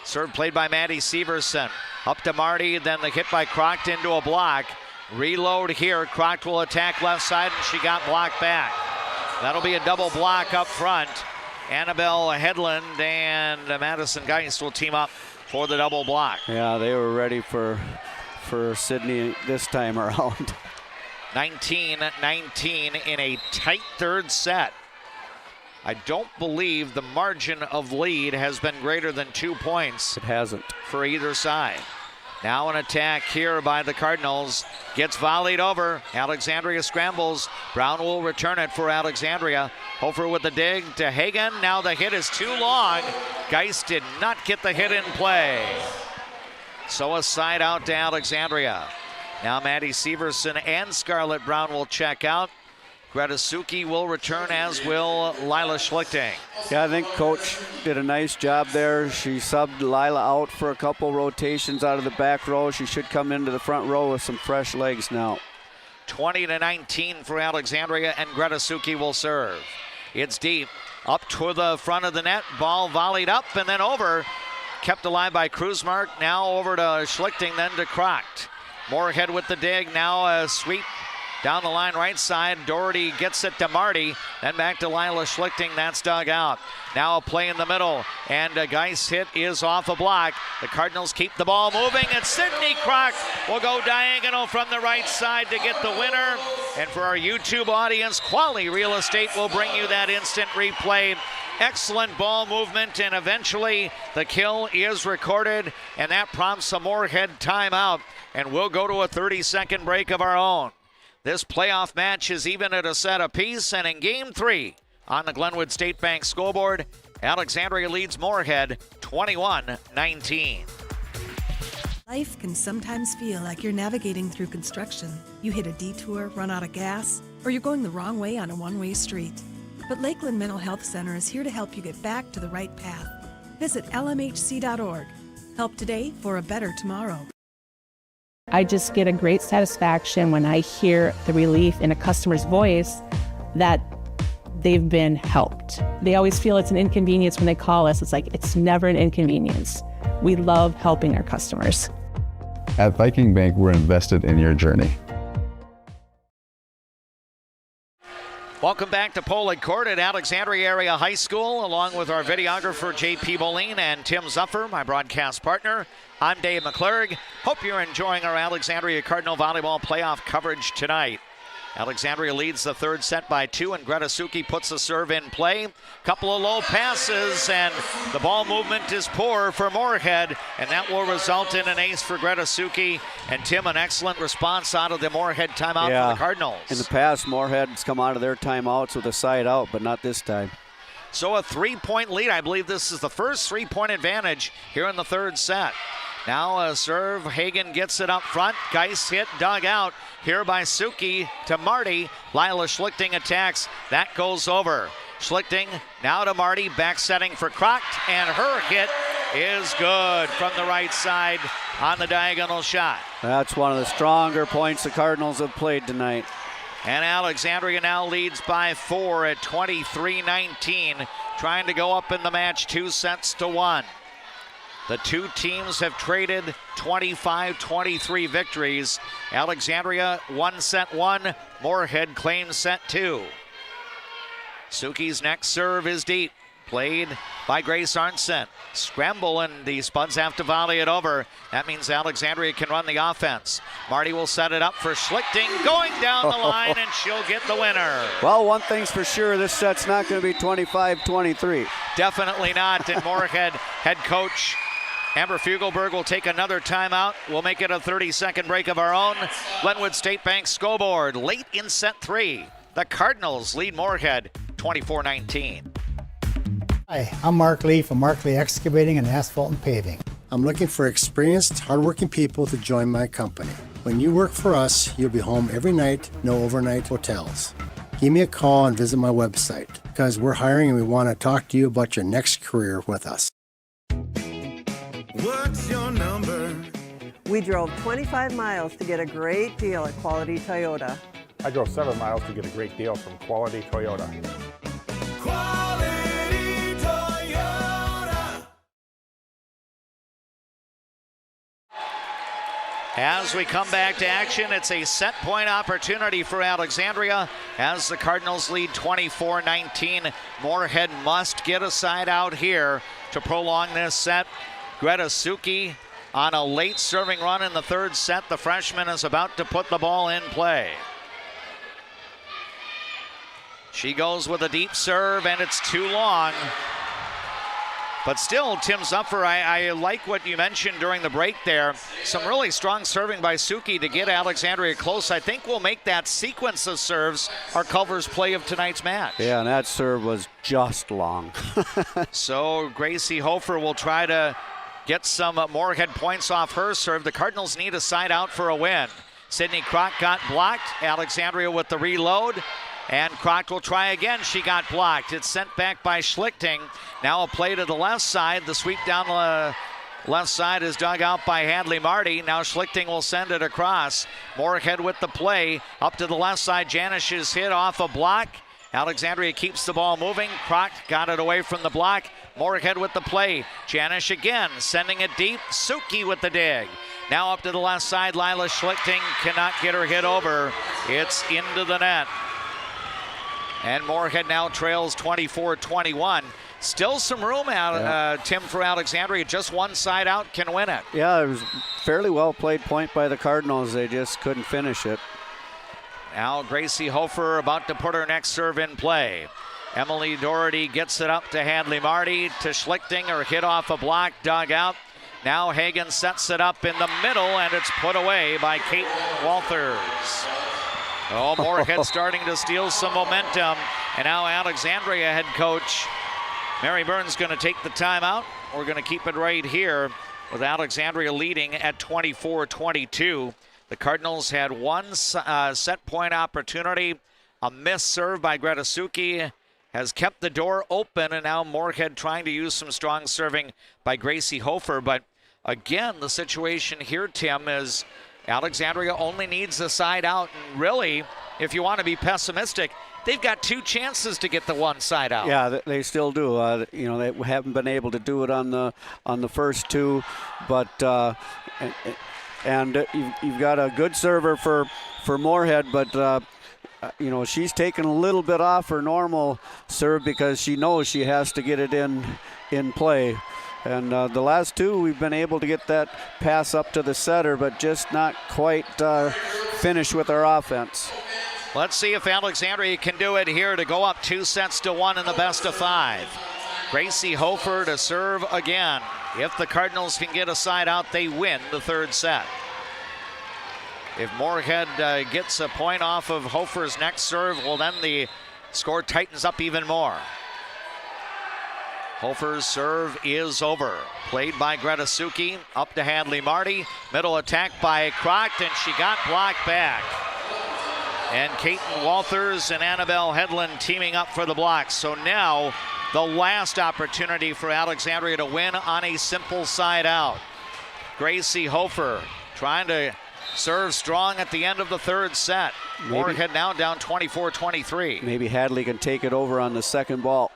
Serve played by Maddie Severson. Up to Marty, then the hit by Kroc into a block. Reload here. Kroc will attack left side, and she got blocked back. That'll be a double block up front. Annabelle Headland and Madison Geist will team up for the double block. Yeah, they were ready for Sydney this time around. 19-19 in a tight third set. I don't believe the margin of lead has been greater than 2 points. It hasn't. For either side. Now an attack here by the Cardinals. Gets volleyed over. Alexandria scrambles. Brown will return it for Alexandria. Hofer with the dig to Hagan. Now the hit is too long. Geist did not get the hit in play. So a side out to Alexandria. Now Maddie Severson and Scarlett Brown will check out. Greta Suki will return, as will Lila Schlichting. Yeah, I think Coach did a nice job there. She subbed Lila out for a couple rotations out of the back row. She should come into the front row with some fresh legs now. 20-19 for Alexandria, and Greta Suki will serve. It's deep, up to the front of the net. Ball volleyed up and then over. Kept alive by Kruzmark. Now over to Schlichting, then to Kroc. Moorhead with the dig. Now a sweep down the line right side. Doherty gets it to Marty. Then back to Lila Schlichting. That's dug out. Now a play in the middle. And a Geist hit is off a block. The Cardinals keep the ball moving. And Sydney Kroc will go diagonal from the right side to get the winner. And for our YouTube audience, Quali Real Estate will bring you that instant replay. Excellent ball movement, and eventually the kill is recorded. And that prompts a Moorhead timeout. And we'll go to a 30-second break of our own. This playoff match is even at a set apiece, and in Game 3 on the Glenwood State Bank scoreboard, Alexandria leads Moorhead 21-19. Life can sometimes feel like you're navigating through construction. You hit a detour, run out of gas, or you're going the wrong way on a one-way street. But Lakeland Mental Health Center is here to help you get back to the right path. Visit lmhc.org. Help today for a better tomorrow. I just get a great satisfaction when I hear the relief in a customer's voice that they've been helped. They always feel it's an inconvenience when they call us. It's like, it's never an inconvenience. We love helping our customers. At Viking Bank, we're invested in your journey. Welcome back to Poland Court at Alexandria Area High School, along with our videographer J.P. Boline and Tim Zuffer, my broadcast partner. I'm Dave McClurg. Hope you're enjoying our Alexandria Cardinal volleyball playoff coverage tonight. Alexandria leads the third set by 2, and Greta Suki puts the serve in play. Couple of low passes, and the ball movement is poor for Moorhead, and that will result in an ace for Greta Suki. And Tim, an excellent response out of the Moorhead timeout for the Cardinals. In the past, Moorhead's come out of their timeouts with a side out, but not this time. So a 3-point lead. I believe this is the first 3-point advantage here in the third set. Now a serve. Hagen gets it up front. Geis hit, dug out here by Suki to Marty. Lila Schlichting attacks. That goes over. Schlichting now to Marty. Back setting for Krocht, and her hit is good from the right side on the diagonal shot. That's one of the stronger points the Cardinals have played tonight. And Alexandria now leads by 4 at 23-19, trying to go up in the match 2-1. The two teams have traded 25-23 victories. Alexandria won set 1, Moorhead claims set 2. Suki's next serve is deep, played by Grace Arntzen. Scramble, and the Spuds have to volley it over. That means Alexandria can run the offense. Marty will set it up for Schlichting, going down the line, and she'll get the winner. Well, one thing's for sure, this set's not going to be 25-23. Definitely not, and Moorhead head coach Amber Fugelberg will take another timeout. We'll make it a 30-second break of our own. Glenwood State Bank scoreboard late in set 3. The Cardinals lead Moorhead 24-19. Hi, I'm Mark Lee from Mark Lee Excavating and Asphalt and Paving. I'm looking for experienced, hardworking people to join my company. When you work for us, you'll be home every night, no overnight hotels. Give me a call and visit my website, because we're hiring and we want to talk to you about your next career with us. What's your number? We drove 25 miles to get a great deal at Quality Toyota. I drove 7 miles to get a great deal from Quality Toyota. Quality Toyota. As we come back to action, it's a set point opportunity for Alexandria as the Cardinals lead 24-19. Moorhead must get a side out here to prolong this set. Greta Suki on a late serving run in the third set. The freshman is about to put the ball in play. She goes with a deep serve, and it's too long. But still, Tim Zuffer, I like what you mentioned during the break there. Some really strong serving by Suki to get Alexandria close. I think we'll make that sequence of serves our Culver's play of tonight's match. Yeah, and that serve was just long. So Gracie Hofer will try to get some Moorhead points off her serve. The Cardinals need a side out for a win. Sydney Krocht got blocked. Alexandria with the reload. And Krocht will try again. She got blocked. It's sent back by Schlichting. Now a play to the left side. The sweep down the left side is dug out by Hadley Marty. Now Schlichting will send it across. Moorhead with the play. Up to the left side. Janish is hit off a block. Alexandria keeps the ball moving. Krocht got it away from the block. Moorhead with the play. Janish again, sending it deep. Suki with the dig. Now up to the left side. Lila Schlichting cannot get her hit over. It's into the net. And Moorhead now trails 24-21. Still some room out, Tim, for Alexandria. Just one side out can win it. Yeah, it was fairly well played point by the Cardinals. They just couldn't finish it. Now Gracie Hofer about to put her next serve in play. Emily Doherty gets it up to Hadley Marty, to Schlichting, or hit off a block, dug out. Now Hagen sets it up in the middle, and it's put away by Kate Walters. Oh, Moorhead starting to steal some momentum. And now Alexandria head coach Mary Burns going to take the timeout. We're going to keep it right here with Alexandria leading at 24-22. The Cardinals had one set point opportunity. A missed serve by Greta Suki has kept the door open, and now Moorhead trying to use some strong serving by Gracie Hofer. But again, the situation here, Tim, is Alexandria only needs a side out. And really, if you want to be pessimistic, they've got two chances to get the one side out. Yeah, they still do. You know, they haven't been able to do it on the first two, but and you've got a good server for Moorhead, but she's taken a little bit off her normal serve because she knows she has to get it in play. And the last two, we've been able to get that pass up to the setter, but just not quite finish with our offense. Let's see if Alexandria can do it here to go up 2-1 in the best of 5. Gracie Hofer to serve again. If the Cardinals can get a side out, they win the third set. If Moorhead gets a point off of Hofer's next serve, well, then the score tightens up even more. Hofer's serve is over. Played by Gretasuki, up to Hadley Marty. Middle attack by Croct, and she got blocked back. And Caton Walters and Annabelle Hedlund teaming up for the block. So now the last opportunity for Alexandria to win on a simple side out. Gracie Hofer trying to serve strong at the end of the third set. Moorhead now down 24-23. Maybe Hadley can take it over on the second ball.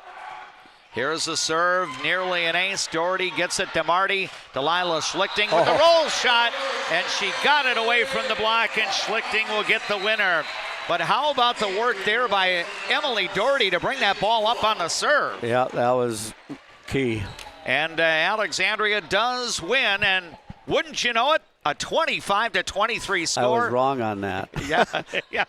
Here's the serve, nearly an ace. Doherty gets it to Marty. Delilah Schlichting with a roll shot, and she got it away from the block, and Schlichting will get the winner. But how about the work there by Emily Doherty to bring that ball up on the serve? Yeah, that was key. And Alexandria does win, and wouldn't you know it, a 25-23 score. I was wrong on that. Yeah,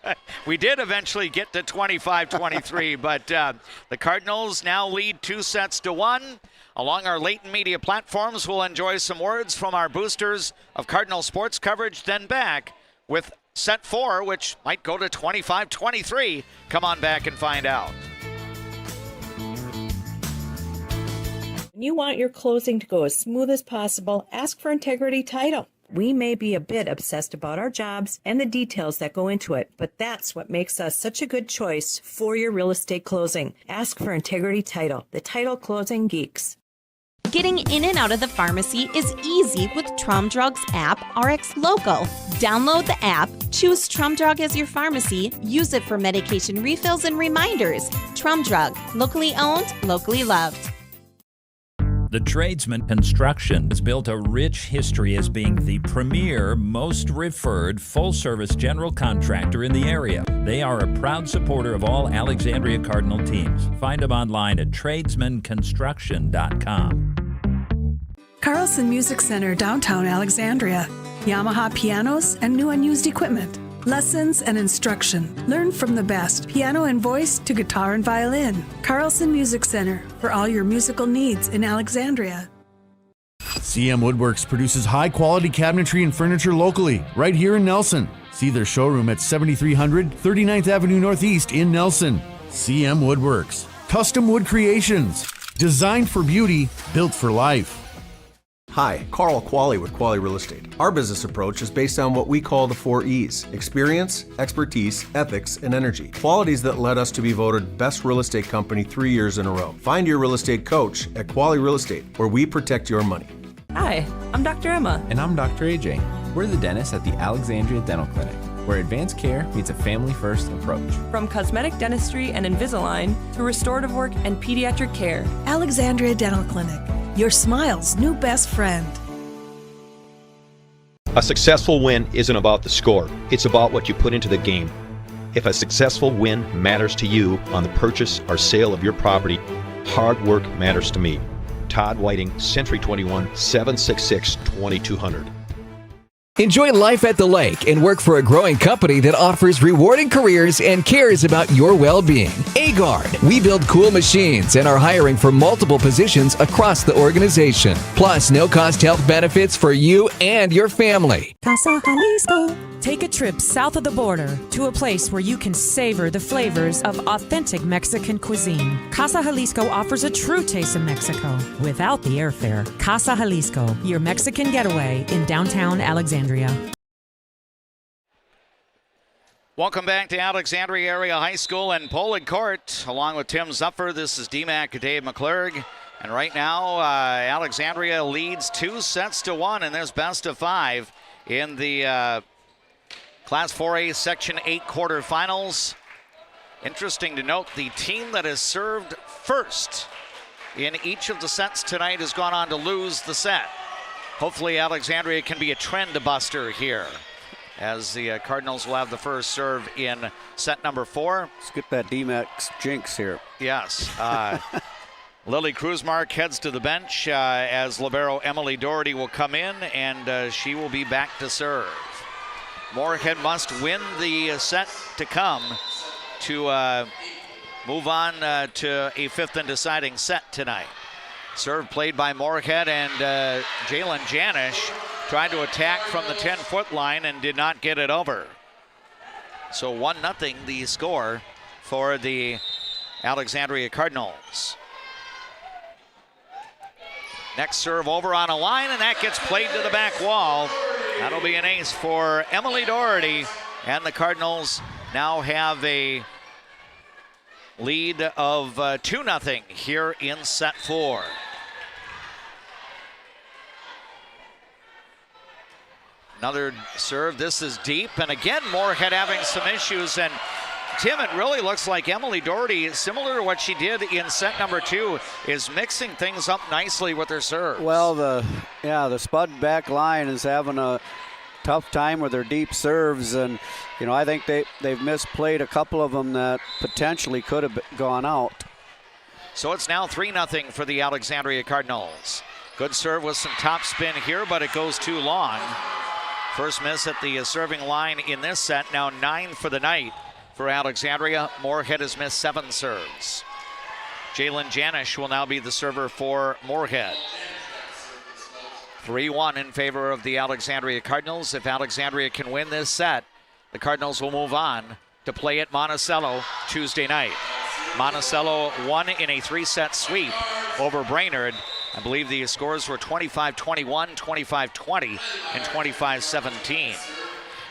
we did eventually get to 25-23, but the Cardinals now lead 2-1. Along our Leighton Media platforms, we'll enjoy some words from our boosters of Cardinal sports coverage, then back with set 4, which might go to 25-23. Come on back and find out. When you want your closing to go as smooth as possible, ask for Integrity Title. We may be a bit obsessed about our jobs and the details that go into it, but that's what makes us such a good choice for your real estate closing. Ask for Integrity Title, the title closing geeks. Getting in and out of the pharmacy is easy with Trum Drug's app, RX Local. Download the app, choose Trum Drug as your pharmacy, use it for medication refills and reminders. Trum Drug, locally owned, locally loved. The Tradesman Construction has built a rich history as being the premier, most referred, full-service general contractor in the area. They are a proud supporter of all Alexandria Cardinal teams. Find them online at tradesmanconstruction.com. Carlson Music Center, downtown Alexandria. Yamaha pianos and new unused equipment. Lessons and instruction. Learn from the best, piano and voice to guitar and violin. Carlson Music Center, for all your musical needs in Alexandria. CM Woodworks produces high-quality cabinetry and furniture locally, right here in Nelson. See their showroom at 7300 39th Avenue Northeast in Nelson. CM Woodworks. Custom wood creations. Designed for beauty, built for life. Hi, Carl Qualley with Qualley Real Estate. Our business approach is based on what we call the 4 E's: experience, expertise, ethics, and energy. Qualities that led us to be voted best real estate company 3 years in a row. Find your real estate coach at Qualley Real Estate, where we protect your money. Hi, I'm Dr. Emma. And I'm Dr. AJ. We're the dentists at the Alexandria Dental Clinic, where advanced care meets a family-first approach. From cosmetic dentistry and Invisalign to restorative work and pediatric care. Alexandria Dental Clinic, your smile's new best friend. A successful win isn't about the score. It's about what you put into the game. If a successful win matters to you on the purchase or sale of your property, hard work matters to me. Todd Whiting, Century 21, 766-2200. Enjoy life at the lake and work for a growing company that offers rewarding careers and cares about your well-being. Agard. We build cool machines and are hiring for multiple positions across the organization. Plus, no-cost health benefits for you and your family. Casa Jalisco. Take a trip south of the border to a place where you can savor the flavors of authentic Mexican cuisine. Casa Jalisco offers a true taste of Mexico without the airfare. Casa Jalisco, your Mexican getaway in downtown Alexandria. Welcome back to Alexandria Area High School and Poland Court. Along with Tim Zuffer, this is DMAC Dave McClurg. And right now, Alexandria leads 2-1 in this best of 5 in the Class 4A Section 8 quarterfinals. Interesting to note, the team that has served first in each of the sets tonight has gone on to lose the set. Hopefully Alexandria can be a trend buster here. as the Cardinals will have the first serve in set number 4. Let's get that D-Max jinx here. Yes. Lily Kruzmark heads to the bench as libero Emily Doherty will come in, and she will be back to serve. Moorhead must win the set to come to move on to a 5th and deciding set tonight. Serve played by Moorhead, and Jalen Janish tried to attack from the 10-foot line and did not get it over. So 1-0 the score for the Alexandria Cardinals. Next serve over on a line, and that gets played to the back wall. That'll be an ace for Emily Doherty, and the Cardinals now have a lead of 2-0 here in set 4. Another serve. This is deep, and again Moorhead having some issues. And Tim, it really looks like Emily Doherty, similar to what she did in set number 2, is mixing things up nicely with her serve. Well, the Spud back line is having a tough time with their deep serves, and I think they've misplayed a couple of them that potentially could have gone out. So it's now 3-0 for the Alexandria Cardinals. Good serve with some top spin here, but it goes too long. First miss at the serving line in this set, now 9 for the night for Alexandria. Moorhead has missed 7 serves. Jalen Janish will now be the server for Moorhead. 3-1 in favor of the Alexandria Cardinals. If Alexandria can win this set, the Cardinals will move on to play at Monticello Tuesday night. Monticello won in a 3-set sweep over Brainerd. I believe the scores were 25-21, 25-20, and 25-17.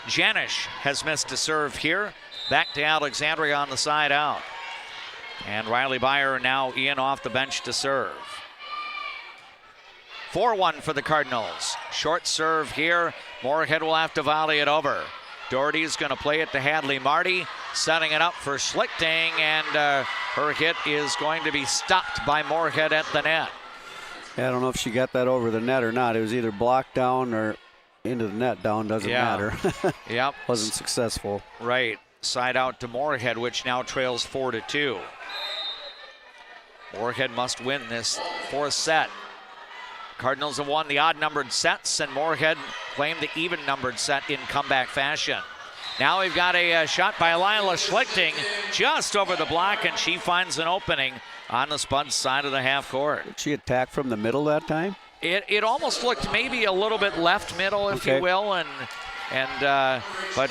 Janish has missed a serve here. Back to Alexandria on the side out. And Riley Byer now in off the bench to serve. 4-1 for the Cardinals. Short serve here. Moorhead will have to volley it over. Doherty's going to play it to Hadley Marty, setting it up for Schlichting, and her hit is going to be stopped by Moorhead at the net. Yeah, I don't know if she got that over the net or not. It was either blocked down or into the net down, doesn't matter. Yep. Wasn't successful. Right. Side out to Moorhead, which now trails 4-2. Moorhead must win this 4th set. Cardinals have won the odd-numbered sets, and Moorhead claimed the even-numbered set in comeback fashion. Now we've got a shot by Lila Schlichting just over the block, and she finds an opening on the Spud side of the half court. Did she attack from the middle that time? It almost looked maybe a little bit left middle, if you will, but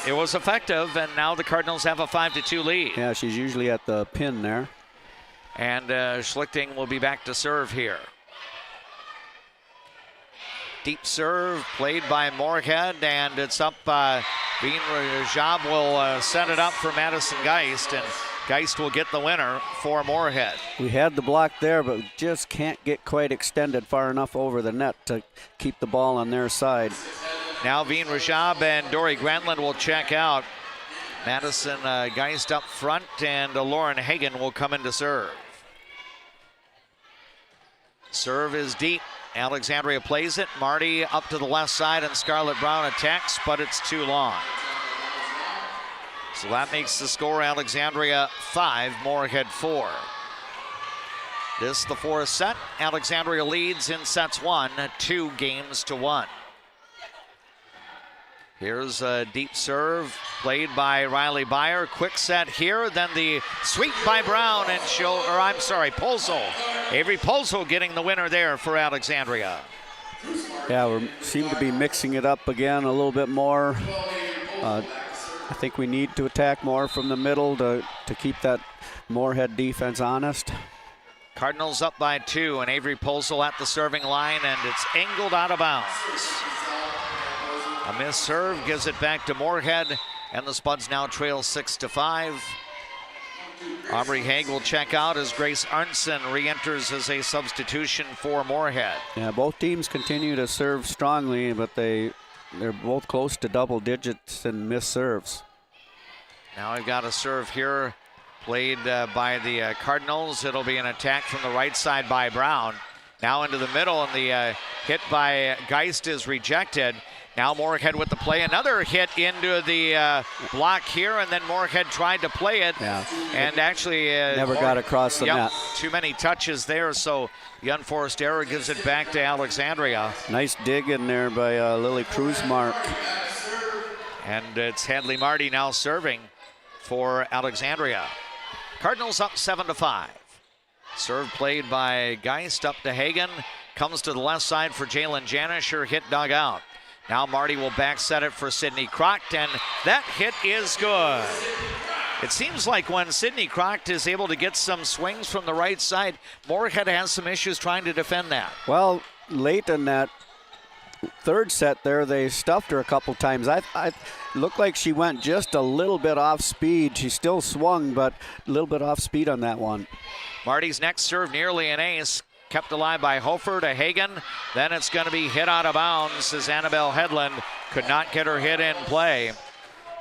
it was effective, and now the Cardinals have a 5-2 lead. Yeah, she's usually at the pin there. And Schlichting will be back to serve here. Deep serve played by Moorhead, and it's up. Bean Rajab will set it up for Madison Geist, and Geist will get the winner for Moorhead. We had the block there, but just can't get quite extended far enough over the net to keep the ball on their side. Now Bean Rajab and Dory Grantland will check out. Madison Geist up front, and Lauren Hagan will come in to serve. Serve is deep. Alexandria plays it. Marty up to the left side, and Scarlett Brown attacks, but it's too long. So that makes the score Alexandria 5, Moorhead 4. This the 4th set. Alexandria leads in sets 1, 2-1. Here's a deep serve played by Riley Byer. Quick set here, then the sweep by Brown and Polzel. Avery Polzel getting the winner there for Alexandria. Yeah, we seem to be mixing it up again a little bit more. I think we need to attack more from the middle to keep that Moorhead defense honest. Cardinals up by 2, and Avery Polzel at the serving line, and it's angled out of bounds. A missed serve gives it back to Moorhead, and the Spuds now trail 6-5. Aubrey Haig will check out as Grace Arnson re-enters as a substitution for Moorhead. Yeah, both teams continue to serve strongly, but they're both close to double digits in missed serves. Now we've got a serve here played by the Cardinals. It'll be an attack from the right side by Brown. Now into the middle, and the hit by Geist is rejected. Now Moorhead with the play. Another hit into the block here, and then Moorhead tried to play it. Yeah. And actually never got across the net. Too many touches there, so the unforced error gives it back to Alexandria. Nice dig in there by Lily Kruzmark. And it's Hadley Marty now serving for Alexandria. Cardinals up 7-5. Serve played by Geist up to Hagen. Comes to the left side for Jalen Janish. Her hit dug out. Now Marty will back set it for Sydney Crocht, and that hit is good. It seems like when Sydney Crocht is able to get some swings from the right side, Moorhead has some issues trying to defend that. Well, late in that third set there, they stuffed her a couple times. I looked like she went just a little bit off speed. She still swung, but a little bit off speed on that one. Marty's next serve nearly an ace. Kept alive by Hofer to Hagen. Then it's going to be hit out of bounds as Annabelle Hedlund could not get her hit in play.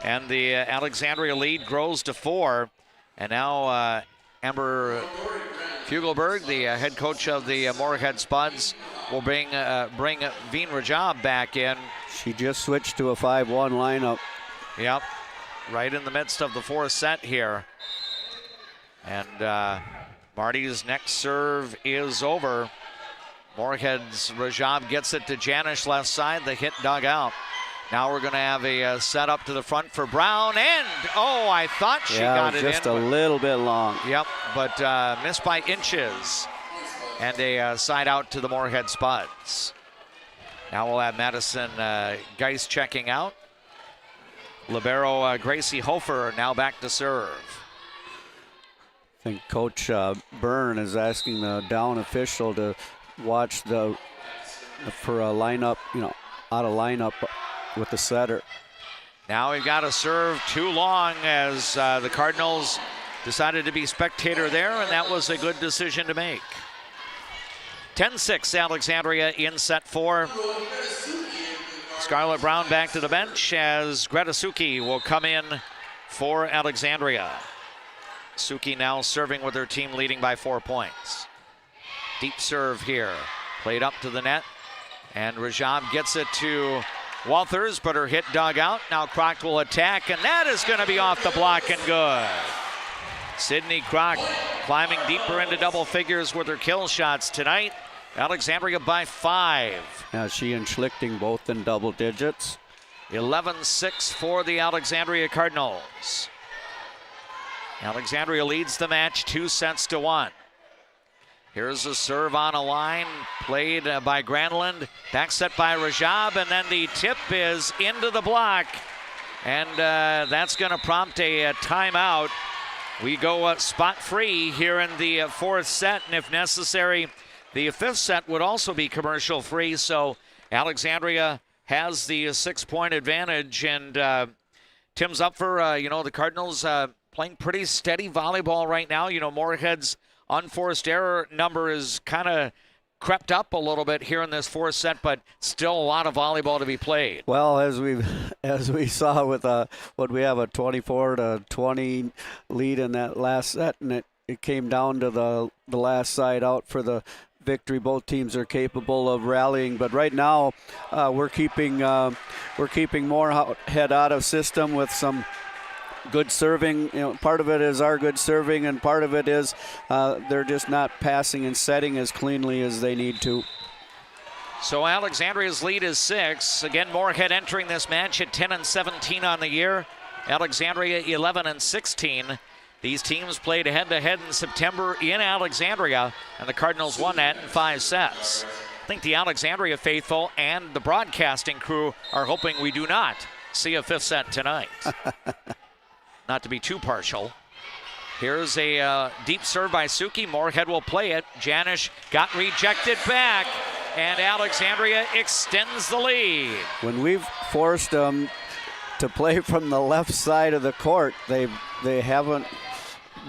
And the Alexandria lead grows to 4. And now Amber Fugelberg, the head coach of the Moorhead Spuds, will bring Veen Rajab back in. She just switched to a 5-1 lineup. Yep, right in the midst of the fourth set here. And Marty's next serve is over. Moorhead's Rajab gets it to Janish left side. The hit dug out. Now we're going to have a set up to the front for Brown. And, oh, I thought she got it in. Just a little bit long. Yep, but missed by inches. And a side out to the Moorhead Spuds. Now we'll have Madison Geist checking out. Libero Gracie Hofer now back to serve. I think Coach Byrne is asking the down official to watch for a lineup, out of lineup with the setter. Now we've got a serve too long as the Cardinals decided to be spectator there, and that was a good decision to make. 10-6 Alexandria in set 4. Scarlett Brown back to the bench as Greta Suki will come in for Alexandria. Suki now serving with her team leading by 4 points. Deep serve here. Played up to the net. And Rajab gets it to Walters, but her hit dug out. Now Crocht will attack, and that is going to be off the block and good. Sydney Crocht climbing deeper into double figures with her kill shots tonight. Alexandria by 5. Now she and Schlichting both in double digits. 11-6 for the Alexandria Cardinals. Alexandria leads the match 2-1. Here's a serve on a line played by Granlund. Back set by Rajab, and then the tip is into the block. And that's going to prompt a timeout. We go spot free here in the fourth set, and if necessary, the fifth set would also be commercial free. So Alexandria has the 6-point advantage, and Tim's up for, the Cardinals playing pretty steady volleyball right now. Moorhead's unforced error number is kind of crept up a little bit here in this fourth set, but still a lot of volleyball to be played. Well, as we saw with what we have a 24-20 lead in that last set, and it came down to the last side out for the victory. Both teams are capable of rallying, but right now we're keeping Moorhead out of system with some good serving. Part of it is our good serving, and part of it is they're just not passing and setting as cleanly as they need to. So Alexandria's lead is 6. Again, Moorhead entering this match at 10-17 on the year. Alexandria 11-16. These teams played head-to-head in September in Alexandria, and the Cardinals won that in 5 sets. I think the Alexandria faithful and the broadcasting crew are hoping we do not see a 5th set tonight. Not to be too partial. Here's a deep serve by Suki. Moorhead will play it. Janish got rejected back, and Alexandria extends the lead. When we've forced them to play from the left side of the court, they haven't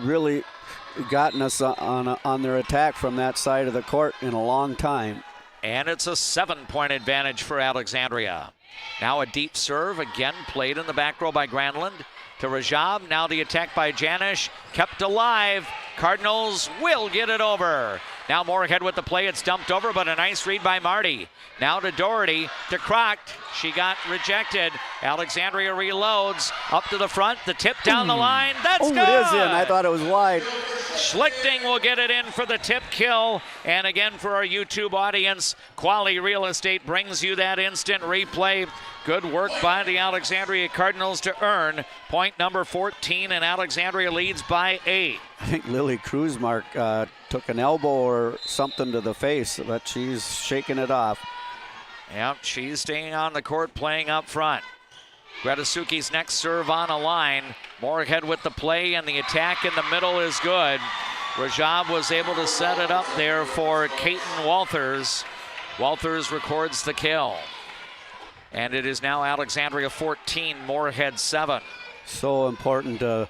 really gotten us on their attack from that side of the court in a long time. And it's a 7-point advantage for Alexandria. Now a deep serve, again played in the back row by Granlund. To Rajab, now the attack by Janish, kept alive. Cardinals will get it over. Now Moorhead with the play. It's dumped over, but a nice read by Marty. Now to Doherty, to Kroc. She got rejected. Alexandria reloads. Up to the front. The tip down the line. That's good. It is in. I thought it was wide. Schlichting will get it in for the tip kill. And again, for our YouTube audience, Quali Real Estate brings you that instant replay. Good work by the Alexandria Cardinals to earn point number 14, and Alexandria leads by 8. I think Lily Kruzmark took an elbow or something to the face, but she's shaking it off. Yep, she's staying on the court, playing up front. Gretasuki's next serve on a line. Moorhead with the play, and the attack in the middle is good. Rajab was able to set it up there for Caton Walters. Walters records the kill. And it is now Alexandria 14, Moorhead 7. So important to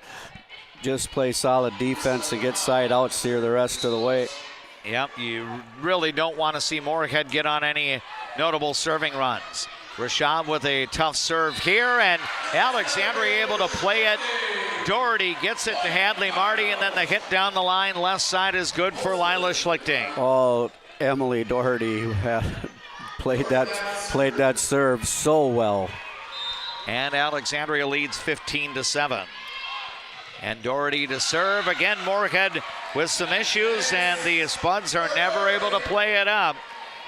just play solid defense and get side outs here the rest of the way. Yep, you really don't want to see Moorhead get on any notable serving runs. Rashab with a tough serve here, and Alexandria able to play it. Doherty gets it to Hadley Marty, and then the hit down the line left side is good for Lila Schlichting. Oh, Emily Doherty played that serve so well. And Alexandria leads 15-7. And Doherty to serve. Again, Moorhead with some issues, and the Spuds are never able to play it up.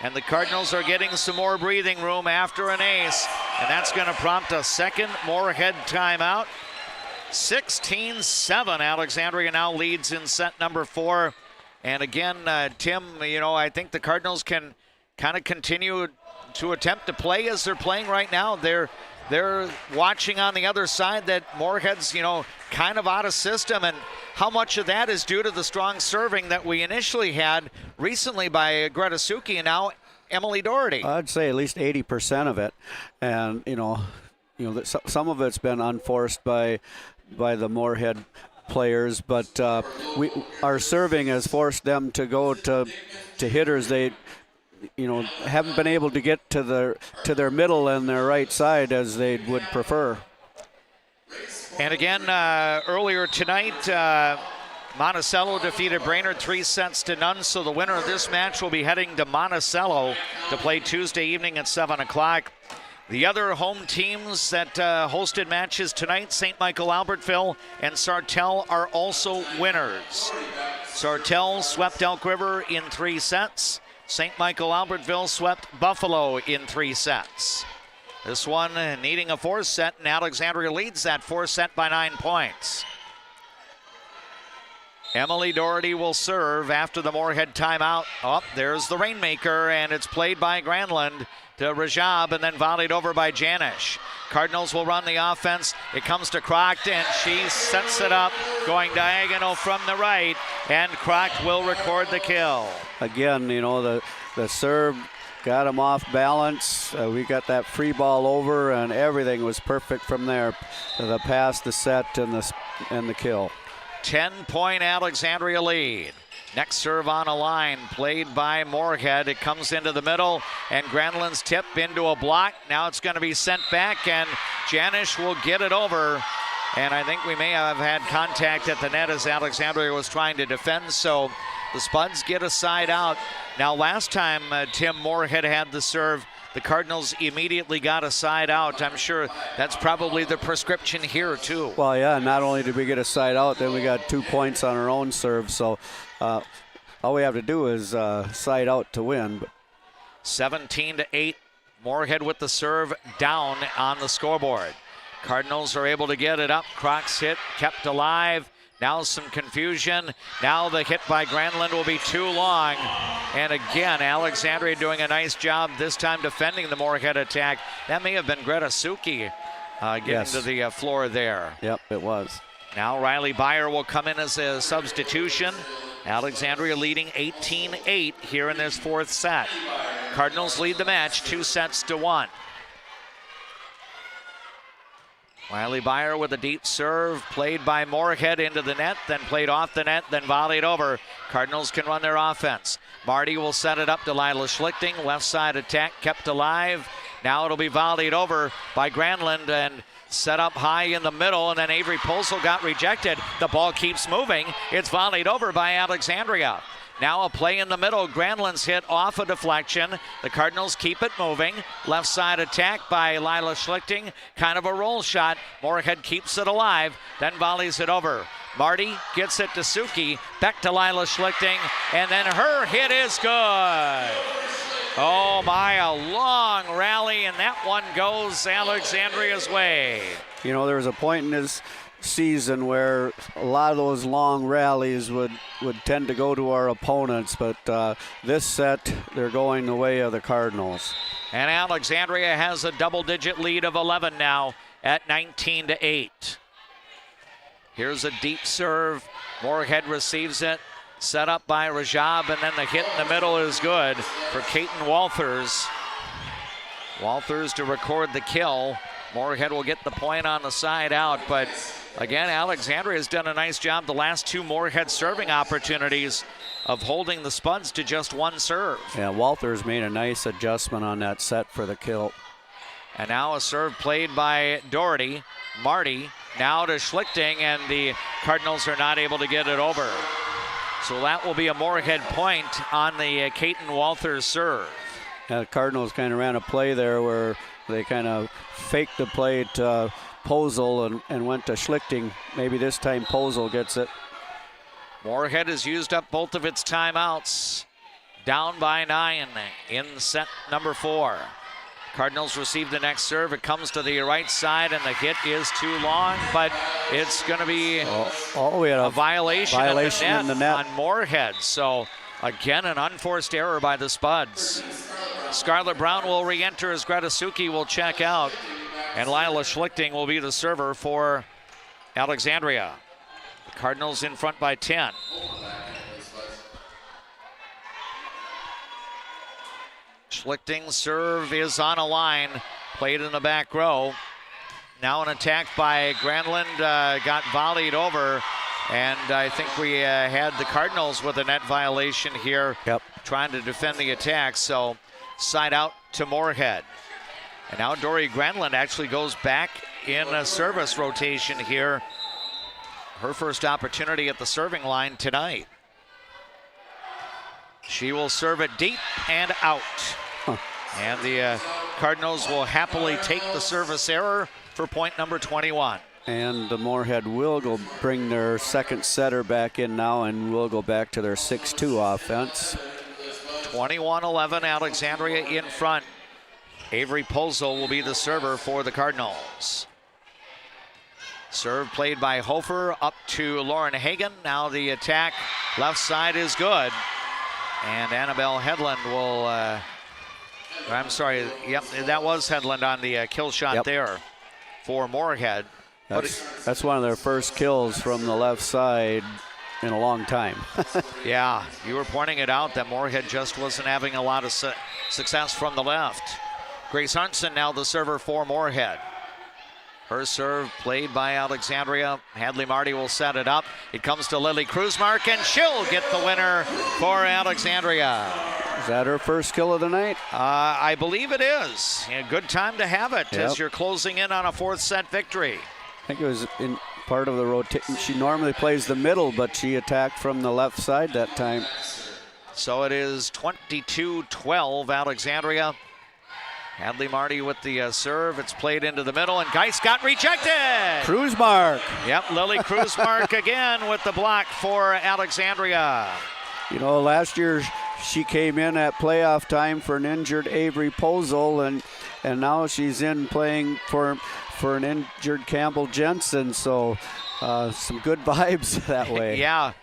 And the Cardinals are getting some more breathing room after an ace, and that's going to prompt a second Moorhead timeout. 16-7, Alexandria now leads in set number 4. And again, Tim, I think the Cardinals can kind of continue to attempt to play as they're playing right now. They're watching on the other side that Moorhead's, kind of out of system, and how much of that is due to the strong serving that we initially had recently by Gretasuki and now Emily Doherty. I'd say at least 80% of it, and some of it's been unforced by the Moorhead players, but our serving has forced them to go to hitters they haven't been able to get to their middle and their right side as they would prefer. And again, earlier tonight, Monticello defeated Brainerd 3-0, so the winner of this match will be heading to Monticello to play Tuesday evening at 7 o'clock. The other home teams that hosted matches tonight, St. Michael Albertville and Sartell, are also winners. Sartell swept Elk River in 3 sets. St. Michael Albertville swept Buffalo in 3 sets. This one needing a 4th set, and Alexandria leads that 4th set by 9 points. Emily Doherty will serve after the Moorhead timeout. Oh, there's the Rainmaker, and it's played by Granlund to Rajab, and then volleyed over by Janish. Cardinals will run the offense. It comes to Kroc, and she sets it up, going diagonal from the right, and Kroc will record the kill. Again, the serve got him off balance. We got that free ball over, and everything was perfect from there. The pass, the set, and the kill. 10-point Alexandria lead. Next serve on a line, played by Moorhead. It comes into the middle, and Granlund's tip into a block. Now it's going to be sent back, and Janish will get it over. And I think we may have had contact at the net as Alexandria was trying to defend, so the Spuds get a side out. Now last time Tim Moorhead had the serve, the Cardinals immediately got a side out. I'm sure that's probably the prescription here too. Well, yeah, not only did we get a side out, then we got 2 points on our own serve, so all we have to do is side out to win. 17-8, Moorhead with the serve down on the scoreboard. Cardinals are able to get it up. Kroc's hit kept alive. Now some confusion. Now the hit by Granlund will be too long. And again, Alexandria doing a nice job this time defending the Moorhead attack. That may have been Gretasuki getting to the floor there. Yep, it was. Now Riley Byer will come in as a substitution. Alexandria leading 18-8 here in this 4th set. Cardinals lead the match 2-1. Riley Byer with a deep serve, played by Moorhead into the net, then played off the net, then volleyed over. Cardinals can run their offense. Marty will set it up to Lila Schlichting. Left side attack kept alive. Now it'll be volleyed over by Granlund and set up high in the middle, and then Avery Pulsel got rejected. The ball keeps moving. It's volleyed over by Alexandria. Now a play in the middle. Granlund's hit off a deflection. The Cardinals keep it moving. Left side attack by Lila Schlichting. Kind of a roll shot. Moorhead keeps it alive, then volleys it over. Marty gets it to Suki. Back to Lila Schlichting, and then her hit is good. Oh my, a long rally, and that one goes Alexandria's way. You know, there was a point in this season where a lot of those long rallies would tend to go to our opponents, but this set, they're going the way of the Cardinals. And Alexandria has a double-digit lead of 11 now at 19-8. Here's a deep serve. Moorhead receives it. Set up by Rajab, and then the hit in the middle is good for Caton Walters. Walters to record the kill. Moorhead will get the point on the side out, but again, Alexandria has done a nice job the last two Moorhead serving opportunities of holding the Spuds to just one serve. Yeah, Walters made a nice adjustment on that set for the kill. And now a serve played by Doherty. Marty now to Schlichting, and the Cardinals are not able to get it over. So that will be a Moorhead point on the Caton Walters serve. Yeah, the Cardinals kind of ran a play there where they kind of faked the play to Posel and went to Schlichting. Maybe this time Posel gets it. Moorhead has used up both of its timeouts. Down by 9 in set number 4. Cardinals receive the next serve. It comes to the right side, and the hit is too long, but it's going to be we had a violation in the net on Moorhead. So, again, an unforced error by the Spuds. Scarlett Brown will re-enter as Greta Suki will check out, and Lila Schlichting will be the server for Alexandria. The Cardinals in front by 10. Schlichting's serve is on a line, played in the back row. Now an attack by Granlund, got volleyed over, and I think we had the Cardinals with a net violation here, trying to defend the attack, so side out to Moorhead. And now Dory Granlund actually goes back in a service rotation here. Her first opportunity at the serving line tonight. She will serve it deep and out. And the Cardinals will happily take the service error for point number 21. And the Moorhead will bring their second setter back in now, and will go back to their 6-2 offense. 21-11, Alexandria in front. Avery Posel will be the server for the Cardinals. Serve played by Hofer up to Lauren Hagan. Now the attack left side is good. And Annabelle Hedlund will, I'm sorry, yep, that was Hedlund on the kill shot there for Moorhead. That's one of their first kills from the left side in a long time. Yeah, you were pointing it out that Moorhead just wasn't having a lot of success from the left. Grace Arnson now the server for Moorhead. Her serve played by Alexandria. Hadley Marty will set it up. It comes to Lily Kruzmark, and she'll get the winner for Alexandria. Is that her first kill of the night? I believe it is. A good time to have it as you're closing in on a 4th set victory. I think it was in part of the rotation. She normally plays the middle, but she attacked from the left side that time. So it is 22-12 Alexandria. Hadley Marty with the serve. It's played into the middle, and Geis got rejected. Kruzmark. Yep, Lily Kruzmark again with the block for Alexandria. You know, last year she came in at playoff time for an injured Avery Posel, and now she's in playing for an injured Campbell Jensen. So some good vibes that way. Yeah.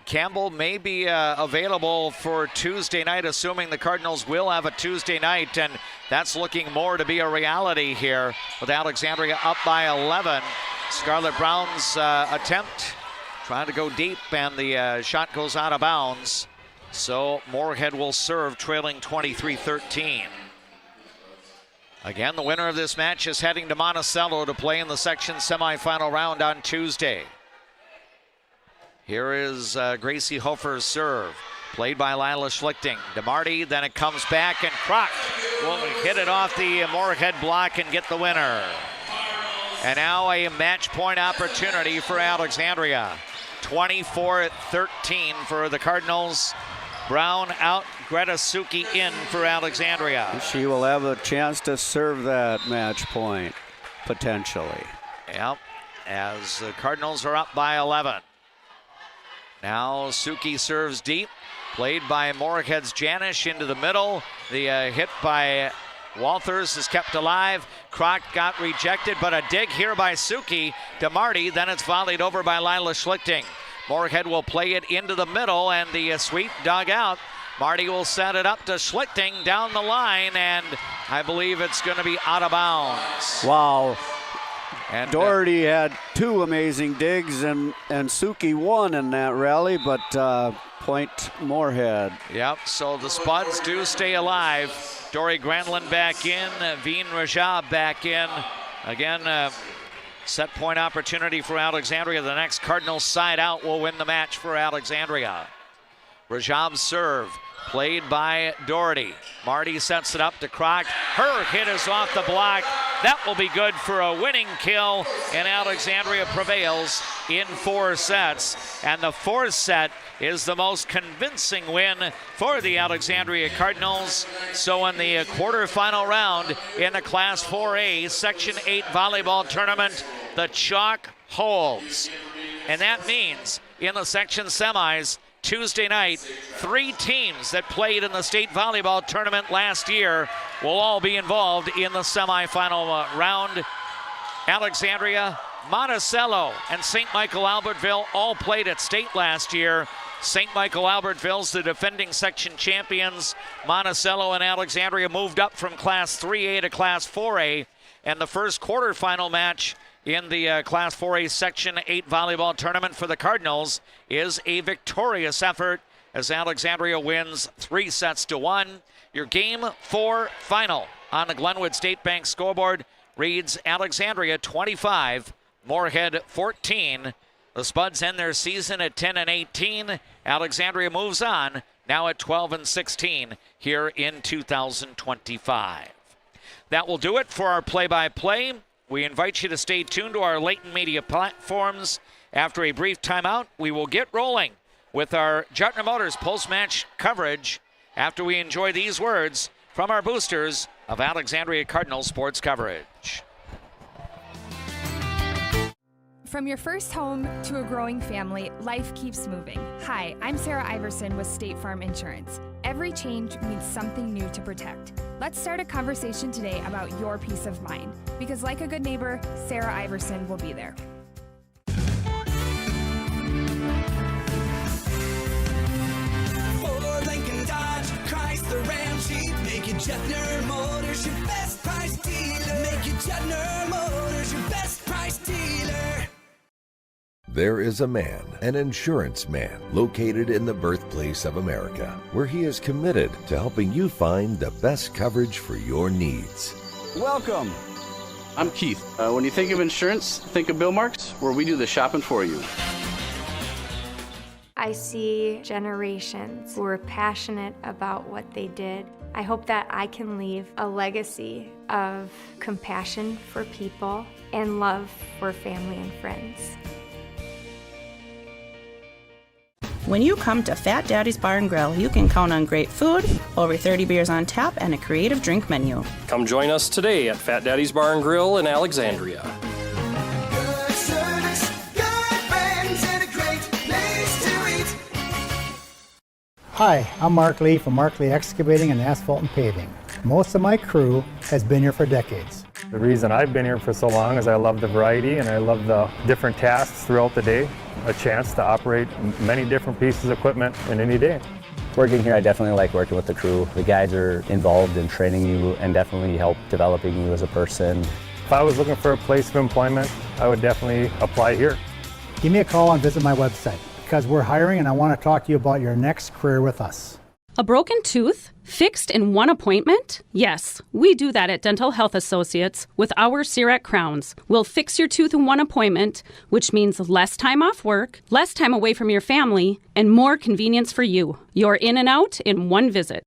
Campbell may be available for Tuesday night, assuming the Cardinals will have a Tuesday night, and that's looking more to be a reality here with Alexandria up by 11. Scarlett Brown's attempt trying to go deep, and the shot goes out of bounds. So Moorhead will serve, trailing 23-13. Again, the winner of this match is heading to Monticello to play in the section semifinal round on Tuesday. Here is Gracie Hofer's serve, played by Lila Schlichting. DeMarty, then it comes back, and Kroc will hit it off the Moorhead block and get the winner. And now a match point opportunity for Alexandria. 24-13 for the Cardinals. Brown out, Greta Suki in for Alexandria. She will have a chance to serve that match point, potentially. Yep, as the Cardinals are up by 11. Now Suki serves deep, played by Moorhead's Janish into the middle. The hit by Walters is kept alive. Kroc got rejected, but a dig here by Suki to Marty. Then it's volleyed over by Lila Schlichting. Moorhead will play it into the middle, and the sweep dug out. Marty will set it up to Schlichting down the line, and I believe it's going to be out of bounds. Wow. And Doherty had two amazing digs, and Suki won in that rally, but point Moorhead. Yep, so the Spuds do stay alive. Dory Granlund back in, Veen Rajab back in. Again, set point opportunity for Alexandria. The next Cardinals side out will win the match for Alexandria. Rajab's serve, played by Doherty. Marty sets it up to Kroc. Her hit is off the block. That will be good for a winning kill, and Alexandria prevails in 4 sets. And the 4th set is the most convincing win for the Alexandria Cardinals. So in the quarterfinal round in the Class 4A Section 8 volleyball tournament, the chalk holds. And that means in the section semis, Tuesday night, 3 teams that played in the state volleyball tournament last year will all be involved in the semifinal round. Alexandria, Monticello, and St. Michael Albertville all played at state last year. St. Michael Albertville's the defending section champions. Monticello and Alexandria moved up from Class 3A to Class 4A. And the first quarterfinal match in the Class 4A Section 8 volleyball tournament for the Cardinals is a victorious effort as Alexandria wins 3 sets to 1. Your Game 4 final on the Glenwood State Bank scoreboard reads Alexandria 25, Moorhead 14. The Spuds end their season at 10-18. Alexandria moves on, now at 12-16 here in 2025. That will do it for our play-by-play. We invite you to stay tuned to our Leighton Media platforms. After a brief timeout, we will get rolling with our Juttner Motors post-match coverage after we enjoy these words from our boosters of Alexandria Cardinals sports coverage. From your first home to a growing family, life keeps moving. Hi, I'm Sarah Iverson with State Farm Insurance. Every change means something new to protect. Let's start a conversation today about your peace of mind, because like a good neighbor, Sarah Iverson will be there. Ford, Lincoln, Dodge, Chrysler, Ram, Jeep. Make it Juttner Motors your best price dealer. Make it Juttner Motors your best price dealer. There is a man, an insurance man, located in the birthplace of America, where he is committed to helping you find the best coverage for your needs. Welcome. I'm Keith. When you think of insurance, think of Bill Marks, where we do the shopping for you. I see generations who are passionate about what they did. I hope that I can leave a legacy of compassion for people and love for family and friends. When you come to Fat Daddy's Bar and Grill, you can count on great food, over 30 beers on tap, and a creative drink menu. Come join us today at Fat Daddy's Bar and Grill in Alexandria. Good service, good friends, and a great place to eat. Hi, I'm Mark Lee from Mark Lee Excavating and Asphalt and Paving. Most of my crew has been here for decades. The reason I've been here for so long is I love the variety and I love the different tasks throughout the day. A chance to operate many different pieces of equipment in any day. Working here, I definitely like working with the crew. The guys are involved in training you and definitely help developing you as a person. If I was looking for a place of employment, I would definitely apply here. Give me a call and visit my website because we're hiring and I want to talk to you about your next career with us. A broken tooth? Fixed in one appointment? Yes, we do that at Dental Health Associates with our CEREC crowns. We'll fix your tooth in one appointment, which means less time off work, less time away from your family, and more convenience for you. You're in and out in one visit.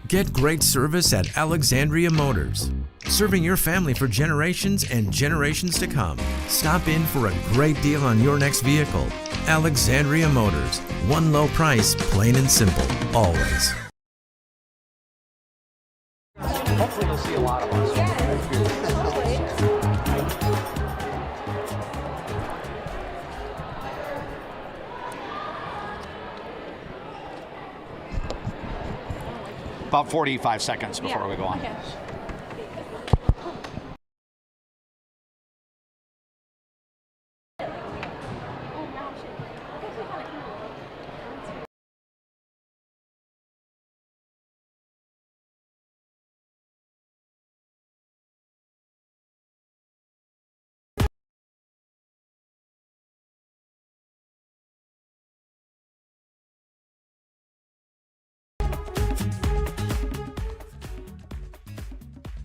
Get great service at Alexandria Motors. serving your family for generations and generations to come. Stop in for a great deal on your next vehicle. Alexandria Motors. One low price, plain and simple, always. Hopefully you'll see a lot of us. About 45 seconds before we go on. Okay.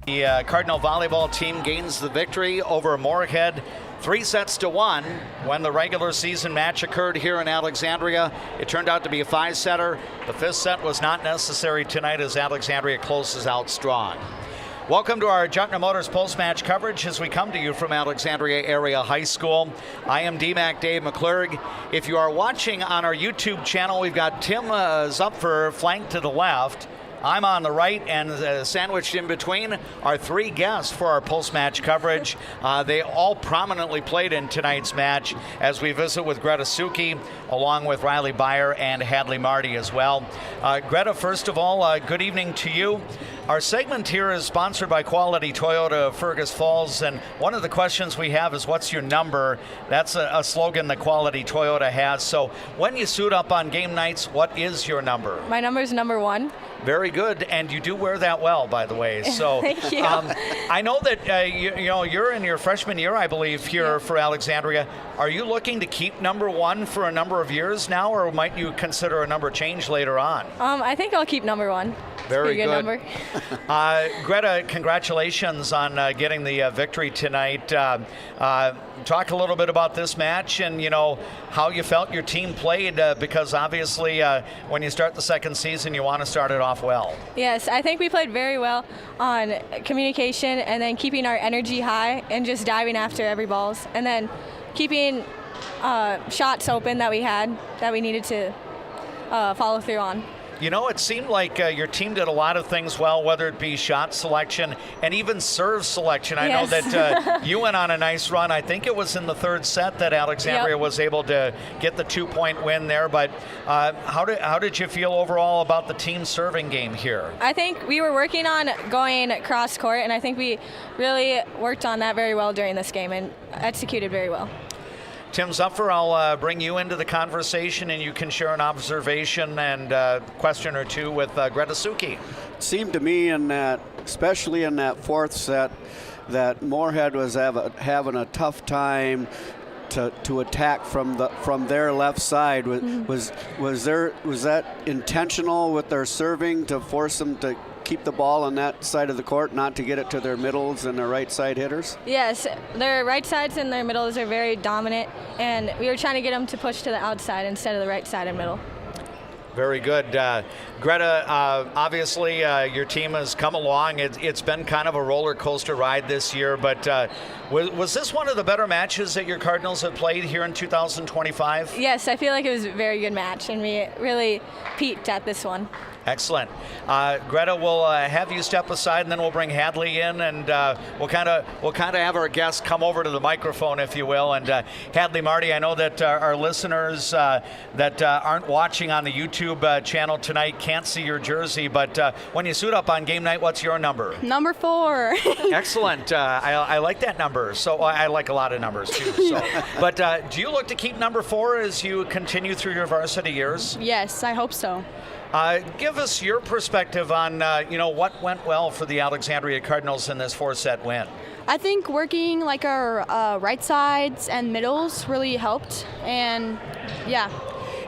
The Cardinal volleyball team gains the victory over Moorhead 3-1 when the regular season match occurred here in Alexandria. It turned out to be a 5-setter. The 5th set was not necessary tonight as Alexandria closes out strong. Welcome to our Juttner Motors post-match coverage as we come to you from Alexandria Area High School. I am DMAC Dave McClurg. If you are watching on our YouTube channel, we've got Tim Zupfer flanked to the left. I'm on the right, and sandwiched in between are 3 guests for our post-match coverage. They all prominently played in tonight's match as we visit with Greta Suki, along with Riley Beyer and Hadley Marty as well. Greta, first of all, good evening to you. Our segment here is sponsored by Quality Toyota of Fergus Falls, and one of the questions we have is, what's your number? That's a slogan that Quality Toyota has. So when you suit up on game nights, what is your number? My number is number 1. Very good, and you do wear that well, by the way. So Thank you. I know that you're in your freshman year, I believe, here for Alexandria. Are you looking to keep number 1 for a number of years now, or might you consider a number change later on? I think I'll keep number 1. Very good number. Greta, congratulations on getting the victory tonight. Talk a little bit about this match and, how you felt your team played, because obviously when you start the second season, you want to start it off well. Yes, I think we played very well on communication and then keeping our energy high and just diving after every balls and then keeping shots open that we needed to follow through on. It seemed like your team did a lot of things well, whether it be shot selection and even serve selection. I know that you went on a nice run. I think it was in the 3rd set that Alexandria was able to get the 2-point win there. But how did you feel overall about the team serving game here? I think we were working on going cross court, and I think we really worked on that very well during this game and executed very well. Tim Zupfer, I'll bring you into the conversation, and you can share an observation and question or two with Greta Suki. It seemed to me especially in that 4th set, that Moorhead was having a tough time to attack from their left side. Was that intentional with their serving to force them to keep the ball on that side of the court, not to get it to their middles and their right side hitters? Yes, their right sides and their middles are very dominant, and we were trying to get them to push to the outside instead of the right side and middle. Very good. Greta, obviously your team has come along. It's been kind of a roller coaster ride this year, but was this one of the better matches that your Cardinals have played here in 2025? Yes, I feel like it was a very good match, and we really peaked at this one. Excellent. Greta, we'll have you step aside, and then we'll bring Hadley in, and we'll kind of have our guests come over to the microphone, if you will. And Hadley Marty, I know that our listeners that aren't watching on the YouTube channel tonight can't see your jersey, but when you suit up on game night, what's your number? Number 4. Excellent. I like that number. So I like a lot of numbers too. So. But do you look to keep number 4 as you continue through your varsity years? Yes, I hope so. Give us your perspective on, what went well for the Alexandria Cardinals in this 4-set win. I think working like our right sides and middles really helped, and yeah.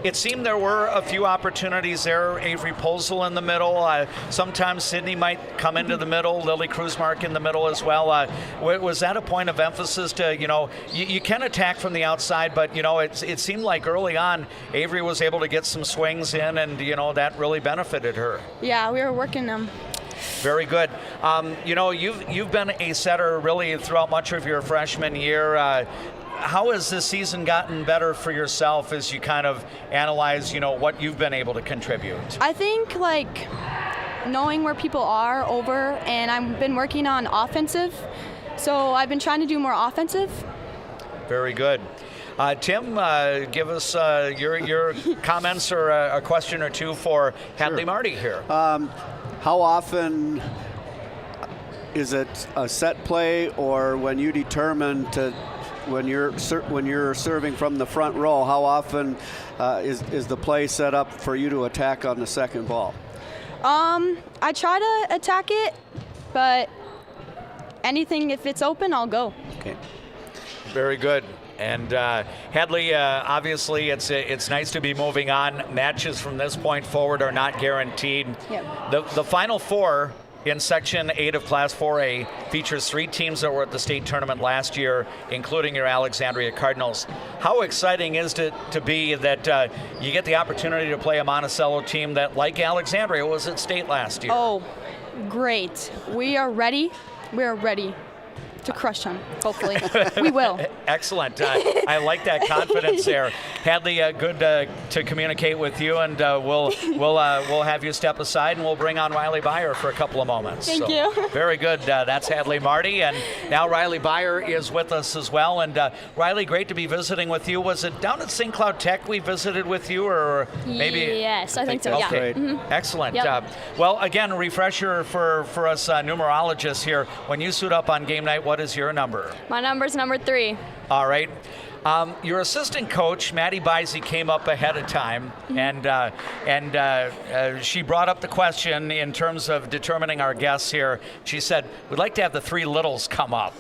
It seemed there were a few opportunities there. Avery Posel in the middle. Sometimes Sydney might come into the middle. Lily Kruzmark in the middle as well. Was that a point of emphasis to, you can attack from the outside, but, it seemed like early on Avery was able to get some swings in, and, that really benefited her. Yeah, we were working them. Very good. You've been a setter really throughout much of your freshman year. How has this season gotten better for yourself as you kind of analyze, what you've been able to contribute? I think knowing where people are and I've been working on offensive, so I've been trying to do more offensive. Very good. Tim, give us your comments or a question or two for Hadley Marty here. How often is it a set play, or when you determine when you're serving from the front row, how often is the play set up for you to attack on the second ball? I try to attack it, but anything, if it's open, I'll go. Okay. Very good. And Hadley, obviously, it's nice to be moving on. Matches from this point forward are not guaranteed. Yep. The Final Four in Section 8 of Class 4A features 3 teams that were at the state tournament last year, including your Alexandria Cardinals. How exciting is it to be that you get the opportunity to play a Monticello team that, like Alexandria, was at state last year? Oh, great. We are ready. We are ready to crush them, hopefully. We will. Excellent. I like that confidence there. Hadley, good to communicate with you, and we'll have you step aside, and we'll bring on Riley Byer for a couple of moments. Thank you. Very good. That's Hadley Marty, and now Riley Byer is with us as well. And Riley, great to be visiting with you. Was it down at St. Cloud Tech we visited with you, or maybe? Yes, I think so. Okay. Yeah. Mm-hmm. Excellent. Yep. Well, again, refresher for us numerologists here. When you suit up on game night, what is your number? My number's number 3. All right. Your assistant coach, Maddie Bisey, came up ahead of time, and she brought up the question in terms of determining our guests here. She said, we'd like to have the 3 littles come up.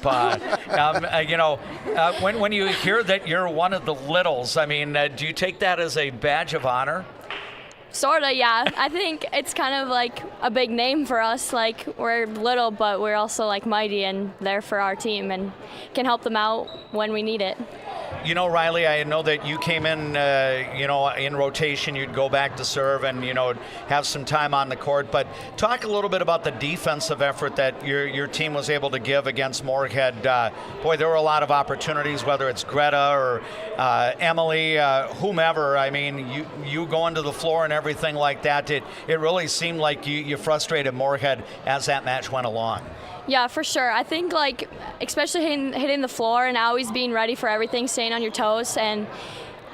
When you hear that you're one of the littles, do you take that as a badge of honor? Sorta, yeah. I think it's kind of like a big name for us. Like, we're little, but we're also mighty and there for our team and can help them out when we need it. Riley, I know that you came in, in rotation. You'd go back to serve and, have some time on the court. But talk a little bit about the defensive effort that your team was able to give against Moorhead. Boy, there were a lot of opportunities, whether it's Greta or Emily, whomever. You going to the floor and everything like that. It really seemed like you frustrated Moorhead as that match went along. Yeah, for sure. I think especially hitting the floor and always being ready for everything, staying on your toes and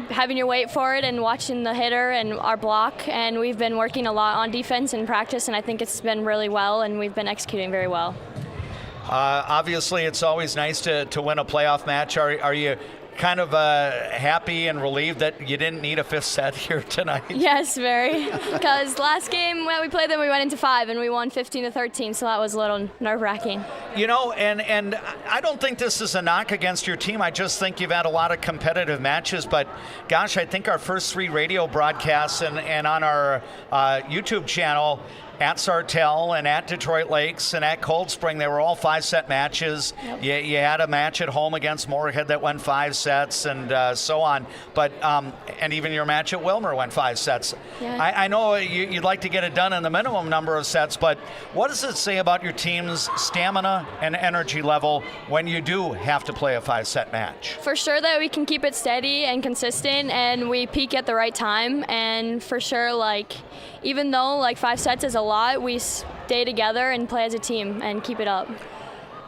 having your wait for it and watching the hitter and our block. And we've been working a lot on defense in practice, and I think it's been really well, and we've been executing very well. Obviously, it's always nice to win a playoff match. Are you kind of happy and relieved that you didn't need a 5th set here tonight? Yes, very. Because last game when we played them, we went into 5 and we won 15-13, so that was a little nerve-wracking. And I don't think this is a knock against your team. I just think you've had a lot of competitive matches. But gosh, I think our first 3 radio broadcasts and on our YouTube channel, at Sartell and at Detroit Lakes and at Cold Spring, they were all 5-set matches. Yep. You had a match at home against Moorhead that went 5 sets and so on. But and even your match at Wilmer went 5 sets. Yeah. I know you'd like to get it done in the minimum number of sets, but what does it say about your team's stamina and energy level when you do have to play a 5-set match? For sure that we can keep it steady and consistent, and we peak at the right time. And for sure, even though 5 sets is a lot, we stay together and play as a team and keep it up.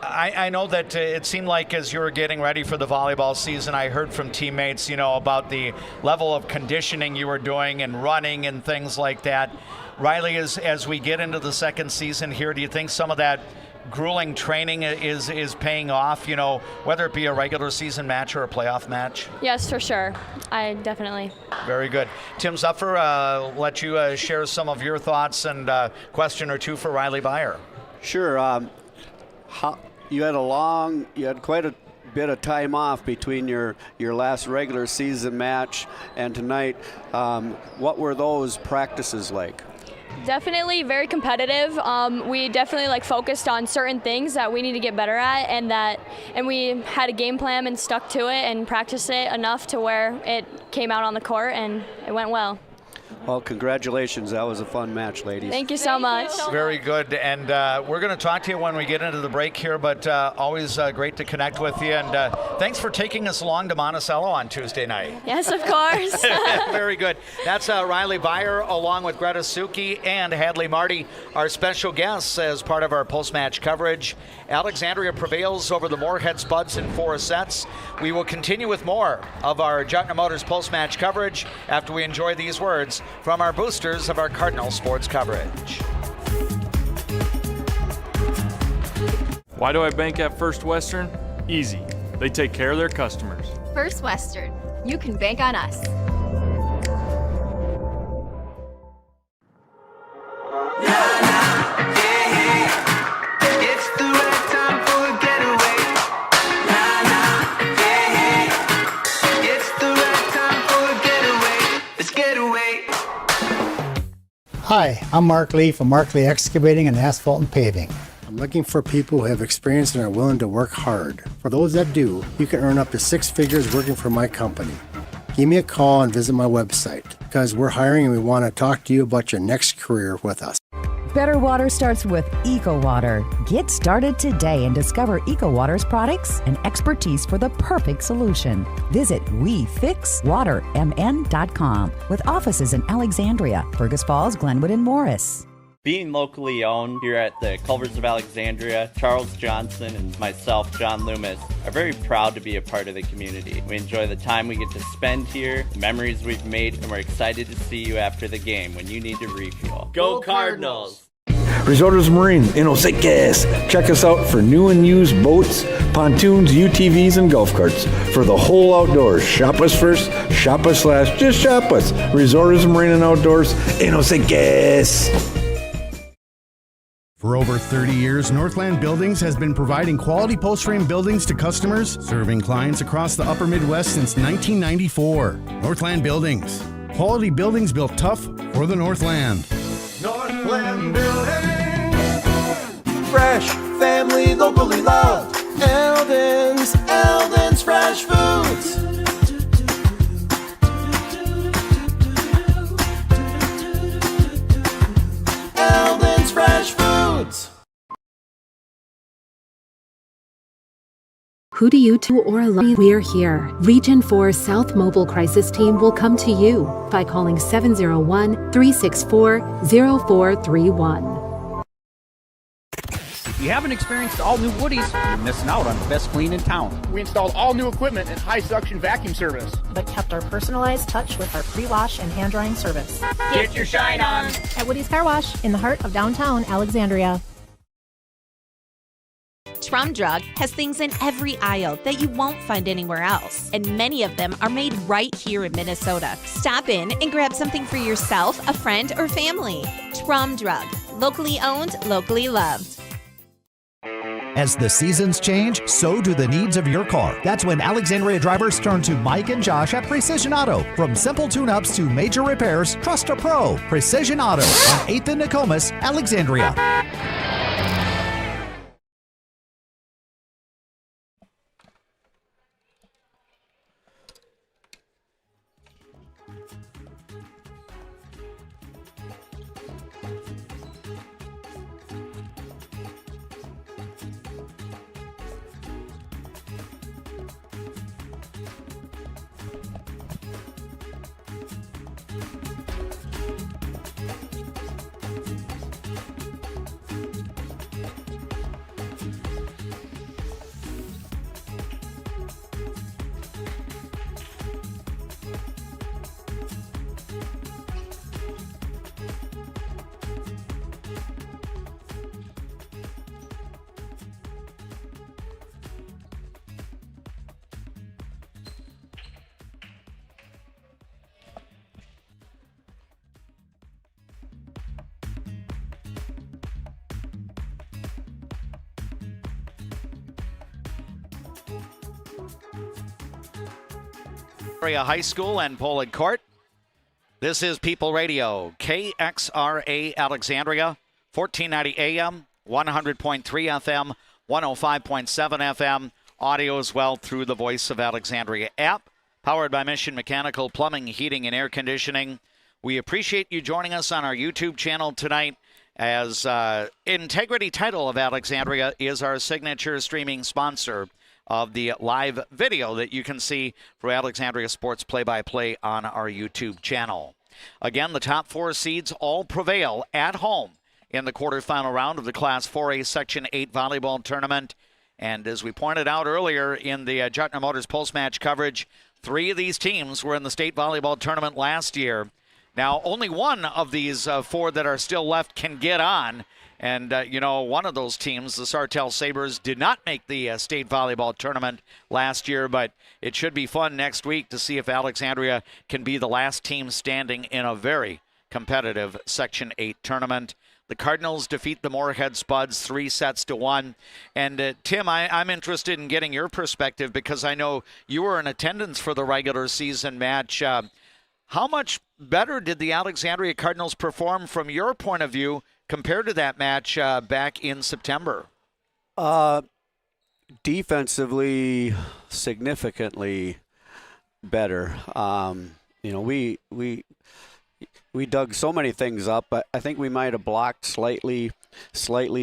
I know that it seemed like as you were getting ready for the volleyball season, I heard from teammates, about the level of conditioning you were doing and running and things like that. Riley, as we get into the second season here, do you think some of that grueling training is paying off, whether it be a regular season match or a playoff match? Yes, for sure. I definitely. Very good. Tim Zuffer, let you share some of your thoughts and question or two for Riley Byer. Sure. You had quite a bit of time off between your last regular season match and tonight. What were those practices like? Definitely very competitive. We definitely focused on certain things that we need to get better at, and we had a game plan and stuck to it and practiced it enough to where it came out on the court and it went well. Well, congratulations. That was a fun match, ladies. Thank you so much. Very good. And we're going to talk to you when we get into the break here, but always great to connect with you. And thanks for taking us along to Monticello on Tuesday night. Yes, of course. Very good. That's Riley Byer along with Greta Suki and Hadley Marty, our special guests as part of our post-match coverage. Alexandria prevails over the Moorhead Spuds in 4 sets. We will continue with more of our Jutner Motors post-match coverage after we enjoy these words from our boosters of our Cardinal sports coverage. Why do I bank at First Western? Easy. They take care of their customers. First Western. You can bank on us. Hi, I'm Mark Lee from Mark Lee Excavating and Asphalt and Paving. I'm looking for people who have experience and are willing to work hard. For those that do, you can earn up to 6 figures working for my company. Give me a call and visit my website because we're hiring and we want to talk to you about your next career with us. Better water starts with EcoWater. Get started today and discover EcoWater's products and expertise for the perfect solution. Visit WeFixWaterMN.com with offices in Alexandria, Fergus Falls, Glenwood, and Morris. Being locally owned here at the Culvers of Alexandria, Charles Johnson and myself, John Loomis, are very proud to be a part of the community. We enjoy the time we get to spend here, the memories we've made, and we're excited to see you after the game when you need to refuel. Go Cardinals! Resorts Marine in Oseques. Check us out for new and used boats, pontoons, UTVs, and golf carts. For the whole outdoors, shop us first, shop us last, just shop us. Resorts Marine and Outdoors in Oseques. For over 30 years, Northland Buildings has been providing quality post-frame buildings to customers, serving clients across the upper Midwest since 1994. Northland Buildings. Quality buildings built tough for the Northland. Northland Building. Fresh, family, locally loved. Eldon's Fresh Foods. Eldon's Fresh Foods. Who do you to or love? We're here. Region 4 South Mobile Crisis Team will come to you by calling 701-364-0431. If you haven't experienced all new Woodies, you're missing out on the best clean in town. We installed all new equipment and high suction vacuum service, but kept our personalized touch with our pre-wash and hand drying service. Get your shine on at Woody's Car Wash in the heart of downtown Alexandria. Trum Drug has things in every aisle that you won't find anywhere else, and many of them are made right here in Minnesota. Stop in and grab something for yourself, a friend, or family. Trum Drug, locally owned, locally loved. As the seasons change, so do the needs of your car. That's when Alexandria drivers turn to Mike and Josh at Precision Auto. From simple tune-ups to major repairs, trust a pro. Precision Auto on 8th and Nokomis, Alexandria. High School and Poland Court. This is People Radio, KXRA Alexandria, 1490 AM, 100.3 FM, 105.7 FM, audio as well through the Voice of Alexandria app, powered by Mission Mechanical Plumbing, Heating, and Air Conditioning. We appreciate you joining us on our YouTube channel tonight, as Integrity Title of Alexandria is our signature streaming sponsor of the live video that you can see for Alexandria Sports Play-by-Play on our YouTube channel. Again, the top 4 seeds all prevail at home in the quarterfinal round of the Class 4A Section 8 volleyball tournament. And as we pointed out earlier in the Jutner Motors post-match coverage, 3 of these teams were in the state volleyball tournament last year. Now, only one of these 4 that are still left can get on. And, one of those teams, the Sartell Sabres, did not make the state volleyball tournament last year, but it should be fun next week to see if Alexandria can be the last team standing in a very competitive Section 8 tournament. The Cardinals defeat the Moorhead Spuds 3-1. And, Tim, I'm interested in getting your perspective because I know you were in attendance for the regular season match. How much better did the Alexandria Cardinals perform from your point of view compared to that match back in September? Defensively, significantly better. We dug so many things up. I think we might have blocked slightly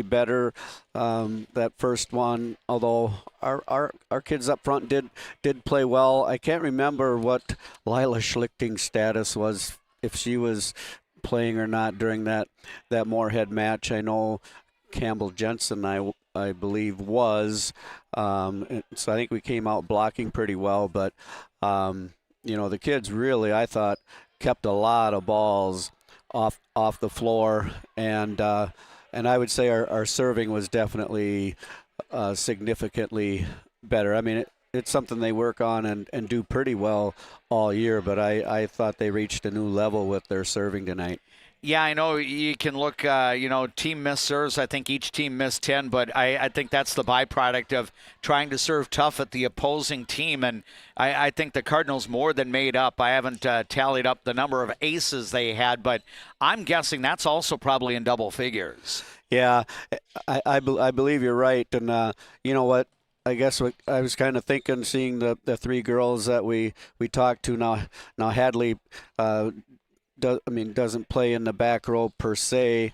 better that first one. Although our kids up front did play well. I can't remember what Lila Schlichting's status was, if she was playing or not during that Moorhead match. I know Campbell Jensen, I believe, was. So I think we came out blocking pretty well. But the kids really, I thought, kept a lot of balls off the floor, and I would say our serving was definitely significantly better. I mean, it's something they work on and do pretty well all year, but I thought they reached a new level with their serving tonight. Yeah, I know you can look, team missed serves. I think each team missed 10, but I think that's the byproduct of trying to serve tough at the opposing team. And I think the Cardinals more than made up. I haven't tallied up the number of aces they had, but I'm guessing that's also probably in double figures. Yeah, I believe you're right. And you know what? I guess what I was kind of thinking, seeing the 3 girls that we talked to now Hadley doesn't play in the back row per se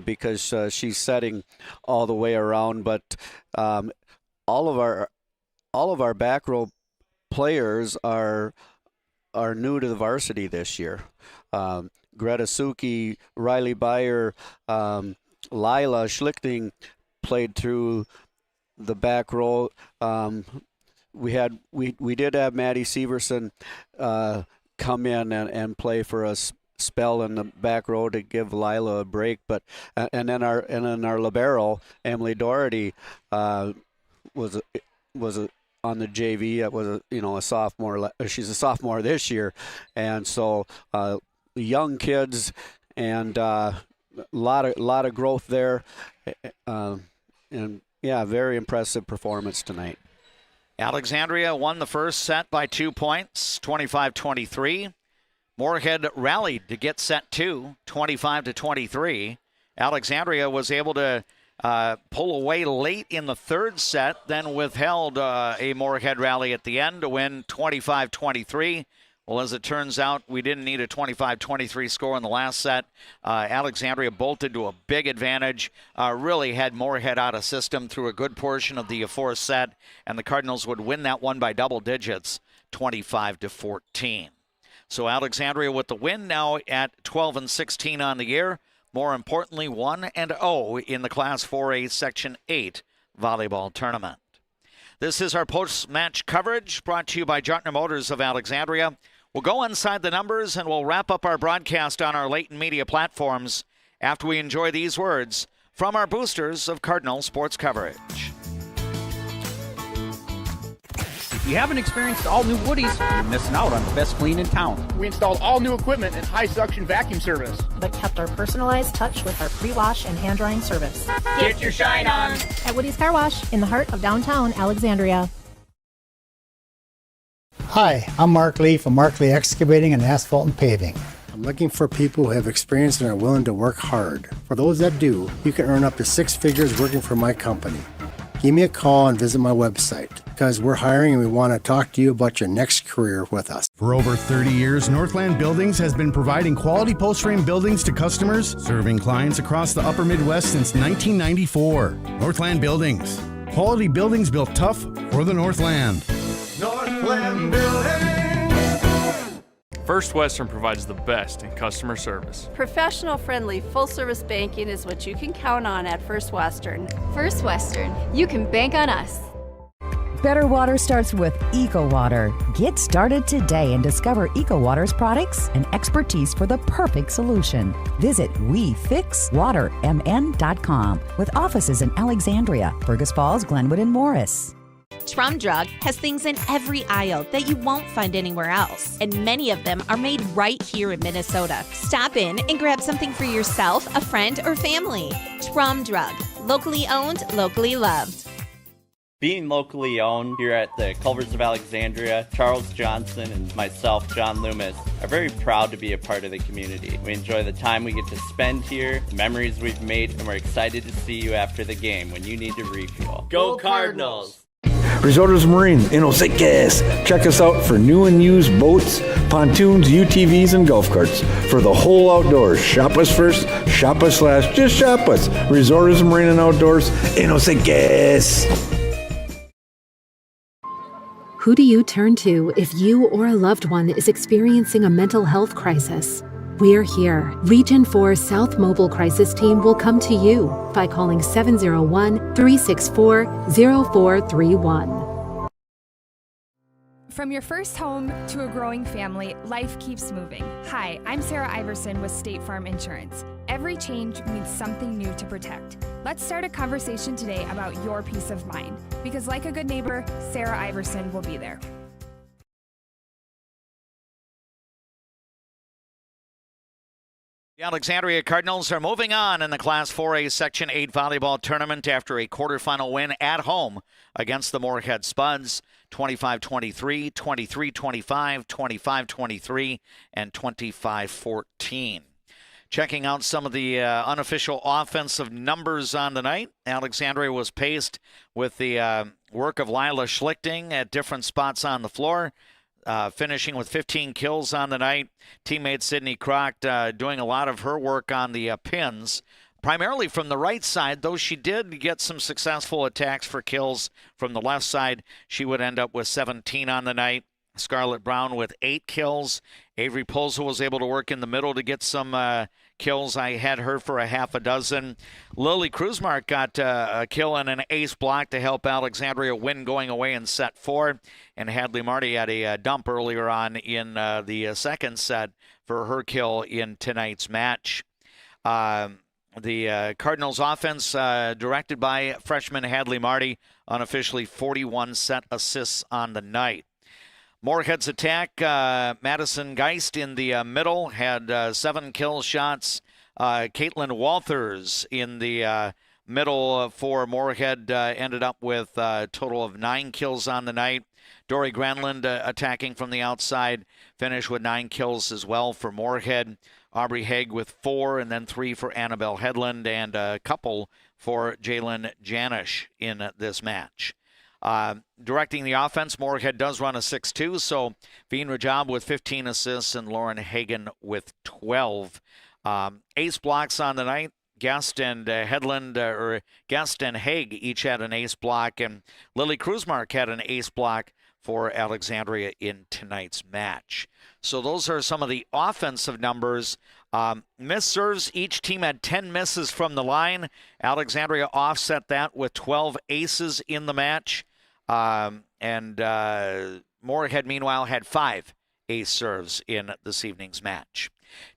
because she's setting all the way around, but all of our back row players are new to the varsity this year. Greta Suki, Riley Beyer, Lila Schlichting played through the back row. We did have Maddie Severson come in and play for us spell in the back row to give Lila a break, but and then our libero Emily Doherty was on the JV. That was a sophomore. She's a sophomore this year, and so young kids and a lot of growth there, and yeah, very impressive performance tonight. Alexandria won the first set by 2 points, 25-23. Moorhead rallied to get set 2, 25-23. Alexandria was able to pull away late in the third set, then withheld a Moorhead rally at the end to win 25-23. Well, as it turns out, we didn't need a 25-23 score in the last set. Alexandria bolted to a big advantage, really had Moorhead out of system through a good portion of the fourth set, and the Cardinals would win that one by double digits, 25-14. So Alexandria with the win now at 12-16 on the year. More importantly, 1-0 in the Class 4A Section 8 volleyball tournament. This is our post-match coverage brought to you by Jutner Motors of Alexandria. We'll go inside the numbers and we'll wrap up our broadcast on our latent media platforms after we enjoy these words from our boosters of Cardinal sports coverage. If you haven't experienced all new Woodies, you're missing out on the best clean in town. We installed all new equipment and high suction vacuum service, but kept our personalized touch with our pre-wash and hand drying service. Get your shine on at Woody's Car Wash in the heart of downtown Alexandria. Hi, I'm Mark Lee from Mark Lee Excavating and Asphalt and Paving. I'm looking for people who have experience and are willing to work hard. For those that do, you can earn up to 6 figures working for my company. Give me a call and visit my website, because we're hiring and we want to talk to you about your next career with us. For over 30 years, Northland Buildings has been providing quality post-frame buildings to customers, serving clients across the upper Midwest since 1994. Northland Buildings. Quality buildings built tough for the Northland. Northland Building. First Western provides the best in customer service. Professional, friendly, full-service banking is what you can count on at First Western. First Western, you can bank on us. Better water starts with EcoWater. Get started today and discover EcoWater's products and expertise for the perfect solution. Visit WeFixWaterMN.com with offices in Alexandria, Fergus Falls, Glenwood, and Morris. Trum Drug has things in every aisle that you won't find anywhere else, and many of them are made right here in Minnesota. Stop in and grab something for yourself, a friend, or family. Trum Drug, locally owned, locally loved. Being locally owned here at the Culvers of Alexandria, Charles Johnson and myself, John Loomis, are very proud to be a part of the community. We enjoy the time we get to spend here, the memories we've made, and we're excited to see you after the game when you need to refuel. Go Cardinals! Resorts Marine in Gas. Check us out for new and used boats, pontoons, UTVs, and golf carts. For the whole outdoors, shop us first, shop us last, just shop us. Resorts Marine and Outdoors in Gas. Who do you turn to if you or a loved one is experiencing a mental health crisis? We're here. Region 4 South Mobile Crisis Team will come to you by calling 701-364-0431. From your first home to a growing family, life keeps moving. Hi, I'm Sarah Iverson with State Farm Insurance. Every change means something new to protect. Let's start a conversation today about your peace of mind, because like a good neighbor, Sarah Iverson will be there. The Alexandria Cardinals are moving on in the Class 4A Section 8 volleyball tournament after a quarterfinal win at home against the Moorhead Spuds, 25-23, 23-25, 25-23, and 25-14. Checking out some of the unofficial offensive numbers on the night, Alexandria was paced with the work of Lila Schlichting at different spots on the floor. Finishing with 15 kills on the night. Teammate Sydney Croct doing a lot of her work on the pins, primarily from the right side, though she did get some successful attacks for kills from the left side. She would end up with 17 on the night. Scarlett Brown with 8 kills. Avery Polza was able to work in the middle to get some kills. I had her for a half a dozen. Lily Kruzmark got a kill and an ace block to help Alexandria win going away in set 4. And Hadley Marty had a dump earlier on in the second set for her kill in tonight's match. The Cardinals offense directed by freshman Hadley Marty, unofficially 41 set assists on the night. Moorhead's attack, Madison Geist in the middle had 7 kill shots. Caitlin Walters in the middle for Moorhead ended up with a total of 9 kills on the night. Dory Granlund attacking from the outside, finished with 9 kills as well for Moorhead. Aubrey Haig with 4, and then 3 for Annabelle Hedlund, and a couple for Jalen Janish in this match. Directing the offense, Moorhead does run a 6-2, so Veen Rajab with 15 assists and Lauren Hagen with 12. Ace blocks on the night. Guest and Hedlund, or Guest and Haig each had an ace block, and Lily Kruzmark had an ace block for Alexandria in tonight's match. So those are some of the offensive numbers. Missed serves, each team had 10 misses from the line. Alexandria offset that with 12 aces in the match. And Moorhead, meanwhile, had 5 ace serves in this evening's match.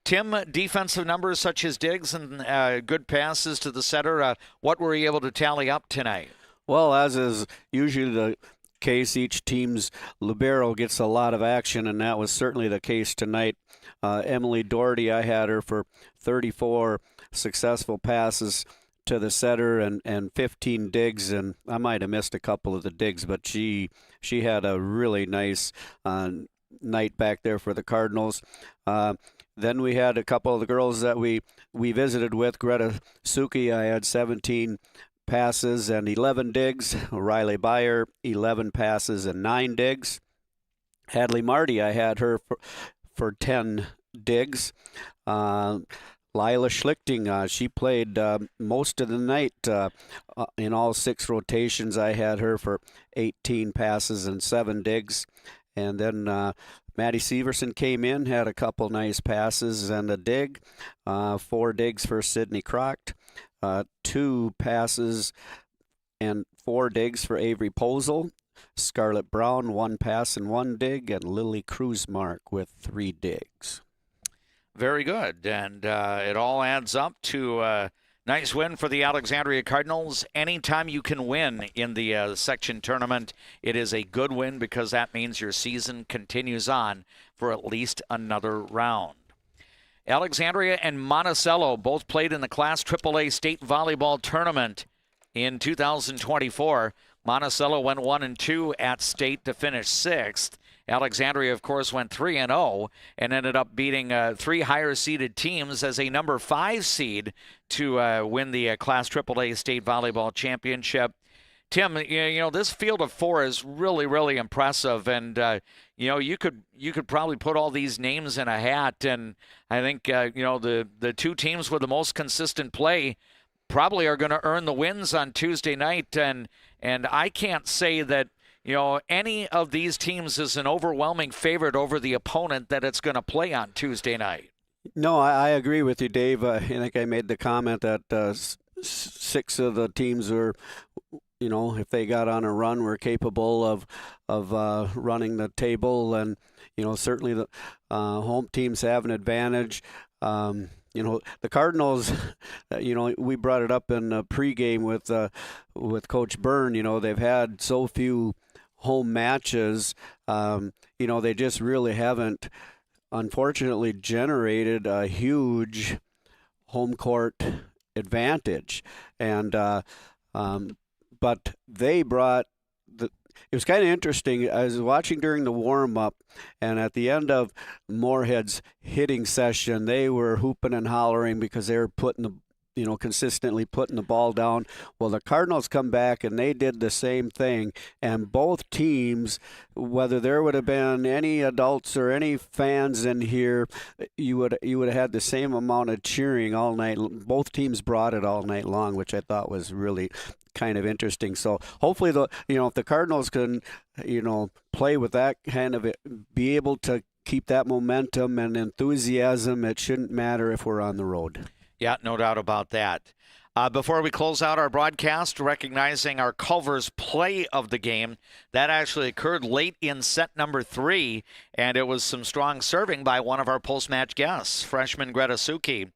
Tim, defensive numbers such as digs and good passes to the setter, what were you able to tally up tonight? Well, as is usually the case, each team's libero gets a lot of action, and that was certainly the case tonight. Emily Doherty, I had her for 34 successful passes to the setter and 15 digs, and I might have missed a couple of the digs, but she had a really nice night back there for the Cardinals. Then we had a couple of the girls that we visited with. Greta Suki, I had 17 passes and 11 digs. Riley Byer, 11 passes and 9 digs. Hadley Marty, I had her for 10 digs. Lila Schlichting, she played most of the night in all 6 rotations. I had her for 18 passes and 7 digs. And then Maddie Severson came in, had a couple nice passes and a dig. 4 digs for Sydney Croct. 2 passes and 4 digs for Avery Posel. Scarlett Brown, 1 pass and 1 dig. And Lily Kruzmark with 3 digs. Very good. And it all adds up to a nice win for the Alexandria Cardinals. Anytime you can win in the section tournament, it is a good win because that means your season continues on for at least another round. Alexandria and Monticello both played in the Class AAA State Volleyball Tournament in 2024. Monticello went 1-2 at state to finish 6th. Alexandria, of course, went 3-0 and ended up beating 3 higher-seeded teams as a number 5 seed to win the Class AAA State Volleyball Championship. Tim, you know this field of 4 is really, really impressive, and you could probably put all these names in a hat, and I think the 2 teams with the most consistent play probably are going to earn the wins on Tuesday night, and I can't say that any of these teams is an overwhelming favorite over the opponent that it's going to play on Tuesday night. No, I agree with you, Dave. I think I made the comment that 6 of the teams were, if they got on a run, were capable of running the table, and certainly the home teams have an advantage. The Cardinals, we brought it up in the pregame with Coach Byrne. They've had so few home matches. They just really haven't, unfortunately, generated a huge home court advantage. And but they brought it was kind of interesting. I was watching during the warm-up, and at the end of Moorhead's hitting session, they were hooping and hollering because they were consistently putting the ball down. Well, the Cardinals come back, and they did the same thing. And both teams, whether there would have been any adults or any fans in here, you would have had the same amount of cheering all night. Both teams brought it all night long, which I thought was really kind of interesting. So hopefully if the Cardinals can play with that kind of be able to keep that momentum and enthusiasm, it shouldn't matter if we're on the road. Yeah, no doubt about that. Before we close out our broadcast, recognizing our Culver's play of the game, that actually occurred late in set number 3, and it was some strong serving by one of our post-match guests, freshman Greta Suki.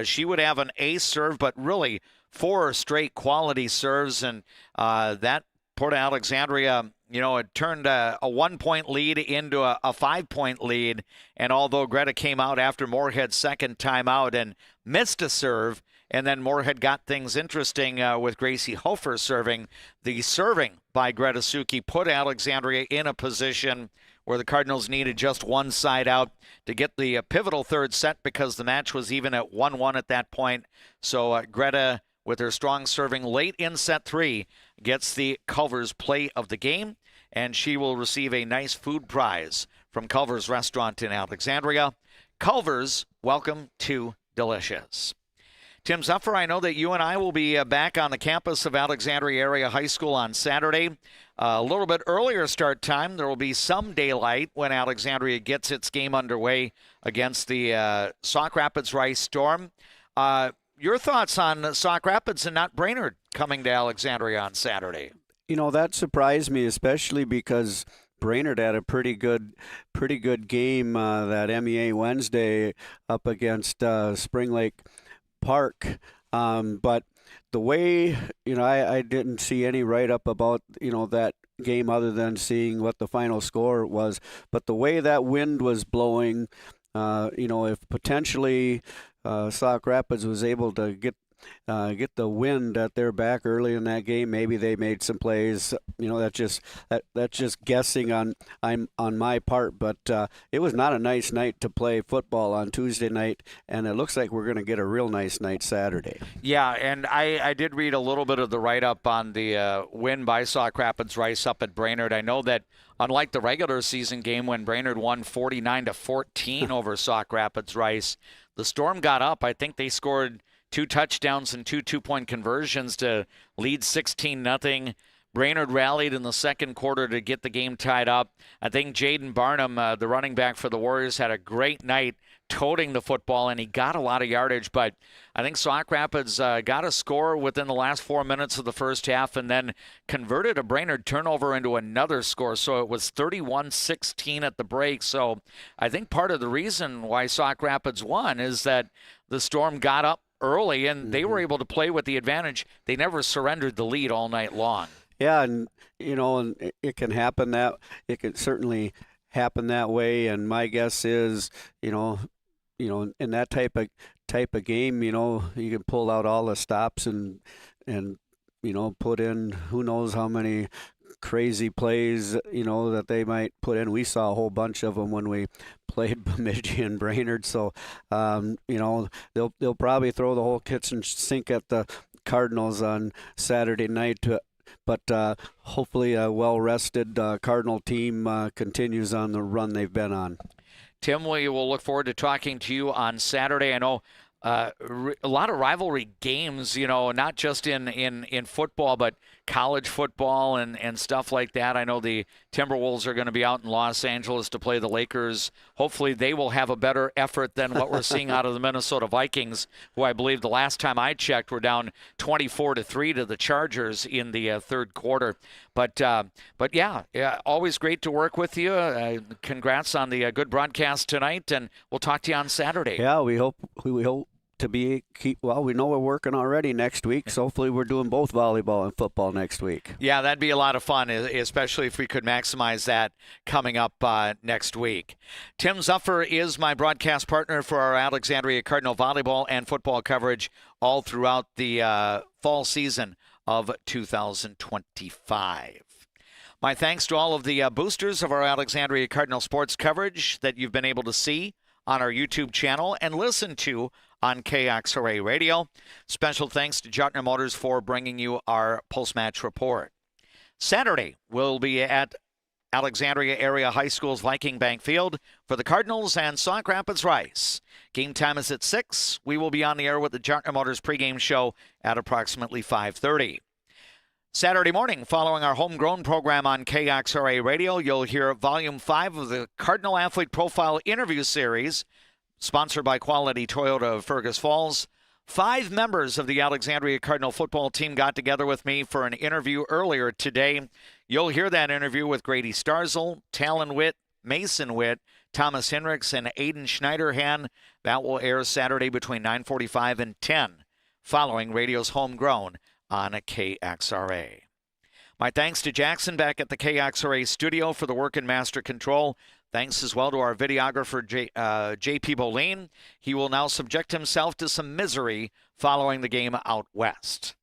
She would have an ace serve, but really 4 straight quality serves, and that Port Alexandria, it turned a 1-point lead into a 5-point lead. And although Greta came out after Moorhead's second timeout and missed a serve, and then Moorhead got things interesting with Gracie Hofer serving, the serving by Greta Suki put Alexandria in a position where the Cardinals needed just one side out to get the pivotal third set because the match was even at 1-1 at that point. So Greta, with her strong serving late in set 3, gets the Culver's play of the game, and she will receive a nice food prize from Culver's Restaurant in Alexandria. Culver's, welcome to Delicious. Tim Zuffer, I know that you and I will be back on the campus of Alexandria Area High School on Saturday. A little bit earlier start time. There will be some daylight when Alexandria gets its game underway against the Sauk Rapids Rice Storm. Your thoughts on Sauk Rapids and not Brainerd coming to Alexandria on Saturday? That surprised me, especially because Brainerd had a pretty good game that MEA Wednesday up against Spring Lake Park. But the way, I didn't see any write-up about, that game other than seeing what the final score was. But the way that wind was blowing, if potentially Sauk Rapids was able to get the wind at their back early in that game. Maybe they made some plays. That's just guessing on my part. But it was not a nice night to play football on Tuesday night, and it looks like we're going to get a real nice night Saturday. Yeah, and I did read a little bit of the write-up on the win by Sauk Rapids Rice up at Brainerd. I know that unlike the regular season game when Brainerd won 49-14 over Sauk Rapids Rice, the Storm got up. I think they scored 2 touchdowns and 2 two-point conversions to lead 16-0. Brainerd rallied in the second quarter to get the game tied up. I think Jaden Barnum, the running back for the Warriors, had a great night toting the football, and he got a lot of yardage. But I think Sauk Rapids got a score within the last 4 minutes of the first half and then converted a Brainerd turnover into another score. So it was 31-16 at the break. So I think part of the reason why Sauk Rapids won is that the Storm got up early and they were able to play with the advantage. They never surrendered the lead all night long. Yeah, and and it can happen it can certainly happen that way. And my guess is, in that type of game, you can pull out all the stops and put in who knows how many crazy plays that they might put in. We saw a whole bunch of them when we played Bemidji and Brainerd. So they'll probably throw the whole kitchen sink at the Cardinals on Saturday night. But hopefully a well-rested Cardinal team continues on the run they've been on. Tim, we will look forward to talking to you on Saturday. I know a lot of rivalry games, not just in football, but college football and stuff like that. I know the Timberwolves are going to be out in Los Angeles to play the Lakers. Hopefully they will have a better effort than what we're seeing out of the Minnesota Vikings, who I believe the last time I checked were down 24-3 to the Chargers in the third quarter. But yeah, always great to work with you. Congrats on the good broadcast tonight, and we'll talk to you on Saturday. Yeah, we hope to we know we're working already next week, so hopefully we're doing both volleyball and football next week. Yeah, that'd be a lot of fun, especially if we could maximize that coming up next week. Tim Zuffer is my broadcast partner for our Alexandria Cardinal volleyball and football coverage all throughout the fall season of 2025. My thanks to all of the boosters of our Alexandria Cardinal sports coverage that you've been able to see on our YouTube channel and listen to on KXRA Radio. Special thanks to Jutner Motors for bringing you our post-match report. Saturday, we'll be at Alexandria Area High School's Viking Bank Field for the Cardinals and Sauk Rapids Rice. Game time is at 6. We will be on the air with the Jutner Motors pregame show at approximately 5:30. Saturday morning, following our homegrown program on KXRA Radio, you'll hear Volume 5 of the Cardinal Athlete Profile Interview Series, sponsored by Quality Toyota of Fergus Falls. 5 members of the Alexandria Cardinal football team got together with me for an interview earlier today. You'll hear that interview with Grady Starzl, Talon Witt, Mason Witt, Thomas Hinrichs, and Aiden Schneiderhan. That will air Saturday between 9:45 and 10, following radio's homegrown on a KXRA. My thanks to Jackson back at the KXRA studio for the work in master control. Thanks as well to our videographer, J.P. Boleen. He will now subject himself to some misery following the game out west.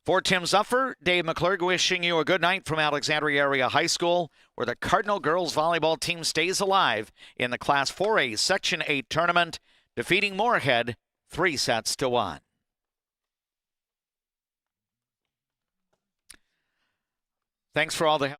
For Tim Zuffer, Dave McClurg wishing you a good night from Alexandria Area High School, where the Cardinal girls volleyball team stays alive in the Class 4A Section 8 tournament, defeating Moorhead 3-1. Thanks for all the help.